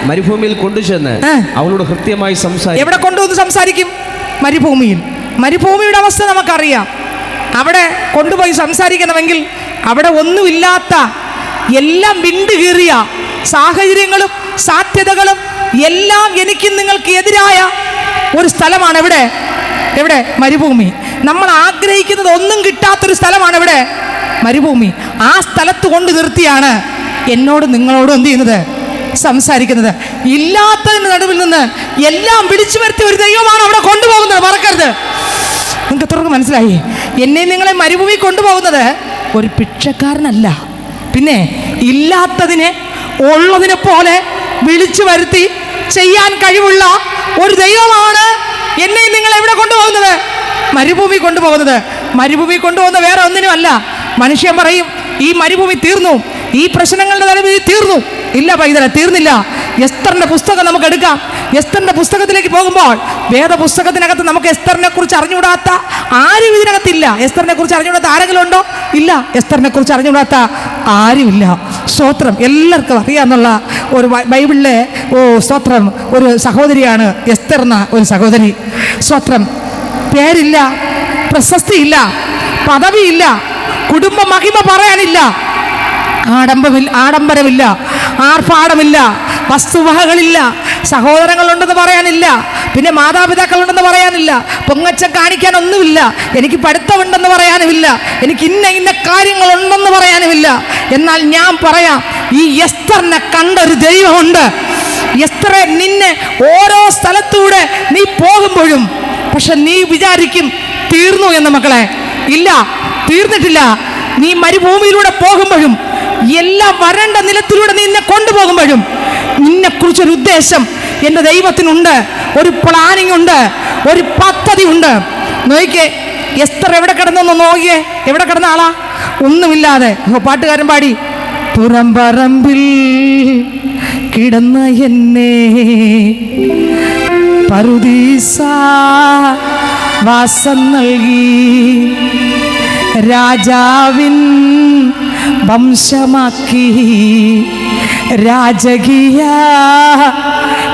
മരുഭൂമിയിൽ കൊണ്ടുചെന്ന് അവളോട് കൃത്യമായി സംസാരിക്കും. എവിടെ കൊണ്ടുവന്ന് സംസാരിക്കും? മരുഭൂമിയിൽ. മരുഭൂമിയുടെ അവസ്ഥ നമുക്കറിയാം. അവിടെ കൊണ്ടുപോയി സംസാരിക്കണമെങ്കിൽ അവിടെ ഒന്നുമില്ലാത്ത, എല്ലാം വിണ്ടുകീറിയ സാഹചര്യങ്ങളും സാധ്യതകളും എല്ലാം എനിക്കും നിങ്ങൾക്ക് എതിരായ ഒരു സ്ഥലമാണ് എവിടെ? മരുഭൂമി. നമ്മൾ ആഗ്രഹിക്കുന്നത് ഒന്നും കിട്ടാത്തൊരു സ്ഥലമാണ് എവിടെ? മരുഭൂമി. ആ സ്ഥലത്ത് കൊണ്ട് നിർത്തിയാണ് എന്നോട് നിങ്ങളോടും എന്ത് ചെയ്യുന്നത്? സംസാരിക്കുന്നത്. ഇല്ലാത്തതിന് നടുവിൽ നിന്ന് എല്ലാം വിളിച്ചു വരുത്തിയ ഒരു ദൈവമാണ് അവിടെ കൊണ്ടുപോകുന്നത്. മറക്കരുത്. നിങ്ങൾക്ക് എത്രയൊക്കെ മനസ്സിലായി? എന്നെ നിങ്ങളെ മരുഭൂമി കൊണ്ടുപോകുന്നത് ഒരു ഭിക്ഷക്കാരനല്ല, പിന്നെ ഇല്ലാത്തതിനെ ഉള്ളതിനെ പോലെ വിളിച്ചു വരുത്തി ചെയ്യാൻ കഴിവുള്ള ഒരു ദൈവമാണ് എന്നെ നിങ്ങൾ എവിടെ കൊണ്ടുപോകുന്നത്? മരുഭൂമി കൊണ്ടുപോകുന്നത്. മരുഭൂമി കൊണ്ടുപോകുന്ന വേറെ ഒന്നിനുമല്ല. മനുഷ്യൻ പറയും ഈ മരുഭൂമി തീർന്നു, ഈ പ്രശ്നങ്ങളുടെ നിലവിൽ തീർന്നു. ഇല്ല പൈതല, തീർന്നില്ല. എസ്തറിന്റെ പുസ്തകം നമുക്ക് എടുക്കാം. എസ്തറിന്റെ പുസ്തകത്തിലേക്ക് പോകുമ്പോൾ വേദപുസ്തകത്തിനകത്ത് നമുക്ക് എസ്തറിനെ കുറിച്ച് അറിഞ്ഞുകൂടാത്ത ആരും ഇതിനകത്തില്ല. എസ്തറിനെ കുറിച്ച് അറിഞ്ഞുകൂടാത്ത ആരെങ്കിലും ഉണ്ടോ? ഇല്ല. എസ്തറിനെ കുറിച്ച് അറിഞ്ഞുകൂടാത്ത ആരുമില്ല. സ്തോത്രം. എല്ലാവർക്കും അറിയാമെന്നുള്ള ഒരു ബൈബിളിലെ സ്തോത്രം ഒരു സഹോദരിയാണ് എസ്തർ എന്ന ഒരു സഹോദരി. സ്തോത്രം. പേരില്ല, പ്രശസ്തിയില്ല, പദവിയില്ല, കുടുംബ മഹിമ പറയാനില്ല, ആഡംബരമില്ല, ആർഭാടമില്ല, വസ്തുവകകളില്ല, സഹോദരങ്ങളുണ്ടെന്ന് പറയാനില്ല, പിന്നെ മാതാപിതാക്കളുണ്ടെന്ന് പറയാനില്ല, പൊങ്ങച്ചം കാണിക്കാനൊന്നുമില്ല, എനിക്ക് പഠിത്തമുണ്ടെന്ന് പറയാനുമില്ല, എനിക്ക് ഇന്ന കാര്യങ്ങളുണ്ടെന്ന് പറയാനുമില്ല. എന്നാൽ ഞാൻ പറയാം, ഈ എസ്തറിനെ കണ്ടൊരു ദൈവമുണ്ട്. എസ്തറെ, നിന്നെ ഓരോ സ്ഥലത്തൂടെ നീ പോകുമ്പോഴും പക്ഷെ നീ വിചാരിക്കും തീർന്നു എന്ന്. മക്കളെ, ഇല്ല, തീർന്നിട്ടില്ല. നീ മരുഭൂമിയിലൂടെ പോകുമ്പോഴും എല്ലാ വരണ്ട നിലത്തിലൂടെ നിന്നെ കൊണ്ടുപോകുമ്പോഴും നിന്നെക്കുറിച്ചൊരു ഉദ്ദേശം എൻ്റെ ദൈവത്തിനുണ്ട്, ഒരു പ്ലാനിങ് ഉണ്ട്, ഒരു പദ്ധതി ഉണ്ട്. നോക്കിയേ, എസ്തർ എവിടെ കിടന്നൊന്ന് നോക്കിയേ. എവിടെ കിടന്ന ആളാ? ഒന്നുമില്ലാതെ. പാട്ടുകാരൻ പാടി, പുറംപറമ്പിൽ കിടന്ന എന്നെ പറുദീസ വാസം നൽകി, രാജാവിൻ വംശമാക്കി, രാജകീയ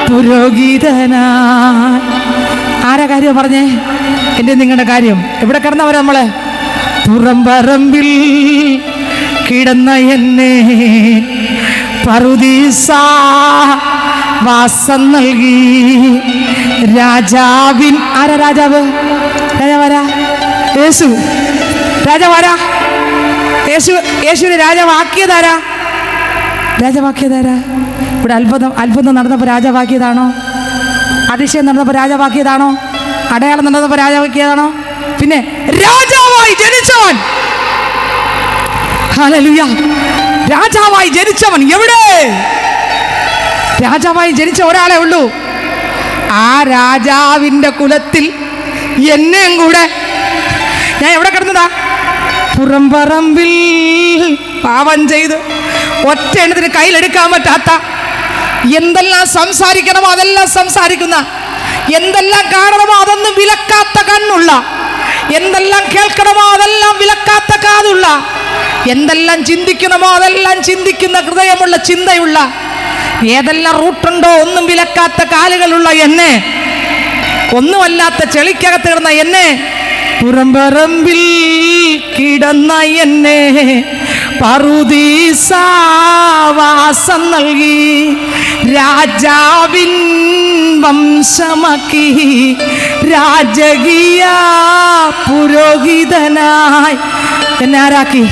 പുരോഹിതനായി. ആരാ കാര്യം പറഞ്ഞേ? എൻ്റെ നിങ്ങളുടെ കാര്യം. എവിടെ കിടന്നവരാ നമ്മളെ? പുറംപറമ്പിൽ കിടന്ന എന്നെ പറുദീസ വാസം നൽകി, രാജാവിൻ. ആരാ രാജാവ്? രാജാവാരാ? യേശു. രാജാവാരാ? യേശുവിനെ രാജാവാക്കിയതാരാ? രാജാവാക്കിയതാരാ? ഇവിടെ അത്ഭുതം നടന്നപ്പോൾ രാജാവാക്കിയതാണോ? അതിശയം നടന്നപ്പോൾ രാജാവാക്കിയതാണോ? അടയാളം നടന്നപ്പോൾ രാജാവാക്കിയതാണോ? പിന്നെ രാജാവായി ജനിച്ചവൻ. ഹല്ലേലൂയ. രാജാവായി ജനിച്ചവൻ എവിടെ? രാജാവായി ജനിച്ച ഒരാളെ ഉള്ളൂ. ആ രാജാവിൻ്റെ കുലത്തിൽ എന്നെയും കൂടെ ഞാൻ എവിടെ കിടന്നതാ? പുറംപറമ്പിൽ പാപം ചെയ്ത് ഒറ്റ എണ്ണത്തിന് കയ്യിലെടുക്കാൻ പറ്റാത്ത, എന്തെല്ലാം സംസാരിക്കണമോ അതെല്ലാം സംസാരിക്കുന്ന, എന്തെല്ലാം കാണണമോ അതൊന്നും വിലക്കാത്ത കണ്ണുള്ള, എന്തെല്ലാം കേൾക്കണമോ അതെല്ലാം വിലക്കാത്ത കാതുള്ള, എന്തെല്ലാം ചിന്തിക്കണമോ അതെല്ലാം ചിന്തിക്കുന്ന ഹൃദയമുള്ള, ചിന്തയുള്ള, ഏതെല്ലാം റൂട്ടുണ്ടോ ഒന്നും വിലക്കാത്ത കാലുകളുള്ള എന്നെ, ഒന്നുമല്ലാത്ത ചെളിക്കകത്ത് കിടന്ന എന്നെ, പുറംപറമ്പിൽ കിടന്ന എന്നെ പറുദീസ വാസം നൽകി, രാജാവിൻ വംശമാക്കി, രാജകീയ പുരോഹിതനായി എന്നെ ആരാക്കി?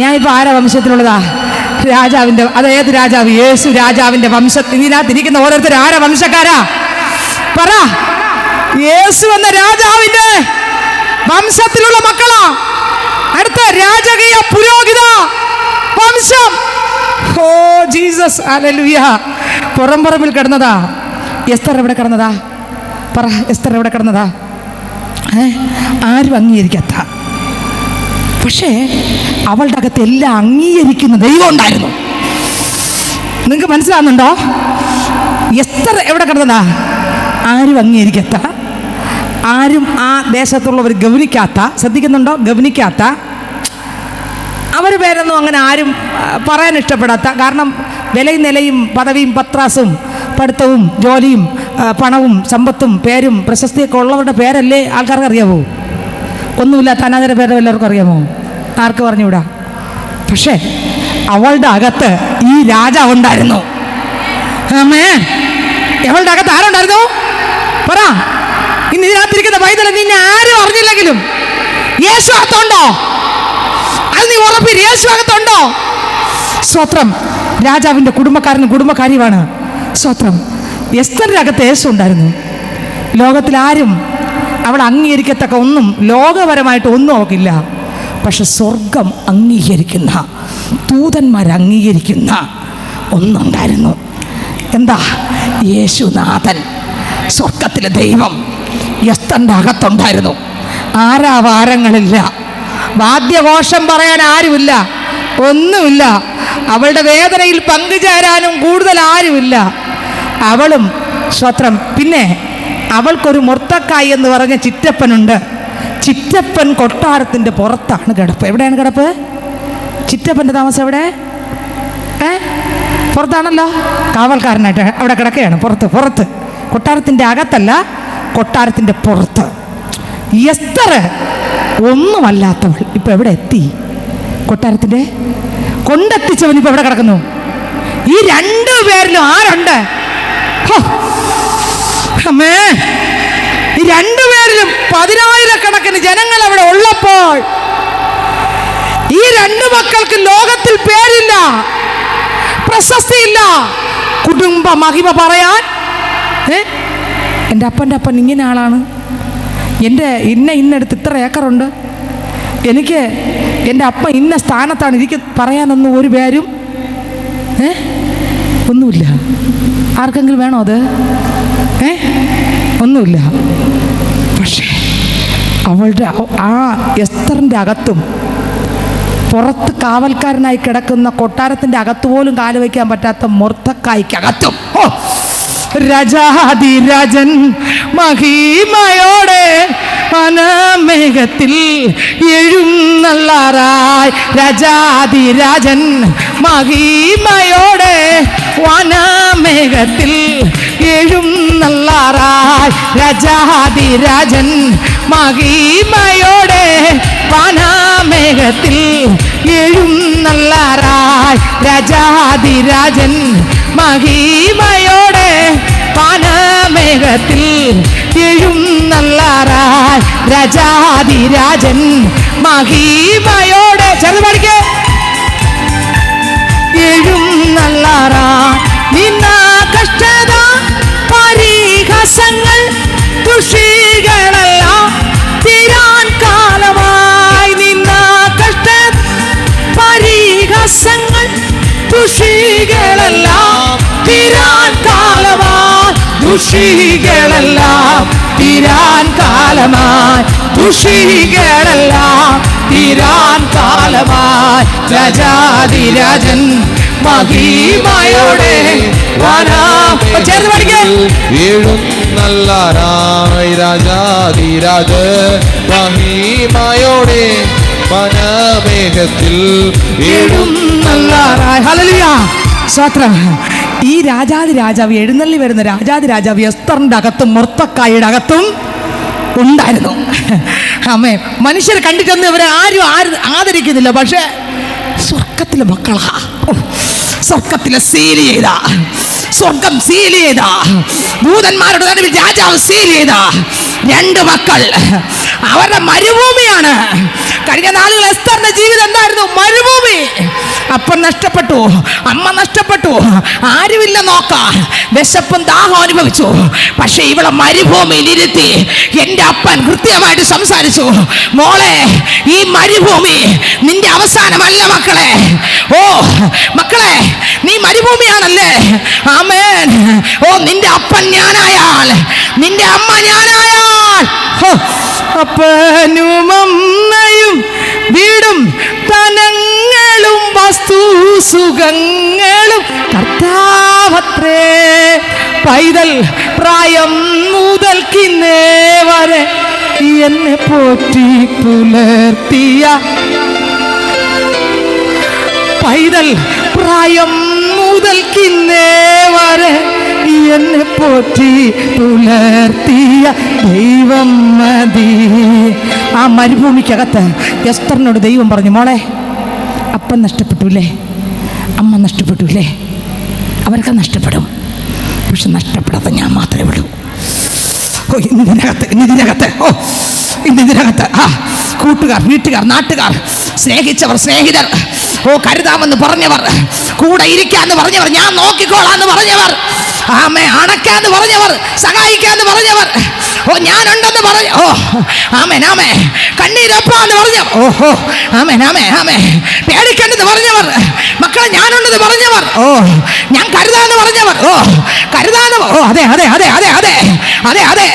ഞാൻ ഇപ്പോൾ ആരാ വംശത്തിലുള്ളതാ? രാജാവിൻ്റെ. അത് ഏത് രാജാവ്? യേശു രാജാവിൻ്റെ വംശത്തിൽ. ഇതിനകത്തിരിക്കുന്ന ഓരോരുത്തർ ആരാ വംശക്കാരാ? പറ. യേശു എന്ന രാജാവിൻ്റെ വംശത്തിലുള്ള മക്കളാ. അടുത്ത രാജകീയ പുരോഹിത വംശം. Oh Jesus, hallelujah. Puramparambil കിടന്നതാ Esther. എവിടെ കിടന്നതാ? പറ, എസ്തർ എവിടെ കിടന്നതാ? ആരും അംഗീകരിക്കാത്ത. പക്ഷേ അവളുടെ അകത്ത് എല്ലാം അംഗീകരിക്കുന്ന ദൈവം ഉണ്ടായിരുന്നു. നിങ്ങൾക്ക് മനസ്സിലാവുന്നുണ്ടോ? എസ്തർ എവിടെ കിടന്നതാ? ആരും അംഗീകരിക്കാത്ത, ആരും ആ ദേശത്തുള്ളവർ ഗവനിക്കാത്ത. ശ്രദ്ധിക്കുന്നുണ്ടോ? ഗവനിക്കാത്ത. അവർ പേരൊന്നും അങ്ങനെ ആരും പറയാൻ ഇഷ്ടപ്പെടാത്ത. കാരണം വിലയും നിലയും പദവിയും പത്രാസും പഠിത്തവും ജോലിയും പണവും സമ്പത്തും പേരും പ്രശസ്തിയൊക്കെ ഉള്ളവരുടെ പേരല്ലേ ആൾക്കാർക്ക് അറിയാമോ? ഒന്നുമില്ലാത്ത അനാഥരുടെ പേര് എല്ലാവർക്കും അറിയാമോ? ആർക്ക് പറഞ്ഞുകൂടാ. പക്ഷേ അവളുടെ അകത്ത് ഈ രാജാവുണ്ടായിരുന്നു. അവളുടെ അകത്ത് ആരുണ്ടായിരുന്നു? പറ. ഇന്ന് ഇതിനകത്തിരിക്കുന്ന പൈതൽ നിന്നെ ആരും അറിഞ്ഞില്ലെങ്കിലും യേശു അകത്തുണ്ടോ? അത് നീ ഉറപ്പിൽ. യേശു അകത്തുണ്ടോ? സ്തോത്രം. രാജാവിൻ്റെ കുടുംബക്കാരനും കുടുംബക്കാരിയുമാണ്. സ്തോത്രം. എസ്തറിൻ്റെ അകത്ത് യേശു ഉണ്ടായിരുന്നു. ലോകത്തിൽ ആരും അവൾ അംഗീകരിക്കത്തക്ക ഒന്നും ലോകപരമായിട്ട് ഒന്നും അവക്കില്ല. പക്ഷെ സ്വർഗം അംഗീകരിക്കുന്ന, ദൂതന്മാർ അംഗീകരിക്കുന്ന ഒന്നുണ്ടായിരുന്നു. എന്താ? യേശുനാഥൻ, സ്വർഗത്തിലെ ദൈവം എസ്തറിൻ്റെ അകത്തുണ്ടായിരുന്നു. ആരാവാരങ്ങളില്ല, വാദ്യഘോഷം പറയാൻ ആരുമില്ല, ഒന്നുമില്ല. അവളുടെ വേദനയിൽ പങ്കുചേരാനും കൂടുതൽ ആരുമില്ല. അവളും സ്വത്രം. പിന്നെ അവൾക്കൊരു മൊർത്തക്കായി എന്ന് പറഞ്ഞ ചിറ്റപ്പനുണ്ട്. ചിറ്റപ്പൻ കൊട്ടാരത്തിൻ്റെ പുറത്താണ് കിടപ്പ്. എവിടെയാണ് കിടപ്പ്? ചിറ്റപ്പൻ്റെ താമസം എവിടെ? പുറത്താണല്ലോ. കാവൽക്കാരനായിട്ട് അവിടെ കിടക്കുകയാണ്. പുറത്ത്. കൊട്ടാരത്തിൻ്റെ അകത്തല്ല, കൊട്ടാരത്തിൻ്റെ പുറത്ത്. എസ്തർ ഒന്നുമല്ലാത്തവൾ ഇപ്പം എവിടെ എത്തി? കൊട്ടാരത്തിൻ്റെ കൊണ്ടെത്തിച്ചവൻ ഇപ്പം എവിടെ കിടക്കുന്നു? ഈ രണ്ടു പേരിലും ആരുണ്ട്? അമ്മേ, ഈ രണ്ടുപേരിലും 10,000-കണക്കിന് ജനങ്ങൾ അവിടെ ഉള്ളപ്പോൾ ഈ രണ്ടു മക്കൾക്ക് ലോകത്തിൽ പേരില്ല, പ്രശസ്തിയില്ല, കുടുംബ മഹിമ പറയാൻ. എൻ്റെ അപ്പൻ്റെ അപ്പൻ ഇങ്ങനെ ആളാണ്, എൻ്റെ ഇന്നടുത്ത് ഇത്ര ഏക്കറുണ്ട്, എനിക്ക് എൻ്റെ അപ്പ ഇന്ന സ്ഥാനത്താണ്, എനിക്ക് പറയാനൊന്നും ഒരു പേരും ഒന്നുമില്ല. ആർക്കെങ്കിലും വേണോ അത്? ഒന്നുമില്ല. പക്ഷേ അവളുടെ ആ എസ്തറിൻ്റെ അകത്തും പുറത്ത് കാവൽക്കാരനായി കിടക്കുന്ന കൊട്ടാരത്തിൻ്റെ അകത്ത് പോലും കാല് വയ്ക്കാൻ പറ്റാത്ത മൊർദെഖായിക്കകത്തും രാജാതിരാജൻ മഹിമയോടെ വനമേഘത്തിൽ എഴുന്നള്ളാറായി. രാജാതിരാജൻ മഹിമയോടെ വനമേഘത്തിൽ എഴുന്നള്ളാറായി. രാജാതിരാജൻ മഹിമയോടെ വനമേഘത്തിൽ എഴുന്നള്ളാറായി. രാജാതിരാജൻ മഹിമയോടെ വനമേഘത്തിൽ എഴുന്നള്ളാറായി. രാജാതിരാജൻ മഹിമയോടെ ചെറുത് പഠിക്കേ എഴുന്നള്ളാറായി. നിന്ന കഷ്ടത പരിഹാസങ്ങൾ ദുഷികളെല്ലാം തീരാൻ കാലമായി. നിന്ന കഷ്ട പരിഹാസങ്ങൾ ദുഷികളെല്ലാം തീരാൻ കാലമായി. ദുഷികളെല്ലാം തീരാൻ കാലമായി. ദുഷികളെല്ലാം തീരാൻ കാലമായി. രാജാതിരാജൻ മഹിമയോടെ ചേർന്ന് പഠിക്കും എഴുന്നള്ളാറായി. രാജാതിരാജ മഹിമയോടെ വനമേഘത്തിൽ എഴുന്നള്ളാറായി. ഹല്ലേലൂയ, സ്തോത്രം. ഈ രാജാതിരാജാവ് എഴുന്നള്ളി വരുന്ന രാജാതിരാജാവ് എസ്തറിൻ്റെ അകത്തും മൊർദെഖായിയുടെ അകത്തും ഉണ്ടായിരുന്നു. ആമേ. മനുഷ്യർ കണ്ടിട്ടൊന്നും ഇവരെ ആരും ആദരിക്കുന്നില്ല. പക്ഷേ സ്വർഗത്തിലെ മക്കളാ, സ്വർഗത്തിലെ സീൽ ചെയ്ത, സ്വർഗം സീൽ ചെയ്ത, ദൂതന്മാരുടെ നടുവിൽ രാജാവ് സീൽ ചെയ്ത രണ്ട് മക്കൾ. അവരുടെ മരുഭൂമിയാണ്. കഴിഞ്ഞ നാളുകൾ എസ്തറിന്റെ ജീവിതം എന്തായിരുന്നു? മരുഭൂമി. അപ്പൻ നഷ്ടപ്പെട്ടു, അമ്മ നഷ്ടപ്പെട്ടു, ആരുമില്ല നോക്കാൻ, വിശപ്പും ദാഹം അനുഭവിച്ചു. പക്ഷെ ഇവളെ മരുഭൂമിയിൽ ഇരുത്തി എൻ്റെ അപ്പൻ കൃത്യമായിട്ട് സംസാരിച്ചു. മോളെ, ഈ മരുഭൂമി നിന്റെ അവസാനമല്ല മക്കളെ. ഓ മക്കളെ, നീ മരുഭൂമിയാണല്ലേ? ആമേൻ. ഓ, നിന്റെ അപ്പൻ ഞാനായാൽ, നിന്റെ അമ്മ ഞാനായാൽ, അപ്പനും അമ്മയും വീടും ധനങ്ങളും വസ്തു സുഖങ്ങളും കർത്താവത്രേ. പൈതൽ പ്രായം മുതൽക്കിന്നേ വരെ എന്നെ പോറ്റി പുലർത്തിയ, പൈതൽ പ്രായം മുതൽക്കിന്നേ വരെ എന്നെ പോറ്റി പുലർത്തിയ ദൈവം മതി. ആ മരുഭൂമിക്കകത്ത് എസ്തറിനോട് ദൈവം പറഞ്ഞു, മോളെ, അപ്പൻ നഷ്ടപ്പെട്ടില്ലേ, അമ്മ നഷ്ടപ്പെട്ടില്ലേ, അവരൊക്കെ നഷ്ടപ്പെടും, പക്ഷെ നഷ്ടപ്പെടാത്ത ഞാൻ മാത്രമേ വിടൂ. ഓ, ഇന്നിതിനകത്ത് കൂട്ടുകാർ, വീട്ടുകാർ, നാട്ടുകാർ, സ്നേഹിച്ചവർ, സ്നേഹിതർ, ഓ കരുതാമെന്ന് പറഞ്ഞവർ, കൂടെ ഇരിക്കാന്ന് പറഞ്ഞവർ, ഞാൻ നോക്കിക്കോളാന്ന് പറഞ്ഞവർ, ആമേ അണക്കാന്ന് പറഞ്ഞവർ, സഹായിക്കാന്ന് പറഞ്ഞവർ, ഓ ഞാനുണ്ടെന്ന് പറഞ്ഞു, ഓ ആമേൻ ആമേ, കണ്ണീരപ്പാന്ന് പറഞ്ഞവർ, ഓഹോ ആമേൻ ആമേ ആമേ, പേടിക്കേണ്ടെന്ന് പറഞ്ഞവർ, മക്കളെ ഞാനുണ്ടെന്ന് പറഞ്ഞവർ, ഓ ഞാൻ കരുതാന്ന് പറഞ്ഞവർ, ഓ കരുതാന്ന്, ഓ അതെ അതെ അതെ അതെ അതെ അതെ അതെ,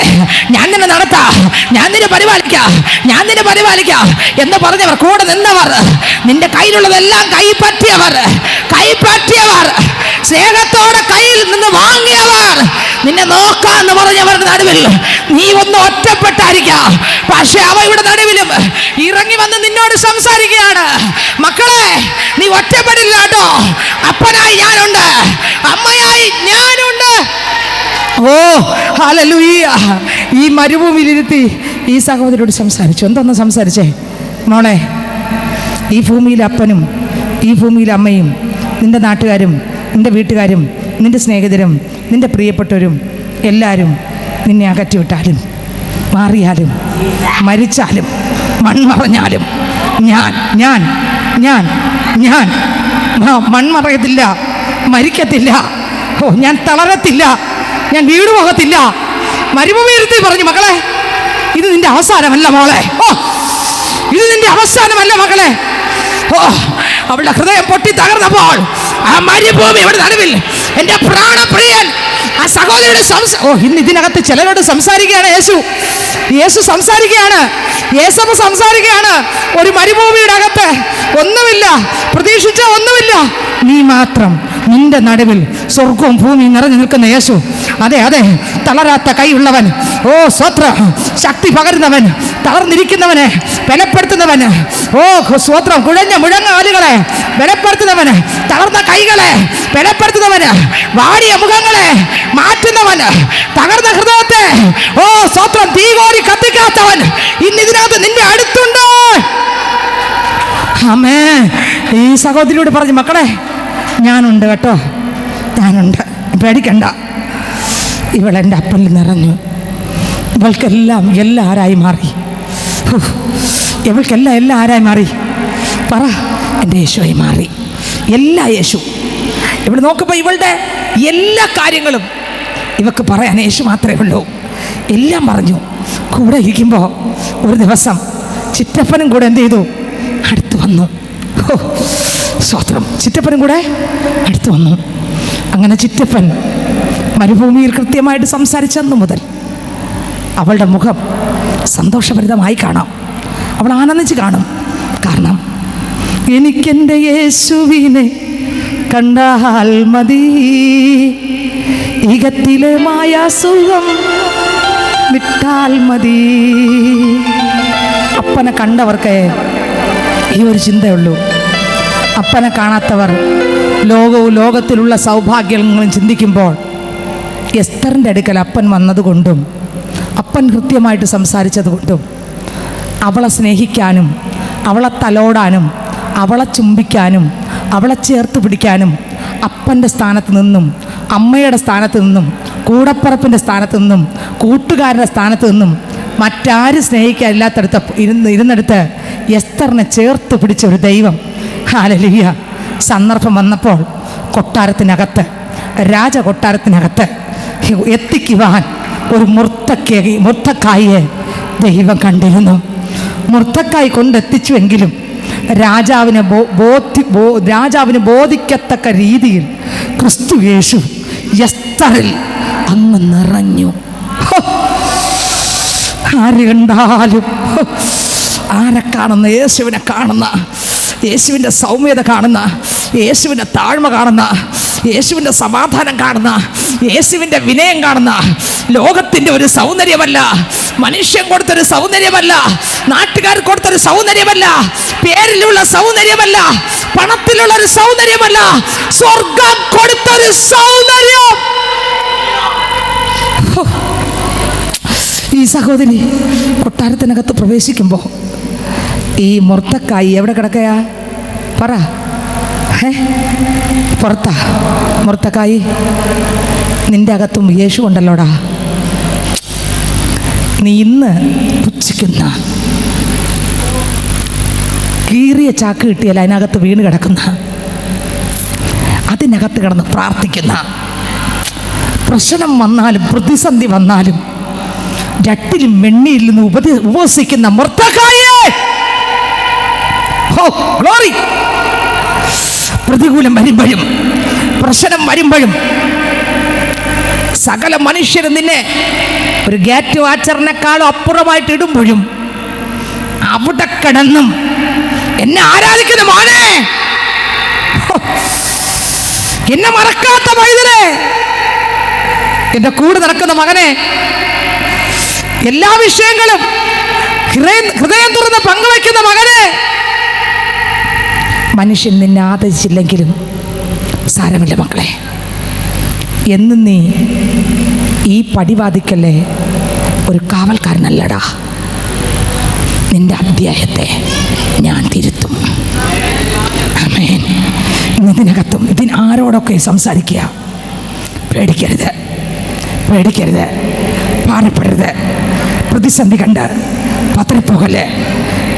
ഞാൻ നിന്നെ നടത്താം, ഞാൻ നിന്നെ പരിപാലിക്കാം, ഞാൻ നിന്നെ പരിപാലിക്കാം എന്ന് പറഞ്ഞവർ, കൂടെ നിന്നവർ, നിന്റെ കയ്യിലുള്ളതെല്ലാം കൈപ്പറ്റിയവർ, സ്നേഹത്തോടെ കയ്യിൽ നിന്ന് വാങ്ങിയവർ, നിന്നെ നോക്കാന്ന് പറഞ്ഞവരുടെ നടുവിൽ നീ ഒന്ന് ഒറ്റപ്പെട്ടായിരിക്കാം, പക്ഷെ അവയുടെ നടുവിലും ഇറങ്ങി വന്ന് നിന്നോട് സംസാരിക്കുകയാണ്, മക്കളെ നീ ഒറ്റപ്പെടില്ല കേട്ടോ, അപ്പനായി ഞാനുണ്ട്, അമ്മയായി ഞാനുണ്ട്. ഓ ഹല്ലേലൂയ. ഈ മരുഭൂമിയിലിരുത്തി ഈ സഹോദരിയോട് സംസാരിച്ചു. എന്തൊന്ന് സംസാരിച്ചേ? മോളെ, ഈ ഭൂമിയിലെ അപ്പനും ഈ ഭൂമിയിലെ അമ്മയും നിന്റെ നാട്ടുകാരും നിന്റെ വീട്ടുകാരും നിന്റെ സ്നേഹിതരും നിന്റെ പ്രിയപ്പെട്ടവരും എല്ലാവരും നിന്നെ അകറ്റിവിട്ടാലും മാറിയാലും മരിച്ചാലും മൺമറഞ്ഞാലും ഞാൻ ഞാൻ ഞാൻ ഞാൻ മൺമറയത്തില്ല, മരിക്കത്തില്ല, ഓ ഞാൻ തളരത്തില്ല, ഞാൻ വീട് പോകത്തില്ല. മരുഭൂമിയിരുത്തി പറഞ്ഞു, മക്കളെ ഇത് നിന്റെ അവസാനമല്ല മോളെ, ഓ ഇത് നിന്റെ അവസാനമല്ല മക്കളെ. ഓ അവളുടെ ഹൃദയം പൊട്ടി തകർന്നപ്പോൾ ആ മരുഭൂമിയുടെ നടുവിൽ എൻ്റെ പ്രാണപ്രിയൻ ആ സഹോദരിയുടെ ഇന്ന് ഇതിനകത്ത് ചിലരോട് സംസാരിക്കുകയാണ് യേശു സംസാരിക്കുകയാണ്, യേശു സംസാരിക്കുകയാണ്. ഒരു മരുഭൂമിയുടെ അകത്ത് ഒന്നുമില്ല, പ്രതീക്ഷിച്ച ഒന്നുമില്ല, നീ മാത്രം, നിന്റെ നടുവിൽ സ്വർഗവും ഭൂമിയും നിറഞ്ഞു നിൽക്കുന്ന യേശു. അതെ അതെ, തളരാത്ത കൈയുള്ളവൻ, ഓ സ്വത്രം, ശക്തി പകരുന്നവൻ, തളർന്നിരിക്കുന്നവനെ ബലപ്പെടുത്തുന്നവന്, ഓ സ്വത്രം, കുഴഞ്ഞ മുഴങ്ങാലുകളെ ബലപ്പെടുത്തുന്നവന്, തളർന്ന കൈകളെ ബലപ്പെടുത്തുന്നവന്, വാടിയ മുഖങ്ങളെ മാറ്റുന്നവന്, തകർന്ന ഹൃദയത്തെ ഓ സ്വത്രം തീ കോരി കത്തിക്കാത്തവൻ ഇന്ന് ഇതിനകത്ത് നിന്റെ അടുത്തുണ്ട്. അമ്മേ, ഈ സഹോദരിയോട് പറഞ്ഞു, മക്കളെ ഞാനുണ്ട് കേട്ടോ, ഞാനുണ്ട്, പേടിക്കണ്ട. ഇവളെൻ്റെ അപ്പനിൽ നിറഞ്ഞു, ഇവൾക്കെല്ലാം എല്ലാം ആരായി മാറി, ഇവൾക്കെല്ലാം എല്ലാം ആരായി മാറി, പറ, എൻ്റെ യേശുവായി മാറി, എല്ലാ യേശു. ഇവിടെ നോക്കുമ്പോൾ ഇവളുടെ എല്ലാ കാര്യങ്ങളും ഇവക്ക് പറയാൻ യേശു മാത്രമേ ഉള്ളൂ. എല്ലാം പറഞ്ഞു. കൂടെ ഇരിക്കുമ്പോൾ ഒരു ദിവസം ചിറ്റപ്പനും കൂടെ എന്ത് ചെയ്തു? അടുത്ത് വന്നു. ഓ സ്വത്രം, ചിറ്റപ്പനും കൂടെ അടുത്ത് വന്നു. അങ്ങനെ ചിറ്റപ്പൻ മരുഭൂമിയിൽ കൃത്യമായിട്ട് സംസാരിച്ചെന്നു മുതൽ അവളുടെ മുഖം സന്തോഷഭരിതമായി കാണാം, അവൾ ആനന്ദിച്ച് കാണും. കാരണം എനിക്കെൻ്റെ യേശുവിനെ കണ്ടാൽ മതി, ഇകത്തിലെ മായാസുഖം വിട്ടാൽ മതി. അപ്പനെ കണ്ടവർക്ക് ഈ ഒരു ചിന്തയുള്ളൂ. അപ്പനെ കാണാത്തവർ ലോകവും ലോകത്തിലുള്ള സൗഭാഗ്യങ്ങളും ചിന്തിക്കുമ്പോൾ എസ്തറിൻ്റെ അടുക്കൽ അപ്പൻ വന്നതുകൊണ്ടും അപ്പൻ കൃത്യമായിട്ട് സംസാരിച്ചതുകൊണ്ടും അവളെ സ്നേഹിക്കാനും അവളെ തലോടാനും അവളെ ചുംബിക്കാനും അവളെ ചേർത്ത് പിടിക്കാനും അപ്പൻ്റെ സ്ഥാനത്ത് നിന്നും അമ്മയുടെ സ്ഥാനത്ത് നിന്നും കൂടപ്പറപ്പിൻ്റെ സ്ഥാനത്ത് നിന്നും കൂട്ടുകാരുടെ സ്ഥാനത്ത് നിന്നും മറ്റാരും സ്നേഹിക്കാനില്ലാത്തടുത്ത് ഇരുന്നെടുത്ത് എസ്തറിനെ ചേർത്ത് പിടിച്ച ഒരു ദൈവം. ഹല്ലേലൂയ. സന്ദർഭം വന്നപ്പോൾ കൊട്ടാരത്തിനകത്ത്, രാജകൊട്ടാരത്തിനകത്ത് എത്തിക്കുവാൻ ഒരു മുർത്തക്കായെ ദൈവം കണ്ടിരുന്നു. മുർത്തക്കായി കൊണ്ടെത്തിച്ചുവെങ്കിലും രാജാവിന് ബോധിക്കത്തക്ക രീതിയിൽ ക്രിസ്തു യേശു എസ്തറിൽ അങ്ങ് നിറഞ്ഞു. ആര് കണ്ടാലും ആരെ കാണുന്ന? യേശുവിനെ കാണുന്ന, യേശുവിൻ്റെ സൗമ്യത കാണുന്ന, യേശുവിൻ്റെ താഴ്മ കാണുന്ന, യേശുവിൻ്റെ സമാധാനം കാണുന്ന, യേശുവിൻ്റെ വിനയം കാണുന്ന. ലോകത്തിൻ്റെ ഒരു സൗന്ദര്യമല്ല, മനുഷ്യൻ കൊടുത്തൊരു സൗന്ദര്യമല്ല, നാട്ടുകാർ കൊടുത്തൊരു സൗന്ദര്യമല്ല, പേരിലുള്ള സൗന്ദര്യമല്ല, പണത്തിലുള്ള ഒരു സൗന്ദര്യമല്ല, സ്വർഗം കൊടുത്തൊരു സൗന്ദര്യം. ഈ സഹോദരി കൊട്ടാരത്തിനകത്ത് പ്രവേശിക്കുമ്പോൾ ഈ മുർത്തക്കായി എവിടെ കിടക്കയാ? പറ. പുറത്താ മുർത്തക്കായി. നിന്റെ അകത്തും യേശു ഉണ്ടല്ലോടാ. നീ ഇന്ന് പുച്ഛിക്കുന്ന, കീറിയ ചാക്ക് കിട്ടിയാൽ അതിനകത്ത് വീണ് കിടക്കുന്ന, അതിനകത്ത് കിടന്ന് പ്രാർത്ഥിക്കുന്ന, പ്രശ്നം വന്നാലും പ്രതിസന്ധി വന്നാലും രട്ടിലും വെണ്ണിയിൽ നിന്ന് ഉപവസിക്കുന്ന മുർത്തക്കായേ, ഗ്ലോറി. പ്രതികൂലം വരുമ്പോഴും പ്രശ്നം വരുമ്പോഴും സകല മനുഷ്യരും നിന്നെ ഒരു ഗേറ്റ് വാച്ചറിനേക്കാളും അപ്പുറമായിട്ട് ഇടുമ്പോഴും അവിടെ കിടന്നും എന്നെ ആരാധിക്കുന്ന മോനെ, എന്നെ മറക്കാത്ത പൈതലേ, എന്റെ കൂടെ നടക്കുന്ന മകനെ, എല്ലാ വിഷയങ്ങളും ഹൃദയം തുറന്ന് പങ്കുവയ്ക്കുന്ന മകനെ, മനുഷ്യൻ നിന്നെ ആദരിച്ചില്ലെങ്കിലും സാരമില്ല മക്കളെ, എന്നും നീ ഈ പടിവാദിക്കല്ലേ ഒരു കാവൽക്കാരനല്ലടാ. നിന്റെ അധ്യായത്തെ ഞാൻ തിരുത്തും. ആമേൻ. ഇതിനകത്തും ആരോടൊക്കെ സംസാരിക്കുക. പേടിക്കരുത്, പേടിക്കരുത്, ഭാരപ്പെടരുത്. പ്രതിസന്ധി കണ്ട് പതറിപ്പോകല്ലേ,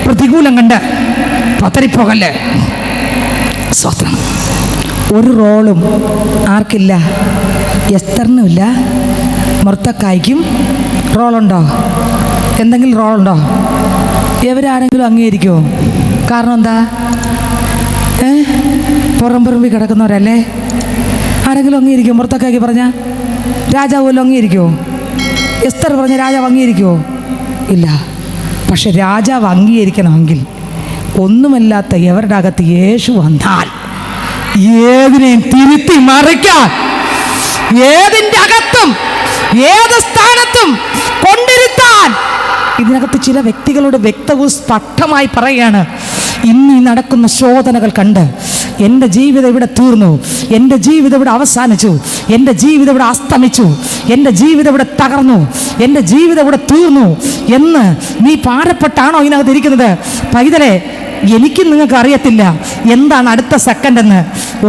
പ്രതികൂലം കണ്ട് പതറിപ്പോകല്ലേ. സ്വത്രം. ഒരു റോളും ആർക്കില്ല? എസ്തറിനുമില്ല, മുർത്തക്കായ്ക്കും റോളുണ്ടോ? എന്തെങ്കിലും റോളുണ്ടോ? ഇവരാരെങ്കിലും അംഗീകരിക്കുമോ? കാരണം എന്താ? പുറംപുറമ്പി കിടക്കുന്നവരല്ലേ? ആരെങ്കിലും അംഗീകരിക്കുമോ? മുർത്തക്കായ്ക്ക് പറഞ്ഞ രാജാവ് വല്ലതും അംഗീകരിക്കുമോ? എസ്തർ പറഞ്ഞ രാജാവ് അംഗീകരിക്കുമോ? ഇല്ല. പക്ഷെ രാജാവ് അംഗീകരിക്കണമെങ്കിൽ ഒന്നുമല്ലാത്ത എവരുടെ അകത്ത് യേശു വന്നാൽ ഏതിനെയും തിരുത്തി മറിക്കാൻ, ഏതിൻ്റെ അകത്തും ഏത് സ്ഥാനത്തും കൊണ്ടിരുത്താൻ. ഇതിനകത്ത് ചില വ്യക്തികളോട് വ്യക്തവും സ്പഷ്ടമായി പറയുകയാണ്, ഇന്ന് ഈ നടക്കുന്ന ശോധനകൾ കണ്ട് എൻ്റെ ജീവിതം ഇവിടെ തീർന്നു, എൻ്റെ ജീവിതം ഇവിടെ അവസാനിച്ചു, എൻ്റെ ജീവിതം ഇവിടെ അസ്തമിച്ചു, എൻ്റെ ജീവിതം ഇവിടെ തകർന്നു, എൻ്റെ ജീവിതം ഇവിടെ തീർന്നു എന്ന് നീ ഭാരപ്പെട്ടാണോ ഇതിനകത്ത് ഇരിക്കുന്നത്? പൈതലേ, എനിക്കും നിങ്ങൾക്ക് അറിയത്തില്ല എന്താണ് അടുത്ത സെക്കൻഡ് എന്ന്.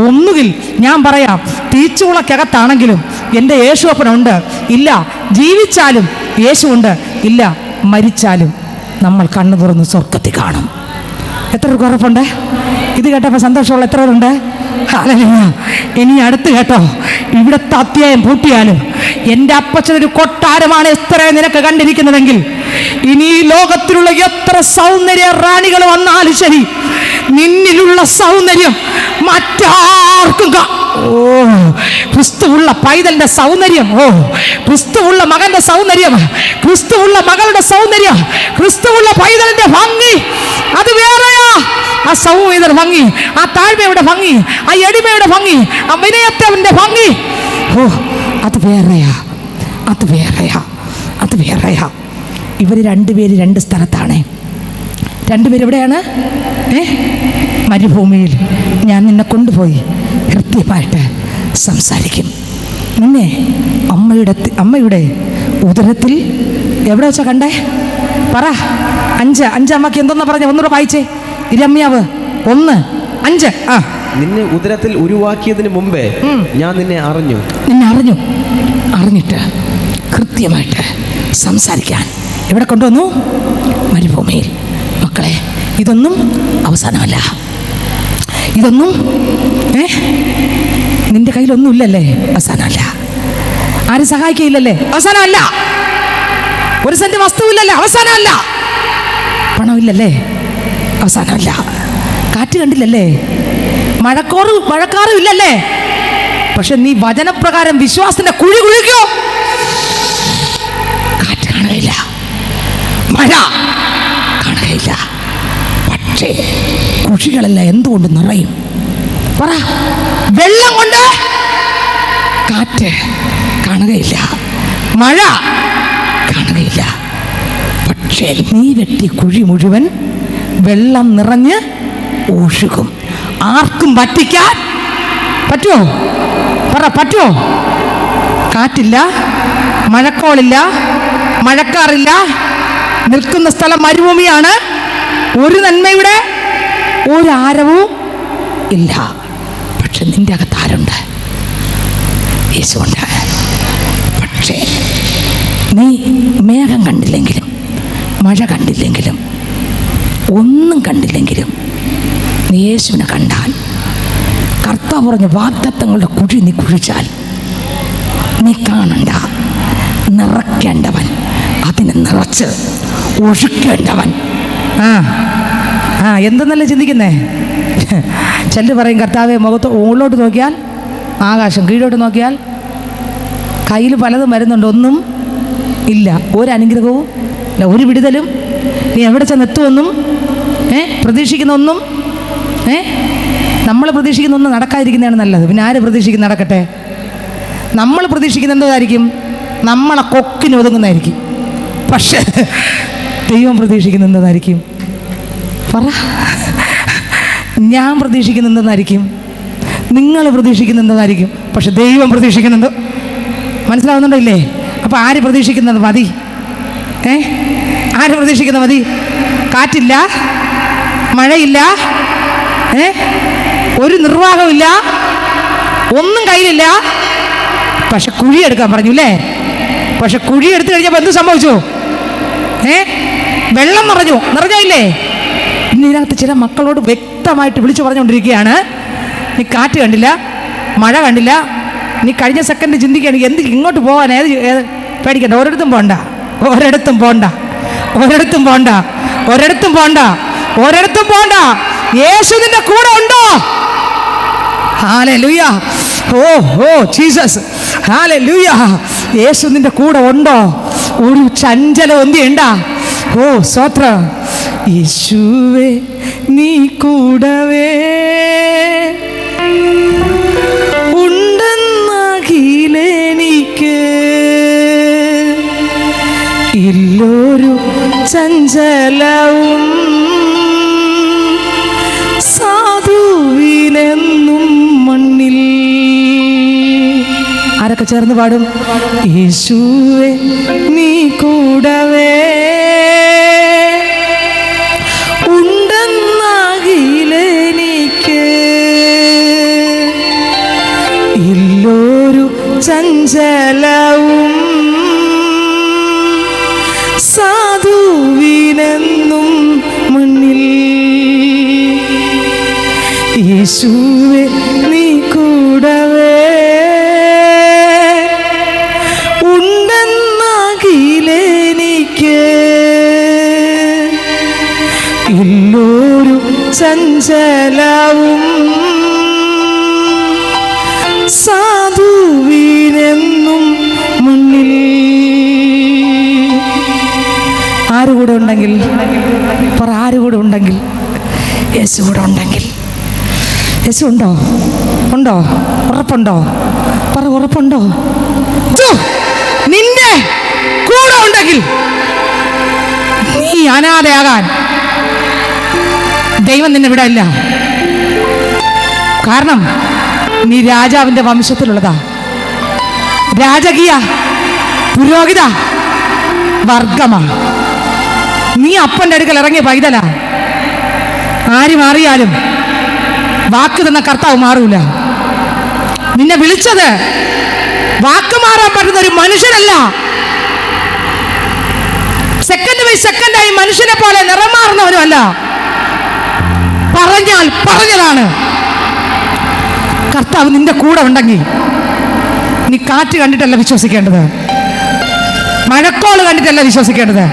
ഒന്നുകിൽ ഞാൻ പറയാം, തീച്ചുളക്കകത്താണെങ്കിലും എൻ്റെ യേശുവപ്പനുണ്ട്. ഇല്ല, ജീവിച്ചാലും യേശുവുണ്ട്. ഇല്ല, മരിച്ചാലും നമ്മൾ കണ്ണു തുറന്ന് സ്വർഗത്തിൽ കാണും. എത്ര പേർക്ക് ഉറപ്പുണ്ട്? ഇത് കേട്ടപ്പോൾ സന്തോഷമുള്ള എത്ര പേരുണ്ട്? ഹല്ലേലൂയ. ഇനി അടുത്ത് കേട്ടോ, ഇവിടുത്തെ അധ്യായം പൂട്ടിയാലും എൻ്റെ അപ്പച്ചനൊരു കൊട്ടാരമാണ് എസ്തറേ നിനക്ക് കണ്ടിരിക്കുന്നതെങ്കിൽ, ഇനി ഈ ലോകത്തിലുള്ള എത്ര സൗന്ദര്യ റാണികൾ വന്നാലും ശരി, നിന്നിലുള്ള സൗന്ദര്യം മറ്റാർക്കും ക്രിസ്തുവുള്ള പൈതലിന്റെ സൗന്ദര്യം, ക്രിസ്തുവുള്ള മകന്റെ സൗന്ദര്യം, ക്രിസ്തുവുള്ള മകളുടെ സൗന്ദര്യം, ക്രിസ്തുവുള്ള പൈതലിന്റെ ഭംഗി അത് വേറെയാ. ആ സൗമ്യതയുടെ ഭംഗി, ആ താഴ്മയുടെ ഭംഗി, ആ എളിമയുടെ ഭംഗി, ആ വിനയത്തിന്റെ ഭംഗി, അത് വേറെയാ, അത് വേറെയാ, അത് വേറെയാ. ഇവർ രണ്ടുപേര് രണ്ട് സ്ഥലത്താണ്. രണ്ടുപേരും എവിടെയാണ്? മരുഭൂമിയിൽ. ഞാൻ നിന്നെ കൊണ്ടുപോയി കൃത്യമായിട്ട് സംസാരിക്കും. നിന്നെ അമ്മയുടെ ഉദരത്തിൽ എവിടെ വെച്ചാ കണ്ടേ? പറ. 5 അമ്മക്ക് എന്തെന്നാ പറഞ്ഞ? ഒന്നുകൂടെ വായിച്ചേ. രമ്യാവ് 1:5. നിന്നെ ഉദരത്തിൽ ഉരുവാക്കിയതിന് മുമ്പേ ഞാൻ നിന്നെ അറിഞ്ഞു. നിന്നെ അറിഞ്ഞിട്ട് കൃത്യമായിട്ട് സംസാരിക്കാൻ എവിടെ കൊണ്ടുവന്നു? മരുഭൂമിയിൽ. മക്കളെ, ഇതൊന്നും അവസാനമല്ല. ഇതൊന്നും നിന്റെ കയ്യിലൊന്നും ഇല്ലല്ലേ? അവസാനമല്ല. ആരും സഹായിക്കയില്ലല്ലേ? അവസാനമല്ല. ഒരു സെന്റ് വസ്തുവില്ലല്ലേ? അവസാനമല്ല. പണമില്ലല്ലേ? അവസാനമല്ല. കാറ്റ് കണ്ടില്ലല്ലേ? മഴക്കാറും ഇല്ലല്ലേ? പക്ഷെ നീ വചനപ്രകാരം വിശ്വാസത്തിന്റെ കുഴി കുഴിക്കോ, കാറ്റ് കാണുകയില്ല, മഴ കാണുകയില്ല. പക്ഷേ കുഴികളെല്ലാം എന്തുകൊണ്ട് നിറയും? പറ. വെള്ളം കൊണ്ട്. കാറ്റ് കാണുകയില്ല, മഴ കാണുകയില്ല. പക്ഷേ നീ വെട്ടി കുഴി മുഴുവൻ വെള്ളം നിറഞ്ഞ് ഒഴുകും. ആർക്കും പറ്റിക്കാൻ പറ്റുമോ? പറ, പറ്റുമോ? കാറ്റില്ല, മഴക്കോളില്ല, മഴക്കാറില്ല, നിൽക്കുന്ന സ്ഥലം മരുഭൂമിയാണ്. ഒരു നന്മയുടെ ഒരു ആരവും ഇല്ല. പക്ഷെ നിന്റെ അകത്ത് ആരുണ്ട്? യേശുണ്ട്. പക്ഷേ നീ മേഘം കണ്ടില്ലെങ്കിലും, മഴ കണ്ടില്ലെങ്കിലും, ഒന്നും കണ്ടില്ലെങ്കിലും നീ യേശുവിനെ കണ്ടാൽ, കർത്താവ് പറഞ്ഞ വാഗ്ദത്തങ്ങളുടെ കുഴി നീ കുഴിച്ചാൽ, നീ കാണണ്ട, നിറയ്ക്കേണ്ടവൻ, അതിനെ നിറച്ച് ഒഴുക്കേണ്ടവൻ. എന്തെന്നല്ലേ ചിന്തിക്കുന്നേ? ചെല്ല് പറയും, കർത്താവെ മുകളിലോട്ട് നോക്കിയാൽ ആകാശം, കീഴോട്ട് നോക്കിയാൽ കയ്യിൽ പലതും വരുന്നുണ്ട്, ഒന്നും ഇല്ല. ഒരു അനുഗ്രഹവും ഇല്ല, ഒരു വിടുതലും. നീ എവിടെ ചെന്നെത്തുമെന്നും പ്രതീക്ഷിക്കുന്ന ഒന്നും നമ്മൾ പ്രതീക്ഷിക്കുന്ന ഒന്നും നടക്കാതിരിക്കുന്നതാണ് നല്ലത്. പിന്നെ ആര് പ്രതീക്ഷിക്കുന്ന നടക്കട്ടെ? നമ്മൾ പ്രതീക്ഷിക്കുന്ന എന്തോതായിരിക്കും? നമ്മളെ കൊക്കിന് ഒതുങ്ങുന്നതായിരിക്കും. പക്ഷേ ദൈവം പ്രതീക്ഷിക്കുന്ന എന്തോന്നായിരിക്കും? പറ. ഞാൻ പ്രതീക്ഷിക്കുന്ന എന്തോന്നായിരിക്കും? നിങ്ങൾ പ്രതീക്ഷിക്കുന്ന എന്തോന്നായിരിക്കും? പക്ഷെ ദൈവം പ്രതീക്ഷിക്കുന്നുണ്ടോ? മനസ്സിലാവുന്നുണ്ടോ ഇല്ലേ? അപ്പോൾ ആര് പ്രതീക്ഷിക്കുന്നത് മതി? ആര് പ്രതീക്ഷിക്കുന്നത് മതി? കാറ്റില്ല, മഴയില്ല, ഒരു നിർവാഹമില്ല, ഒന്നും കയ്യിലില്ല, പക്ഷെ കുഴിയെടുക്കാൻ പറഞ്ഞു അല്ലേ? പക്ഷെ കുഴി എടുത്തു കഴിഞ്ഞപ്പോൾ എന്ത് സംഭവിച്ചു? വെള്ളം നിറഞ്ഞോ ഇല്ലേ? ഇന്ന് ഇതിനകത്ത് ചില മക്കളോട് വ്യക്തമായിട്ട് വിളിച്ചു പറഞ്ഞുകൊണ്ടിരിക്കുകയാണ്, നീ കാറ്റ് കണ്ടില്ല, മഴ കണ്ടില്ല, നീ കഴിഞ്ഞ സെക്കൻഡ് ചിന്തിക്കുകയാണെങ്കിൽ എന്ത് ഇങ്ങോട്ട് പോകാൻ? പേടിക്കണ്ട, ഒരിടത്തും പോണ്ട, ഒരിടത്തും പോണ്ട, ഒരിടത്തും പോണ്ട, ഒരിടത്തും പോണ്ട, ഒരിടത്തും പോണ്ട. യേശു നിന്റെ കൂടെ ഉണ്ടോ? ഹല്ലേലൂയ. Oh Jesus, hallelujah. യേശു നിന്റെ കൂടെ ഉണ്ടോ? ഒരു ചഞ്ചലം ഒന്നിയുണ്ടാ? ഓ സ്വത്രം. യേശുവേ നീ കൂടവേ ഉണ്ടെന്നകിലെനിക്ക് ഇല്ലൊരു ചഞ്ചലവും സാധുവിനെന്നും മണ്ണിൽ. ആരൊക്കെ ചേർന്ന് പാടും? യേശുവേ നീ കൂടവേ ഉണ്ടെന്നകിലെനിക്ക് ഇല്ലൊരു ചഞ്ചലവും സാധുവിനെന്നും മണ്ണിൽ. യേശുവേ നീ കൂടവേ ഉണ്ടെന്നകിലെനിക്ക് ഇല്ലൊരു ചഞ്ചലവും സാധുവിനെന്നും മണ്ണിൽ. ആരുകൂടെ ഉണ്ടെങ്കിൽ പറ, ആരുകൂടെ ഉണ്ടെങ്കിൽ? യേശു കൂടെ ഉണ്ടെങ്കിൽ. യേശു ഉണ്ടോ? ഉണ്ടോ? ഉറപ്പുണ്ടോ? പറ, ഉറപ്പുണ്ടോ? നിന്റെ കൂടെ ഉണ്ടെങ്കിൽ നീ അനാഥയാകാൻ ദൈവം നിന്നെ വിടല്ല. കാരണം നീ രാജാവിൻ്റെ വംശത്തിലുള്ളതാ, രാജകീയ പുരോഹിത വർഗമാ. നീ അപ്പൻ്റെ അടുക്കൽ ഇറങ്ങിയ പൈതലാ. ആര് മാറിയാലും വാക്ക് തന്ന കർത്താവ് മാറൂല. നിന്നെ വിളിച്ചത് വാക്ക് മാറാൻ പറ്റുന്ന ഒരു മനുഷ്യനല്ല. സെക്കൻഡ് ബൈ സെക്കൻഡായി മനുഷ്യനെ പോലെ നിറം മാറുന്നവനുമല്ല. പറഞ്ഞാൽ പറഞ്ഞതാണ്. കർത്താവ് നിന്റെ കൂടെ ഉണ്ടെങ്കിൽ നീ കാറ്റ് കണ്ടിട്ടല്ല വിശ്വസിക്കേണ്ടത്, മഴക്കോള് കണ്ടിട്ടല്ല വിശ്വസിക്കേണ്ടത്.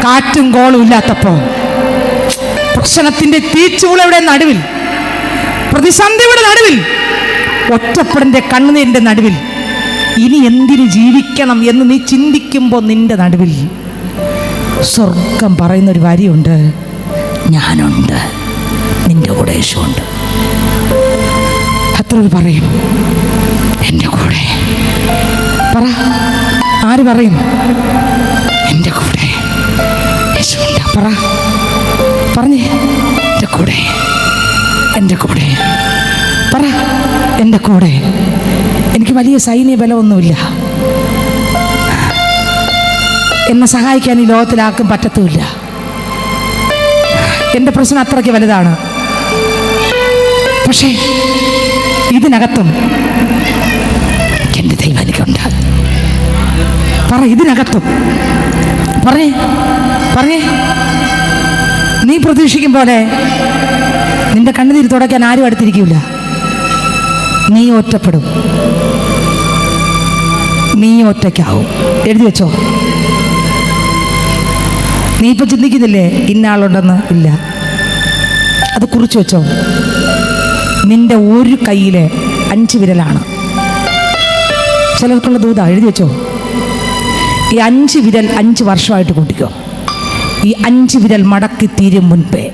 കാറ്റും കോളും ഇല്ലാത്തപ്പോ, പ്രശ്നത്തിന്റെ തീച്ചുളയുടെ നടുവിൽ, പ്രതിസന്ധിയുടെ നടുവിൽ, ഒറ്റപ്പെടന്റെ കണ്ണുനീരിന്റെ നടുവിൽ, ഇനി എന്തിന് ജീവിക്കണം എന്ന് നീ ചിന്തിക്കുമ്പോൾ നിന്റെ നടുവിൽ സ്വർഗം പറയുന്നൊരു വരിയുണ്ട്, ഞാനുണ്ട്, നിന്റെ കൂടെ യേശുണ്ട്. അത്ര പറയും, എൻ്റെ കൂടെ. പറ, ആര് പറയും? എൻ്റെ കൂടെ യേശുണ്ട്. പറ, പറഞ്ഞേ, എൻ്റെ കൂടെ, എൻ്റെ കൂടെ. പറ, എൻ്റെ കൂടെ. എനിക്ക് വലിയ സൈന്യ ബലമൊന്നുമില്ല, എന്നെ സഹായിക്കാൻ ഈ ലോകത്തിലാർക്കും പറ്റത്തുമില്ല. എൻ്റെ പ്രശ്നം അത്രയ്ക്ക് വലുതാണ്. പക്ഷേ ഇതിനകത്തും എൻ്റെ ദൈവം എനിക്കുണ്ട്. പറ, ഇതിനകത്തും. പറഞ്ഞേ, പറഞ്ഞേ. നീ പ്രതീക്ഷിക്കും പോലെ നിന്റെ കണ്ണുനീര് തുടയ്ക്കാൻ ആരും അടുത്തിരിക്കില്ല. നീ ഒറ്റപ്പെടും, നീ ഒറ്റയ്ക്കാവും. എഴുതി വെച്ചോ. നീ ഇപ്പം ചിന്തിക്കുന്നില്ലേ ഇന്നാളുണ്ടെന്ന്? ഇല്ല, അത് കുറിച്ച് വെച്ചോ. നിന്റെ ഒരു കയ്യിലെ 5 വിരലാണ്. ചിലർക്കുള്ള ദൂത എഴുതി വെച്ചോ. ഈ 5 വിരൽ 5 വർഷമായിട്ട് കൂട്ടിക്കോ. ഈ 5 വിരൽ മടക്കി തീരും മുൻപേ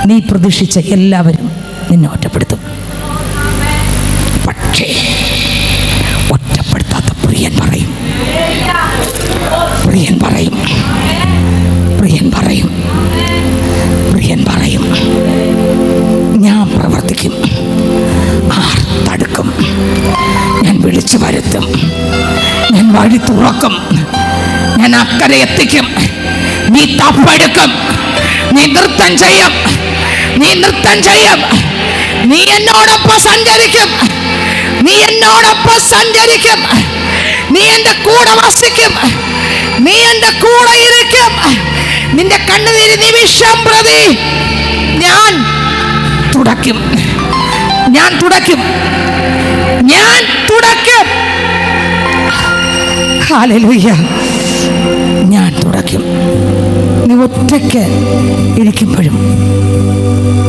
നീ പ്രതീക്ഷിച്ച എല്ലാവരും നിന്നെ ഒറ്റപ്പെടുത്തും. പക്ഷേ ഒറ്റപ്പെടുത്താത്ത പ്രിയൻ പറയും, പ്രിയൻ പറയും, പ്രിയൻ പറയും, പ്രിയൻ പറയും, ഞാൻ പ്രവർത്തിക്കും, ആർ തടുക്കും, ഞാൻ വിളിച്ചു വരുത്തും, ഞാൻ വഴി തുറക്കും, ഞാൻ അക്കരെ എത്തിക്കും, നീ തപ്പെടുക്കും, നീ നൃത്തം ചെയ്യും, നീ നൃത്തം ചെയ്യും, നീ എന്നോടൊപ്പം സഞ്ചരിക്കും, നീ എന്നോടൊപ്പം സഞ്ചരിക്കും, നീ എൻ്റെ കൂടെ വസിക്കും, നീ എൻ്റെ കൂടെ ഇരിക്കും. നിന്റെ കണ്ണുനീര് നിമിഷം പ്രതി ഞാൻ തുടയ്ക്കും, ഞാൻ തുടയ്ക്കും, ഞാൻ തുടയ്ക്കും. ഹല്ലേലൂയ, ഞാൻ തുടയ്ക്കും. നീ ഒറ്റയ്ക്ക് ഇരിക്കുമ്പോഴും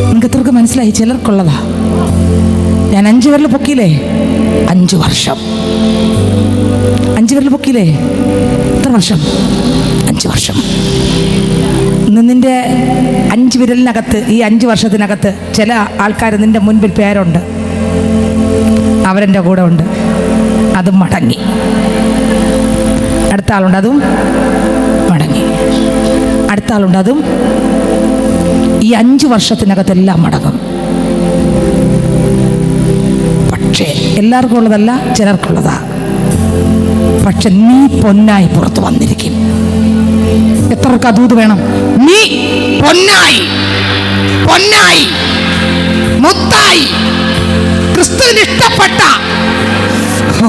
നിങ്ങൾക്ക് എത്രക്ക് മനസ്സിലായി? ചിലർക്കുള്ളതാ. ഞാൻ 5 വിരൽ പൊക്കിയില്ലേ? 5 വർഷം. 5 വിരൽ പൊക്കിയില്ലേ? എത്ര വർഷം? 5 വർഷം. ഇന്ന് നിന്റെ 5 വിരലിനകത്ത്, ഈ 5 വർഷത്തിനകത്ത് ചില ആൾക്കാർ നിന്റെ മുൻപിൽ പേരുണ്ട്, അവരെൻ്റെ കൂടെ ഉണ്ട്, അതും മടങ്ങി. അടുത്ത ആളുണ്ട്, അതും മടങ്ങി. അടുത്ത ആളുണ്ട്, അതും. ഈ 5 വർഷത്തിനകത്തെല്ലാം മടങ്ങും. പക്ഷേ എല്ലാവർക്കും ഉള്ളതല്ല, ചിലർക്കുള്ളതാ. പക്ഷെ നീ പൊന്നായി പുറത്തു വന്നിരിക്കും. എത്രക്ക് അതൂത് വേണം? നീ പൊന്നായി, പൊന്നായി, മുത്തായി, ക്രിസ്തുവിന് ഇഷ്ടപ്പെട്ട. ഓ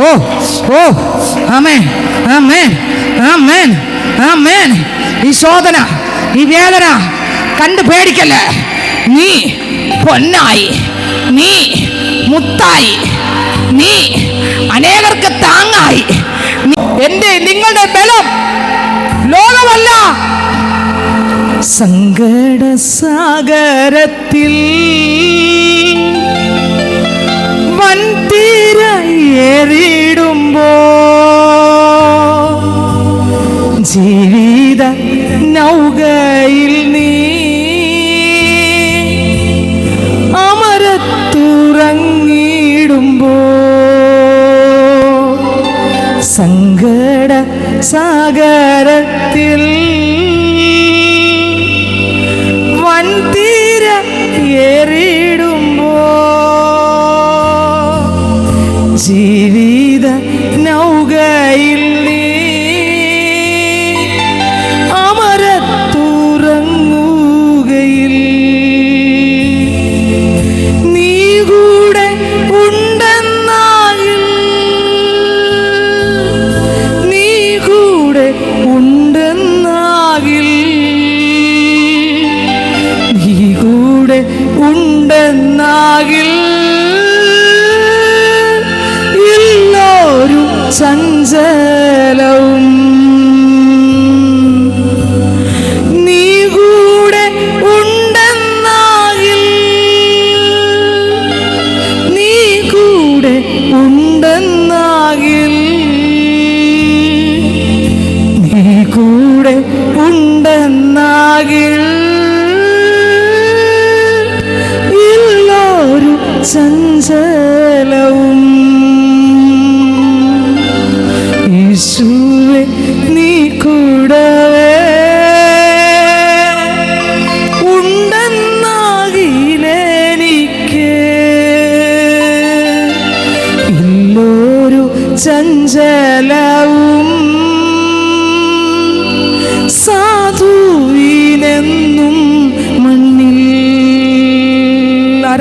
ഓ ഓ, ആമേൻ, ആമേൻ, ആമേൻ, ആമേൻ. ഈ ശോധന, ഈ വേദന കണ്ടു പേടിക്കല്ലേ. നീ പൊന്നായി, നീ മുത്തായി, നീ അനേകർക്ക് താങ്ങായി. എന്റെ നിങ്ങളുടെ ബലം ലോകമല്ല. സങ്കട സാഗരത്തിൽ വൻതീര ഏറിടുമ്പോ ജീവിത നൗകയിൽ നീ അമരത്തുറങ്ങിടുമ്പോ സങ്കട സാഗരത്തിൽ വൻതീര ഏറിടുമ്പോ ജീവിത നൗകയിൽ നീ അമരത്തുറങ്ങിടുമ്പോ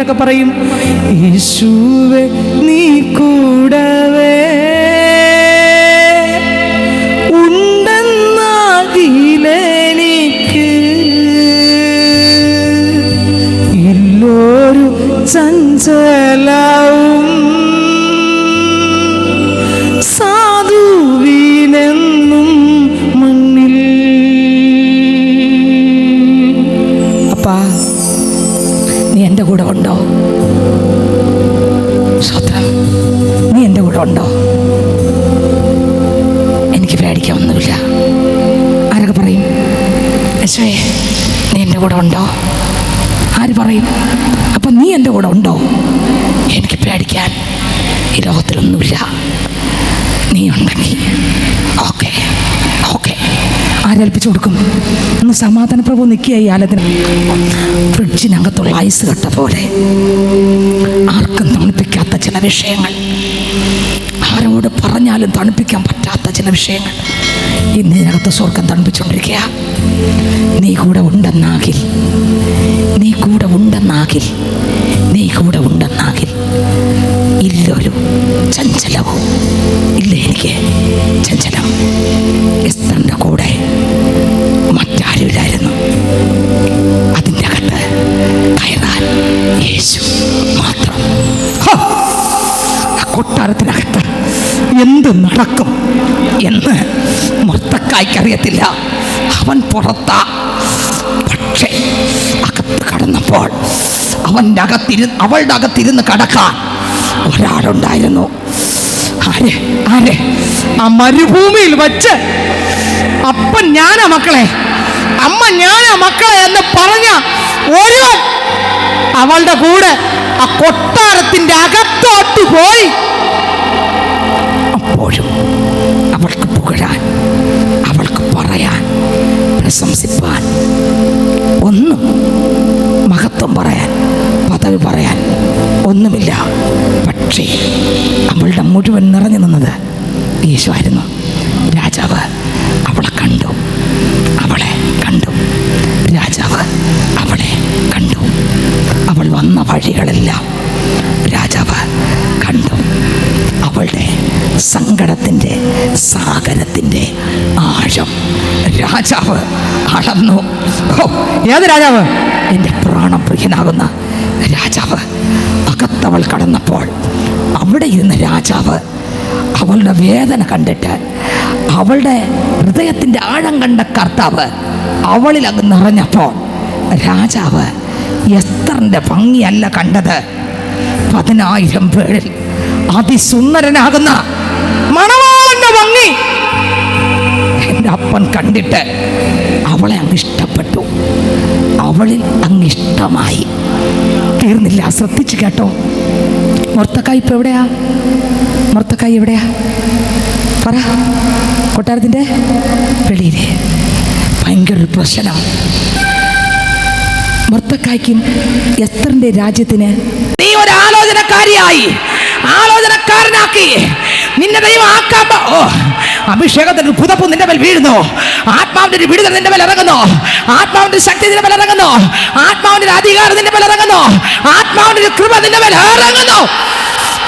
ആരൊക്കെ പറയും? യേശുവേ നീ കൂടവേ ഉണ്ടെന്നാകിലെനിക്ക് ഇല്ലൊരു ചഞ്ചലവും സാധുവിനെന്നും മണ്ണിൽ. അപ്പാ, നീ എൻ്റെ കൂടെ ഉണ്ടോ? സ്വത്രം, നീ എൻ്റെ കൂടെ ഉണ്ടോ? എനിക്ക് പേടിക്കാനൊന്നുമില്ല. ആരൊക്കെ പറയും? യേശുവേ നീ എൻ്റെ കൂടെ ഉണ്ടോ? ആര് പറയും? അപ്പം നീ എൻ്റെ കൂടെ ഉണ്ടോ? എനിക്ക് പേടിക്കാൻ ഈ ലോകത്തിലൊന്നുമില്ല. നീ ഉണ്ടെങ്കിൽ ഓക്കെ ഓക്കെ. ആരേൽപ്പിച്ചു കൊടുക്കും? ഒന്ന് സമാധാന പ്രഭു നിൽക്കുക. ഈ ആലത്തിന് ഫ്രിഡ്ജിനകത്തുള്ള ഐസ് കട്ട പോലെ ആർക്കും തണുപ്പിക്കാത്ത ചില വിഷയങ്ങൾ, ആരോട് പറഞ്ഞാലും തണുപ്പിക്കാൻ പറ്റാത്ത ചില വിഷയങ്ങൾ ഇന്ന് ഇതിനകത്ത് സ്വർഗം തണുപ്പിച്ചുകൊണ്ടിരിക്കുക. നീ കൂടെ ഉണ്ടെന്നാകിൽ, നീ കൂടെ ഉണ്ടെന്നാകിൽ, നീ കൂടെ ഉണ്ടെന്നാകിൽ ഇല്ലൊരു ചഞ്ചലവും ഇല്ല. എനിക്ക് ചഞ്ചലം. എസ്തറിൻ്റെ കൂടെ മറ്റാരുമില്ലായിരുന്നു. അതിൻ്റെ അകത്ത് കയറാൻ യേശു മാത്രം. ആ കൊട്ടാരത്തിനകത്ത് എന്ത് നടക്കും എന്ന് മൊർദെഖായിക്കറിയത്തില്ല. അവൻ പുറത്താ. പക്ഷേ അകത്ത് കടന്നപ്പോൾ അവളുടെ അകത്തിരുന്ന് കടക്കാൻ ഒരാളുണ്ടായിരുന്നു. ആര്? ആര്? ആ മരുഭൂമിയിൽ വച്ച് അപ്പൻ ഞാനാ മക്കളെ, അമ്മ ഞാനാ മക്കളെ എന്ന് പറഞ്ഞ ഒരുവൻ അവളുടെ കൂടെ ആ കൊട്ടാരത്തിന്റെ അകത്തോട്ട് പോയി. അപ്പോഴും അവൾക്ക് പുകഴാൻ, അവൾക്ക് പറയാൻ, പ്രശംസിപ്പാൻ, ഒന്നും മഹത്വം പറയാൻ, പദവി പറയാൻ ഒന്നുമില്ല. പക്ഷേ അവളുടെ മുഴുവൻ നിറഞ്ഞു നിന്നത് യേശുവായിരുന്നു. രാജാവ് അവളെ കണ്ടു, അവളെ കണ്ടു. രാജാവ് അവളെ കണ്ടു. അവൾ വന്ന വഴികളെല്ലാം രാജാവ് കണ്ടു. അവളുടെ സങ്കടത്തിൻ്റെ സാഗരത്തിൻ്റെ ആഴം രാജാവ് അളന്നു. ഏത് രാജാവ്? എൻ്റെ പ്രാണപ്രിയനാകുന്ന രാജാവ്. അകത്തവൾ കടന്നപ്പോൾ അവിടെ ഇരുന്ന രാജാവ് അവളുടെ വേദന കണ്ടിട്ട്, അവളുടെ ഹൃദയത്തിൻ്റെ ആഴം കണ്ട കർത്താവ് അവളിൽ അങ്ങ് നിറഞ്ഞപ്പോൾ രാജാവ് എസ്തറിൻ്റെ ഭംഗിയല്ല കണ്ടത്, 10,000 പേരിൽ അതിസുന്ദരനാകുന്ന മണവാളന്റെ ഭംഗി എൻ്റെ അപ്പൻ കണ്ടിട്ട് അവളെ അങ്ങ് ഇഷ്ടപ്പെട്ടു. അവളിൽ അങ്ങ് ഇഷ്ടമായി. തീർന്നില്ല. ശ്രദ്ധിച്ചു കേട്ടോ. മൊർദെഖായി ഇപ്പം എവിടെയാ? മൊർദെഖായി എവിടെയാ? പറ. കൊട്ടാരത്തിൻ്റെ വെളിയിലെ ഭയങ്കര ഒരു പ്രശ്നം. മൊർദെഖായിക്കും എസ്തറിന്റെ രാജ്യത്തിന് നീ ഒരു ആലോചനക്കാരനാക്കി നിന്നെ ദൈവം ആക്കാൻ. അഭിഷേകത്തിന്റെ പുതപ്പ് നിന്റെ മേൽ വീഴുന്നു. ആത്മാവിന്റെ ഒരു വിടുതൽ നിന്റെ മേൽ ഇറങ്ങുന്നു. ആത്മാവിന്റെ ശക്തി നിന്റെ മേൽ ഇറങ്ങുന്നു. ആത്മാവിന്റെ അധികാരം നിന്റെ മേൽ ഇറങ്ങുന്നു. ആത്മാവിന്റെ ഒരു കൃപ നിന്റെ മേൽ ഇറങ്ങുന്നു.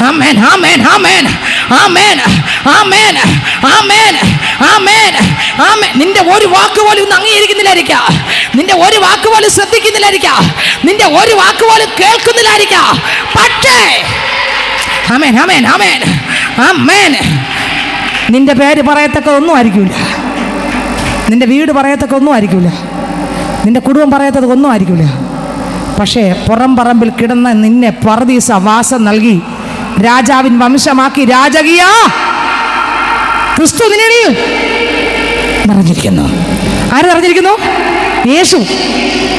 ആമേൻ, ആമേൻ, ആമേൻ, ആമേൻ, ആമേൻ, ആമേൻ, ആമേൻ, ആമേൻ. നിന്റെ ഒരു വാക്ക് പോലും ഒന്നും അംഗീകരിക്കുന്നില്ലായിരിക്കാം. നിന്റെ ഒരു വാക്ക് പോലും ശ്രദ്ധിക്കുന്നില്ലായിരിക്കാം. നിന്റെ ഒരു വാക്ക് പോലും കേൾക്കുന്നില്ലായിരിക്കാം. പക്ഷേ ആമേൻ, ആമേൻ, ആമേൻ, ആമേൻ. നിന്റെ പേര് പറയത്തക്ക ഒന്നും ആയിരിക്കില്ല. നിന്റെ വീട് പറയത്തക്ക ഒന്നും ആയിരിക്കില്ല. നിന്റെ കുടുംബം പറയത്തത് ഒന്നും ആയിരിക്കില്ല. പക്ഷേ പുറം പറമ്പിൽ കിടന്ന നിന്നെ പറുദീസ വാസം നൽകി രാജാവിൻ വംശമാക്കി രാജകീയ ക്രിസ്തു നിന്നിൽ നിറഞ്ഞിരിക്കുന്നു. ആര് നിറഞ്ഞിരിക്കുന്നു? യേശു.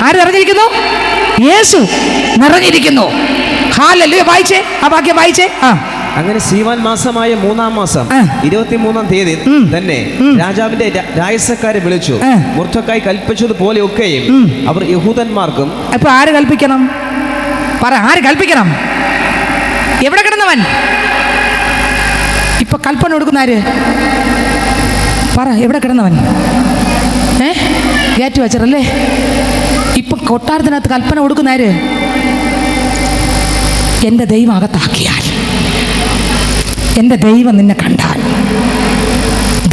ആര് നിറഞ്ഞിരിക്കുന്നു? യേശു നിറഞ്ഞിരിക്കുന്നു. ഹല്ലേലൂയ. വായിച്ചേ, ആ വാക്യം വായിച്ചേ. അങ്ങനെ സീവാൻ മാസമായ 3-ാം മാസം 23-ാം തീയതി തന്നെ രാജാവിന്റെ രായസക്കാരെ വിളിച്ചു. മൊർദെഖായി കൽപ്പിച്ചതുപോലെ ഒക്കെയും അവർ യഹൂദന്മാർക്കും. ഇപ്പൊ ആര് കൽപ്പിക്കണം? പറ, ആര് കൽപ്പിക്കണം? എവിടെ കിടന്നവൻ? ഇപ്പൊ കൽപ്പന കൊടുക്കുന്ന ആര്? പറ, എവിടെ കിടന്നവൻ? ഗേറ്റ് വെച്ചറല്ലേ? ഇപ്പൊ കൊട്ടാരത്തിനകത്ത് കൽപ്പന കൊടുക്കുന്ന ആര്? എൻ്റെ ദൈവം അകത്താക്കിയാൽ, എൻ്റെ ദൈവം നിന്നെ കണ്ടാൽ,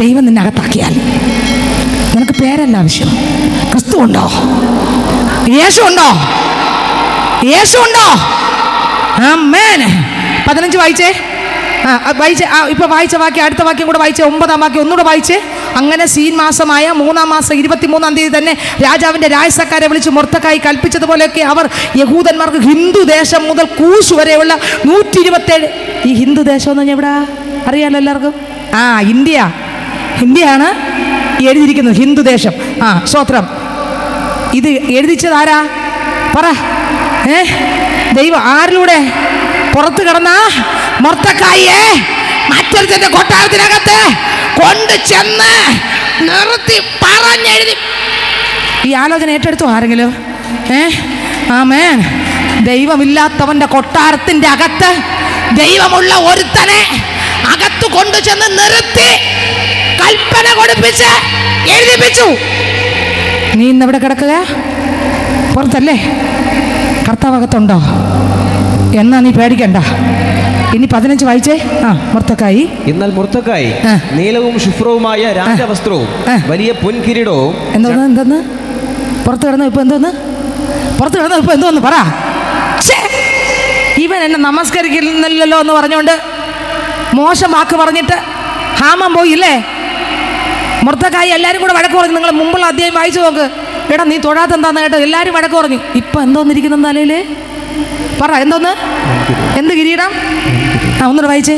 ദൈവം നിന്നെ അകത്താക്കിയാൽ നിനക്ക് പേരല്ല ആവശ്യം. ക്രിസ്തു ഉണ്ടോ? യേശു ഉണ്ടോ? യേശു ഉണ്ടോ? ആമേൻ. 15 വായിച്ചേ. വായിച്ചേ. ഇപ്പോൾ വായിച്ച വാക്യം, അടുത്ത വാക്യം കൂടെ വായിച്ചേ. 9-ാം വാക്യം ഒന്നുകൂടെ വായിച്ചേ. അങ്ങനെ സീൻ മാസമായ 3-ാം മാസം 23-ാം തീയതി തന്നെ രാജാവിൻ്റെ രാജസക്കാരെ വിളിച്ച് മൊർദെഖായി കൽപ്പിച്ചതുപോലെയൊക്കെ അവർ യഹൂദന്മാർക്ക് ഹിന്ദു ദേശം മുതൽ കൂശ് വരെയുള്ള 127. ഈ ഹിന്ദു ദേശം എന്ന് പറഞ്ഞാൽ എവിടാ അറിയാമല്ലോ എല്ലാവർക്കും? ഇന്ത്യയാണ് എഴുതിയിരിക്കുന്നത്, ഹിന്ദു ദേശം. സ്തോത്രം. ഇത് എഴുതിച്ചത് ആരാ? പറ. ദൈവം ആരിലൂടെ? പുറത്ത് കിടന്ന മൊർദെഖായിയെ മറ്റൊരുത്തന്റെ കൊട്ടാരത്തിനകത്ത് കൊണ്ട് ചെന്ന് നിർത്തി പറഞ്ഞെഴുതി. ഈ ആലോചന ഏറ്റെടുത്തു ആരെങ്കിലും? ആമേൻ. ദൈവമില്ലാത്തവന്റെ കൊട്ടാരത്തിന്റെ അകത്ത് ദൈവമുള്ള ഒരുത്തനെ അകത്ത് കൊണ്ടു ചെന്ന് നിർത്തി കൽപ്പന കൊടുപ്പിച്ച് എഴുതിപ്പിച്ചു. നീ ഇന്നെവിടെ കിടക്കുക? പുറത്തല്ലേ? കർത്താവകത്തുണ്ടോ? എന്നാ നീ പേടിക്കണ്ട. ഇനി 15 വായിച്ചേ. മൊർദെഖായി. എന്നാൽ മൊർദെഖായി നീലവും ശുഭ്രവുമായ രാജവസ്ത്രവും വലിയ പൊൻകിരീടവും. എന്തോന്ന് പുറത്ത് കിടന്നു? ഇപ്പൊ എന്തോന്ന് പറ. ഇവൻ എന്നെ നമസ്കരിക്കുന്നില്ലല്ലോ എന്ന് പറഞ്ഞുകൊണ്ട് മോശം വാക്ക് പറഞ്ഞിട്ട് ഹാമാൻ പോയില്ലേ? മൊർദെഖായി എല്ലാവരും കൂടെ വഴക്ക് പറഞ്ഞു. നിങ്ങൾ മുമ്പുള്ള അധ്യായം വായിച്ചു നോക്ക്. എടാ നീ തൊഴാത്ത എന്താന്ന് കേട്ടോ, എല്ലാവരും വഴക്ക് പറഞ്ഞു. ഇപ്പൊ എന്തോന്നിരിക്കുന്ന തലയില്? പറ. എന്തോന്ന്? എന്ത് കിരീടം? ഒന്നുകൂടെ വായിച്ചേ.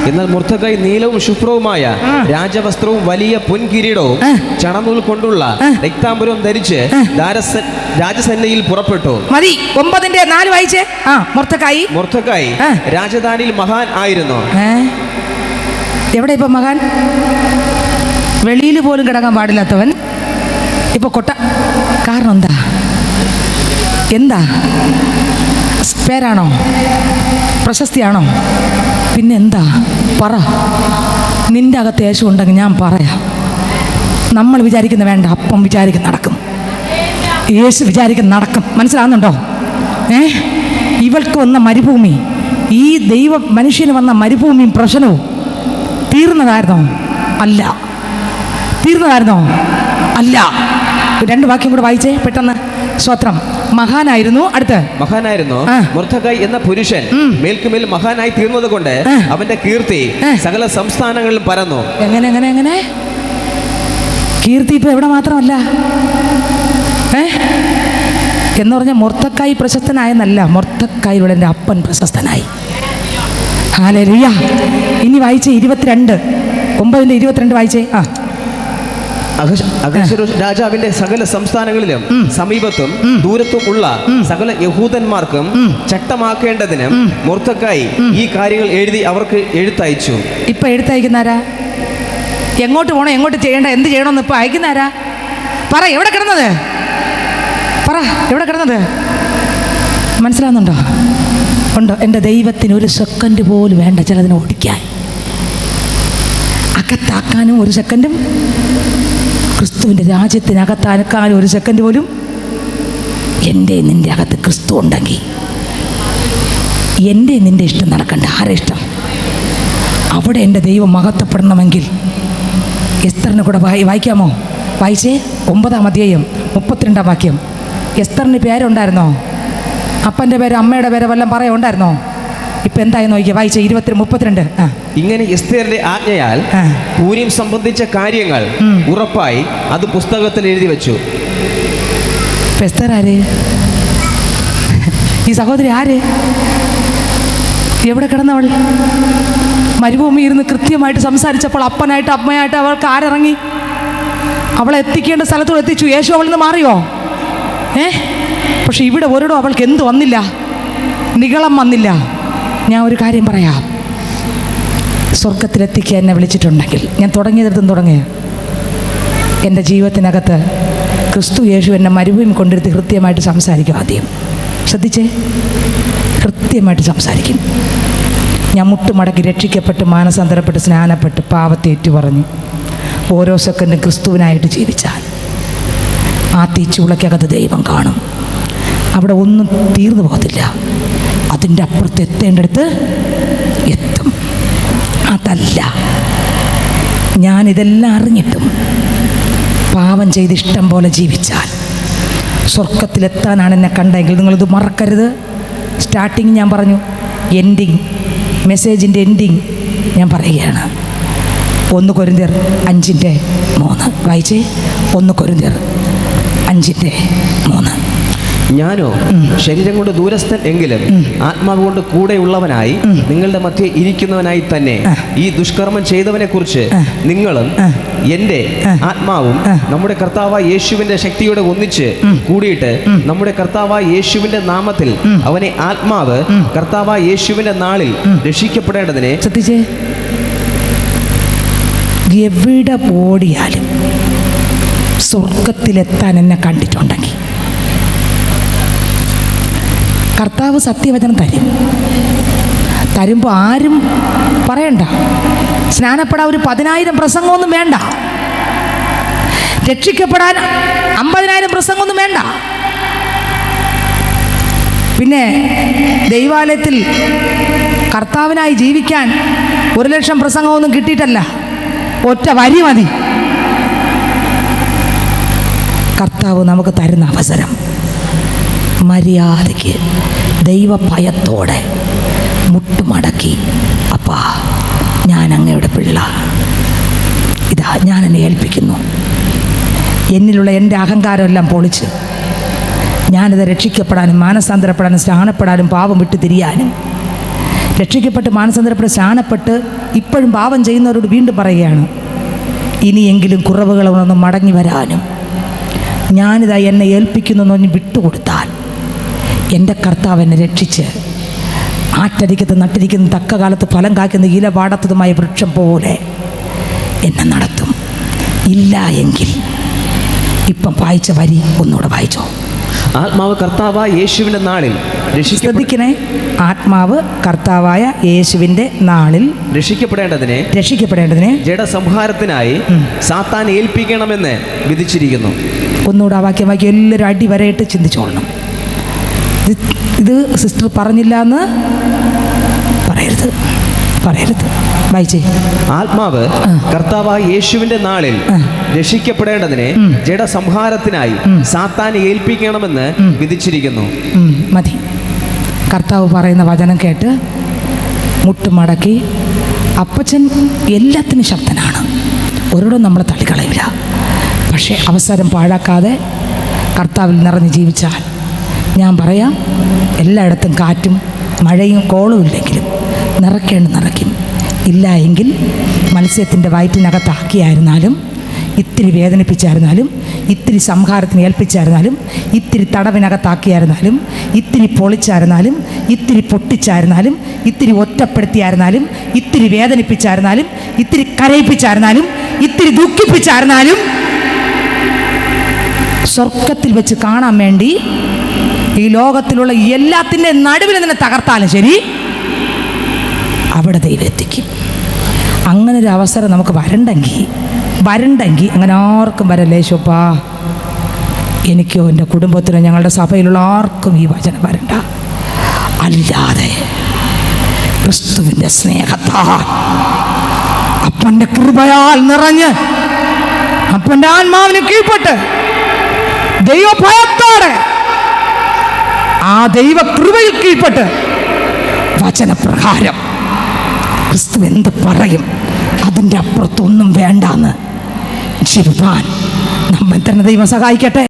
എന്നാൽ മൊർദെഖായി നീലവും ശുഭ്രവുമായ രാജവസ്ത്രവും വലിയ പൊൻകിരീടവും ചണനൂൽ കൊണ്ടുള്ള രക്താംബരവും ധരിച്ച് രാജസന്നയിൽ പുറപ്പെട്ടു. മതി. 9:4 വായിച്ചേ. മൊർദെഖായി രാജധാനിയിൽ മഹാൻ ആയിരുന്നു. എവിടെ ഇപ്പൊ മഹാൻ? വെളിയിൽ പോലും കിടക്കാൻ പാടില്ലാത്തവൻ ഇപ്പൊ കാരണം എന്താ? പേരാണോ? പ്രശസ്തിയാണോ? പിന്നെ എന്താ? പറ. നിന്റെ അകത്ത് യേശു ഉണ്ടെങ്കിൽ ഞാൻ പറയാം. നമ്മൾ വിചാരിക്കുന്ന വേണ്ട, അപ്പം വിചാരിക്കുന്ന നടക്കും. യേശു വിചാരിക്കുന്ന നടക്കും. മനസ്സിലാകുന്നുണ്ടോ? ഇവൾക്ക് വന്ന മരുഭൂമി, ഈ ദൈവ മനുഷ്യന് വന്ന മരുഭൂമിയും പ്രശ്നവും തീർന്നതായിരുന്നോ? അല്ല. തീർന്നതായിരുന്നോ? അല്ല. 2 വാക്യം കൂടെ വായിച്ചേ പെട്ടെന്ന്. സ്തോത്രം. മഹാനായിരുന്നു. മൊർദെഖായി എന്ന പുരുഷൻ മേൽക്കുമേൽ മഹാനായി തീർന്നത് കൊണ്ട് അവന്റെ കീർത്തി സകല സംസ്ഥാനങ്ങളിലും പരന്നു. എങ്ങനെ കീർത്തി ഇപ്പൊ എവിടെ മാത്രമല്ല എന്ന് പറഞ്ഞ മൊർദെഖായി പ്രശസ്തനായെന്നല്ല, മൊർദെഖായിയുടെ എൻ്റെ അപ്പൻ പ്രശസ്തനായി. ഹല്ലേലൂയ. ഇനി വായിച്ചേ 22. 9:22 വായിച്ചേ. അഹശ്വേരോശ് രാജാവിന്റെ സകല സംസ്ഥാനങ്ങളിലും സമീപത്തും ദൂരത്തും ഉള്ള സകല യഹൂദന്മാർക്കും ചട്ടമാക്കേണ്ടതിന് മൊർദെഖായി ഈ കാര്യങ്ങൾ എഴുതി അവർക്ക് എഴുത്തയച്ചു. ഇപ്പൊ എഴുത്തയക്കുന്നാരാ? എങ്ങോട്ട് പോകണം, എങ്ങോട്ട് ചെയ്യേണ്ട, എന്ത് ചെയ്യണമെന്ന് ഇപ്പൊ അയക്കുന്നാരാ? പറ. എവിടെ കിടന്നത്? പറ. എവിടെ കിടന്നത്? മനസ്സിലാവുന്നുണ്ടോ? ഉണ്ടോ? എൻ്റെ ദൈവത്തിന് 1 സെക്കൻഡ് പോലും വേണ്ട ചിലതിനെ ഓടിക്കാൻ. അകത്താക്കാനും 1 സെക്കൻഡും, ക്രിസ്തുവിൻ്റെ രാജ്യത്തിനകത്താക്കാനും 1 സെക്കൻഡ് പോലും. എൻ്റെ നിൻ്റെ അകത്ത് ക്രിസ്തു ഉണ്ടെങ്കിൽ എൻ്റെ നിൻ്റെ ഇഷ്ടം നടക്കണ്ട. ആരെ ഇഷ്ടം? അവിടെ എൻ്റെ ദൈവം മഹത്വപ്പെടണമെങ്കിൽ എസ്തറിനെ കൂടെ വായിക്കാമോ? വായിച്ചേ. 9-ാം അധ്യായം 32-ാം വാക്യം. എസ്തറിന് പേരുണ്ടായിരുന്നോ? അപ്പൻ്റെ പേര് അമ്മയുടെ പേര് വല്ലതും പറയുണ്ടായിരുന്നോ? ഇപ്പൊ എന്തായി നോക്കിയാ? വായിച്ചേ. 32. ഇങ്ങനെ എസ്തേറിന്റെ ആജ്ഞയാൽ പൂരീം സംബന്ധിച്ച കാര്യങ്ങൾ ഉറപ്പായി അത് പുസ്തകത്തിൽ എഴുതി വെച്ചു. എസ്തർ ആര്? ഈ സഹോദരി ആര്? എവിടെ കിടന്നവൾ? മരുഭൂമി ഇരുന്ന് കൃത്യമായിട്ട് സംസാരിച്ചപ്പോൾ അപ്പനായിട്ട് അമ്മയായിട്ട് അവൾക്ക് ആരിറങ്ങി? അവളെ എത്തിക്കേണ്ട സ്ഥലത്തോട് എത്തിച്ചു. യേശു അവളിൽ നിന്ന് മാറിയോ? പക്ഷെ ഇവിടെ ഒരിടം അവൾക്ക് എന്ത് വന്നില്ല? നിഗളം വന്നില്ല. ഞാൻ ഒരു കാര്യം പറയാം. സ്വർഗത്തിലെത്തിക്കുക എന്നെ വിളിച്ചിട്ടുണ്ടെങ്കിൽ, ഞാൻ തുടങ്ങിയതിടത്തും തുടങ്ങിയ എൻ്റെ ജീവിതത്തിനകത്ത് ക്രിസ്തു യേശു എന്നെ മരുഭൂമി കൊണ്ടിരുത്തി കൃത്യമായിട്ട് സംസാരിക്കും. ആദ്യം ശ്രദ്ധിച്ചേ, കൃത്യമായിട്ട് സംസാരിക്കും. ഞാൻ മുട്ടുമടക്കി രക്ഷിക്കപ്പെട്ട് മാനസാന്തരപ്പെട്ട് സ്നാനപ്പെട്ട് പാവത്തെ ഏറ്റുപറഞ്ഞ് ഓരോ സെക്കൻഡും ക്രിസ്തുവിനായിട്ട് ജീവിച്ചാൽ ആ തീച്ചൂളക്കകത്ത് ദൈവം കാണും. അവിടെ ഒന്നും തീർന്നു പോകത്തില്ല. അതിൻ്റെ അപ്പുറത്ത് എത്തേണ്ടടുത്ത് എത്തും. അതല്ല, ഞാനിതെല്ലാം അറിഞ്ഞിട്ടും പാപം ചെയ്ത് ഇഷ്ടം പോലെ ജീവിച്ചാൽ സ്വർഗത്തിലെത്താനാണ് എന്നെ കണ്ടെങ്കിൽ നിങ്ങളിത് മറക്കരുത്. സ്റ്റാർട്ടിങ് ഞാൻ പറഞ്ഞു, എൻഡിങ്, മെസ്സേജിൻ്റെ എൻഡിങ് ഞാൻ പറയുകയാണ്. 1 കൊരിന്ത്യർ 5:3 വായിച്ചേ. 1 കൊരിന്ത്യർ 5:3. ഞാനോ ശരീരം കൊണ്ട് ദൂരസ്ഥൻ എങ്കിലും ആത്മാവ് കൊണ്ട് കൂടെയുള്ളവനായി നിങ്ങളുടെ മധ്യേ ഇരിക്കുന്നവനായി തന്നെ ഈ ദുഷ്കർമ്മം ചെയ്തവനെ കുറിച്ച് നിങ്ങളും എൻ്റെ ആത്മാവും നമ്മുടെ കർത്താവായ യേശുവിന്റെ ശക്തിയോടെ ഒന്നിച്ച് കൂടിയിട്ട് നമ്മുടെ കർത്താവായ യേശുവിന്റെ നാമത്തിൽ അവനെ ആത്മാവ് കർത്താവായ യേശുവിന്റെ നാളിൽ രക്ഷിക്കപ്പെടേണ്ടതിനെ. ശ്രദ്ധിച്ചേ, എവിടെ ഓടിയാലും സ്വർഗത്തിലെത്താൻ എന്നെ കണ്ടിട്ടുണ്ടെങ്കിൽ കർത്താവ് സത്യവചനം തരുമ്പോൾ ആരും പറയണ്ട, സ്നാനപ്പെടാൻ ഒരു 10,000 പ്രസംഗമൊന്നും വേണ്ട, രക്ഷിക്കപ്പെടാൻ 50,000 പ്രസംഗമൊന്നും വേണ്ട. പിന്നെ ദൈവാലയത്തിൽ കർത്താവിനായി ജീവിക്കാൻ 1,00,000 പ്രസംഗമൊന്നും കിട്ടിയിട്ടല്ല, ഒറ്റ വരി മതി. കർത്താവ് നമുക്ക് തരുന്ന അവസരം മര്യാദയ്ക്ക് ദൈവഭയത്തോടെ മുട്ടുമടക്കി, അപ്പാ ഞാൻ അങ്ങയുടെ പിള്ള, ഇതാ ഞാൻ എന്നെ ഏൽപ്പിക്കുന്നു. എന്നിലുള്ള എൻ്റെ അഹങ്കാരമെല്ലാം പൊളിച്ച് ഞാനിത് രക്ഷിക്കപ്പെടാനും മാനസാന്തരപ്പെടാനും സ്നാനപ്പെടാനും പാപം വിട്ടു തിരിയാനും, രക്ഷിക്കപ്പെട്ട് മാനസാന്തരപ്പെട്ട് സ്നാനപ്പെട്ട് ഇപ്പോഴും പാപം ചെയ്യുന്നവരോട് വീണ്ടും പറയുകയാണ്, ഇനിയെങ്കിലും കുറവുകളൊന്ന് മടങ്ങി വരാനും ഞാനിതാ എന്നെ ഏൽപ്പിക്കുന്നു എന്ന് പറഞ്ഞ് വിട്ടുകൊടുത്താൽ എൻ്റെ കർത്താവ് എന്നെ രക്ഷിച്ച് ആറ്റരിക്കത്ത് നട്ടിരിക്കുന്ന തക്ക കാലത്ത് ഫലം കായ്ക്കുന്ന ഇലപാടത്തതുമായ വൃക്ഷം പോലെ എന്നെ നടത്തും. ഇല്ല എങ്കിൽ ഇപ്പം വായിച്ച വരി ഒന്നുകൂടെ വായിച്ചോ. ആത്മാവ് കർത്താവായ യേശുവിന്റെ നാളിൽ ശ്രദ്ധിക്കണേ, ആത്മാവ് കർത്താവായ യേശുവിൻ്റെ നാളിൽ രക്ഷിക്കപ്പെടേണ്ടതിനെ ജഡസംഹാരത്തിനായി സാത്താൻ ഏൽപ്പിക്കണമെന്ന് വിധിച്ചിരിക്കുന്നു. ഒന്നുകൂടെ ആ വാക്യം എല്ലാവരും അടി വരെയിട്ട് ചിന്തിച്ചോളണം. ഇത് സിസ്റ്റർ പറഞ്ഞില്ല എന്ന് പറയരുത്. വായിച്ചേ. ആത്മാവ് കർത്താവായ യേശുവിന്റെ നാളിൽ രക്ഷിക്കപ്പെടേണ്ടതിനെ ജഡസംഹാരത്തിനായി സാത്താൻ ഏൽപ്പിക്കണമെന്ന് വിധിച്ചിരിക്കുന്നു. മതി. കർത്താവ് പറയുന്ന വചനം കേട്ട് മുട്ടുമടക്കി, അപ്പച്ചൻ എല്ലാത്തിനും ശക്തനാണ്, ഒരിടവും നമ്മളെ തള്ളിക്കളയില്ല. പക്ഷേ അവസരം പാഴാക്കാതെ കർത്താവിൽ നിറഞ്ഞ് ജീവിച്ചാൽ ഞാൻ പറയാം, എല്ലായിടത്തും കാറ്റും മഴയും കോളും ഇല്ലെങ്കിലും നിറയ്ക്കും. ഇല്ല എങ്കിൽ മത്സ്യത്തിൻ്റെ വയറ്റിനകത്താക്കിയായിരുന്നാലും, ഇത്തിരി വേദനിപ്പിച്ചായിരുന്നാലും, ഇത്തിരി സംഹാരത്തിന് ഏൽപ്പിച്ചായിരുന്നാലും, ഇത്തിരി തടവിനകത്താക്കിയായിരുന്നാലും, ഇത്തിരി പൊളിച്ചായിരുന്നാലും, ഇത്തിരി പൊട്ടിച്ചായിരുന്നാലും, ഇത്തിരി ഒറ്റപ്പെടുത്തിയായിരുന്നാലും, ഇത്തിരി വേദനിപ്പിച്ചായിരുന്നാലും, ഇത്തിരി കരയിപ്പിച്ചായിരുന്നാലും, ഇത്തിരി ദുഃഖിപ്പിച്ചായിരുന്നാലും, സ്വർഗത്തിൽ വെച്ച് കാണാൻ വേണ്ടി ഈ ലോകത്തിലുള്ള എല്ലാത്തിൻ്റെ നടുവിൽ നിന്നെ തകർത്താലും ശരി, അവിടെ ദൈവം എത്തിക്കും. അങ്ങനൊരു അവസരം നമുക്ക് വരണ്ടെങ്കിൽ അങ്ങനെ ആർക്കും വരല്ലേ ശോപ്പാ, എനിക്കോ എൻ്റെ കുടുംബത്തിനോ ഞങ്ങളുടെ സഭയിലുള്ള ആർക്കും ഈ വചനം വരണ്ട. അല്ലാതെ ക്രിസ്തുവിൻ്റെ സ്നേഹത്താൽ, അപ്പൻ്റെ കൃപയാൽ നിറഞ്ഞ്, അപ്പൻ്റെ ആത്മാവിന് കീഴ്പ്പെട്ട് ദൈവഭയത്തോടെ ആ ദൈവകൃപയിൽ കീഴ്പ്പെട്ട് വചനപ്രകാരം ക്രിസ്തു എന്ത് പറയും അതിൻ്റെ അപ്പുറത്തൊന്നും വേണ്ടാന്ന് ജീവിപ്പാൻ നമ്മെ തന്നെ ദൈവം സഹായിക്കട്ടെ.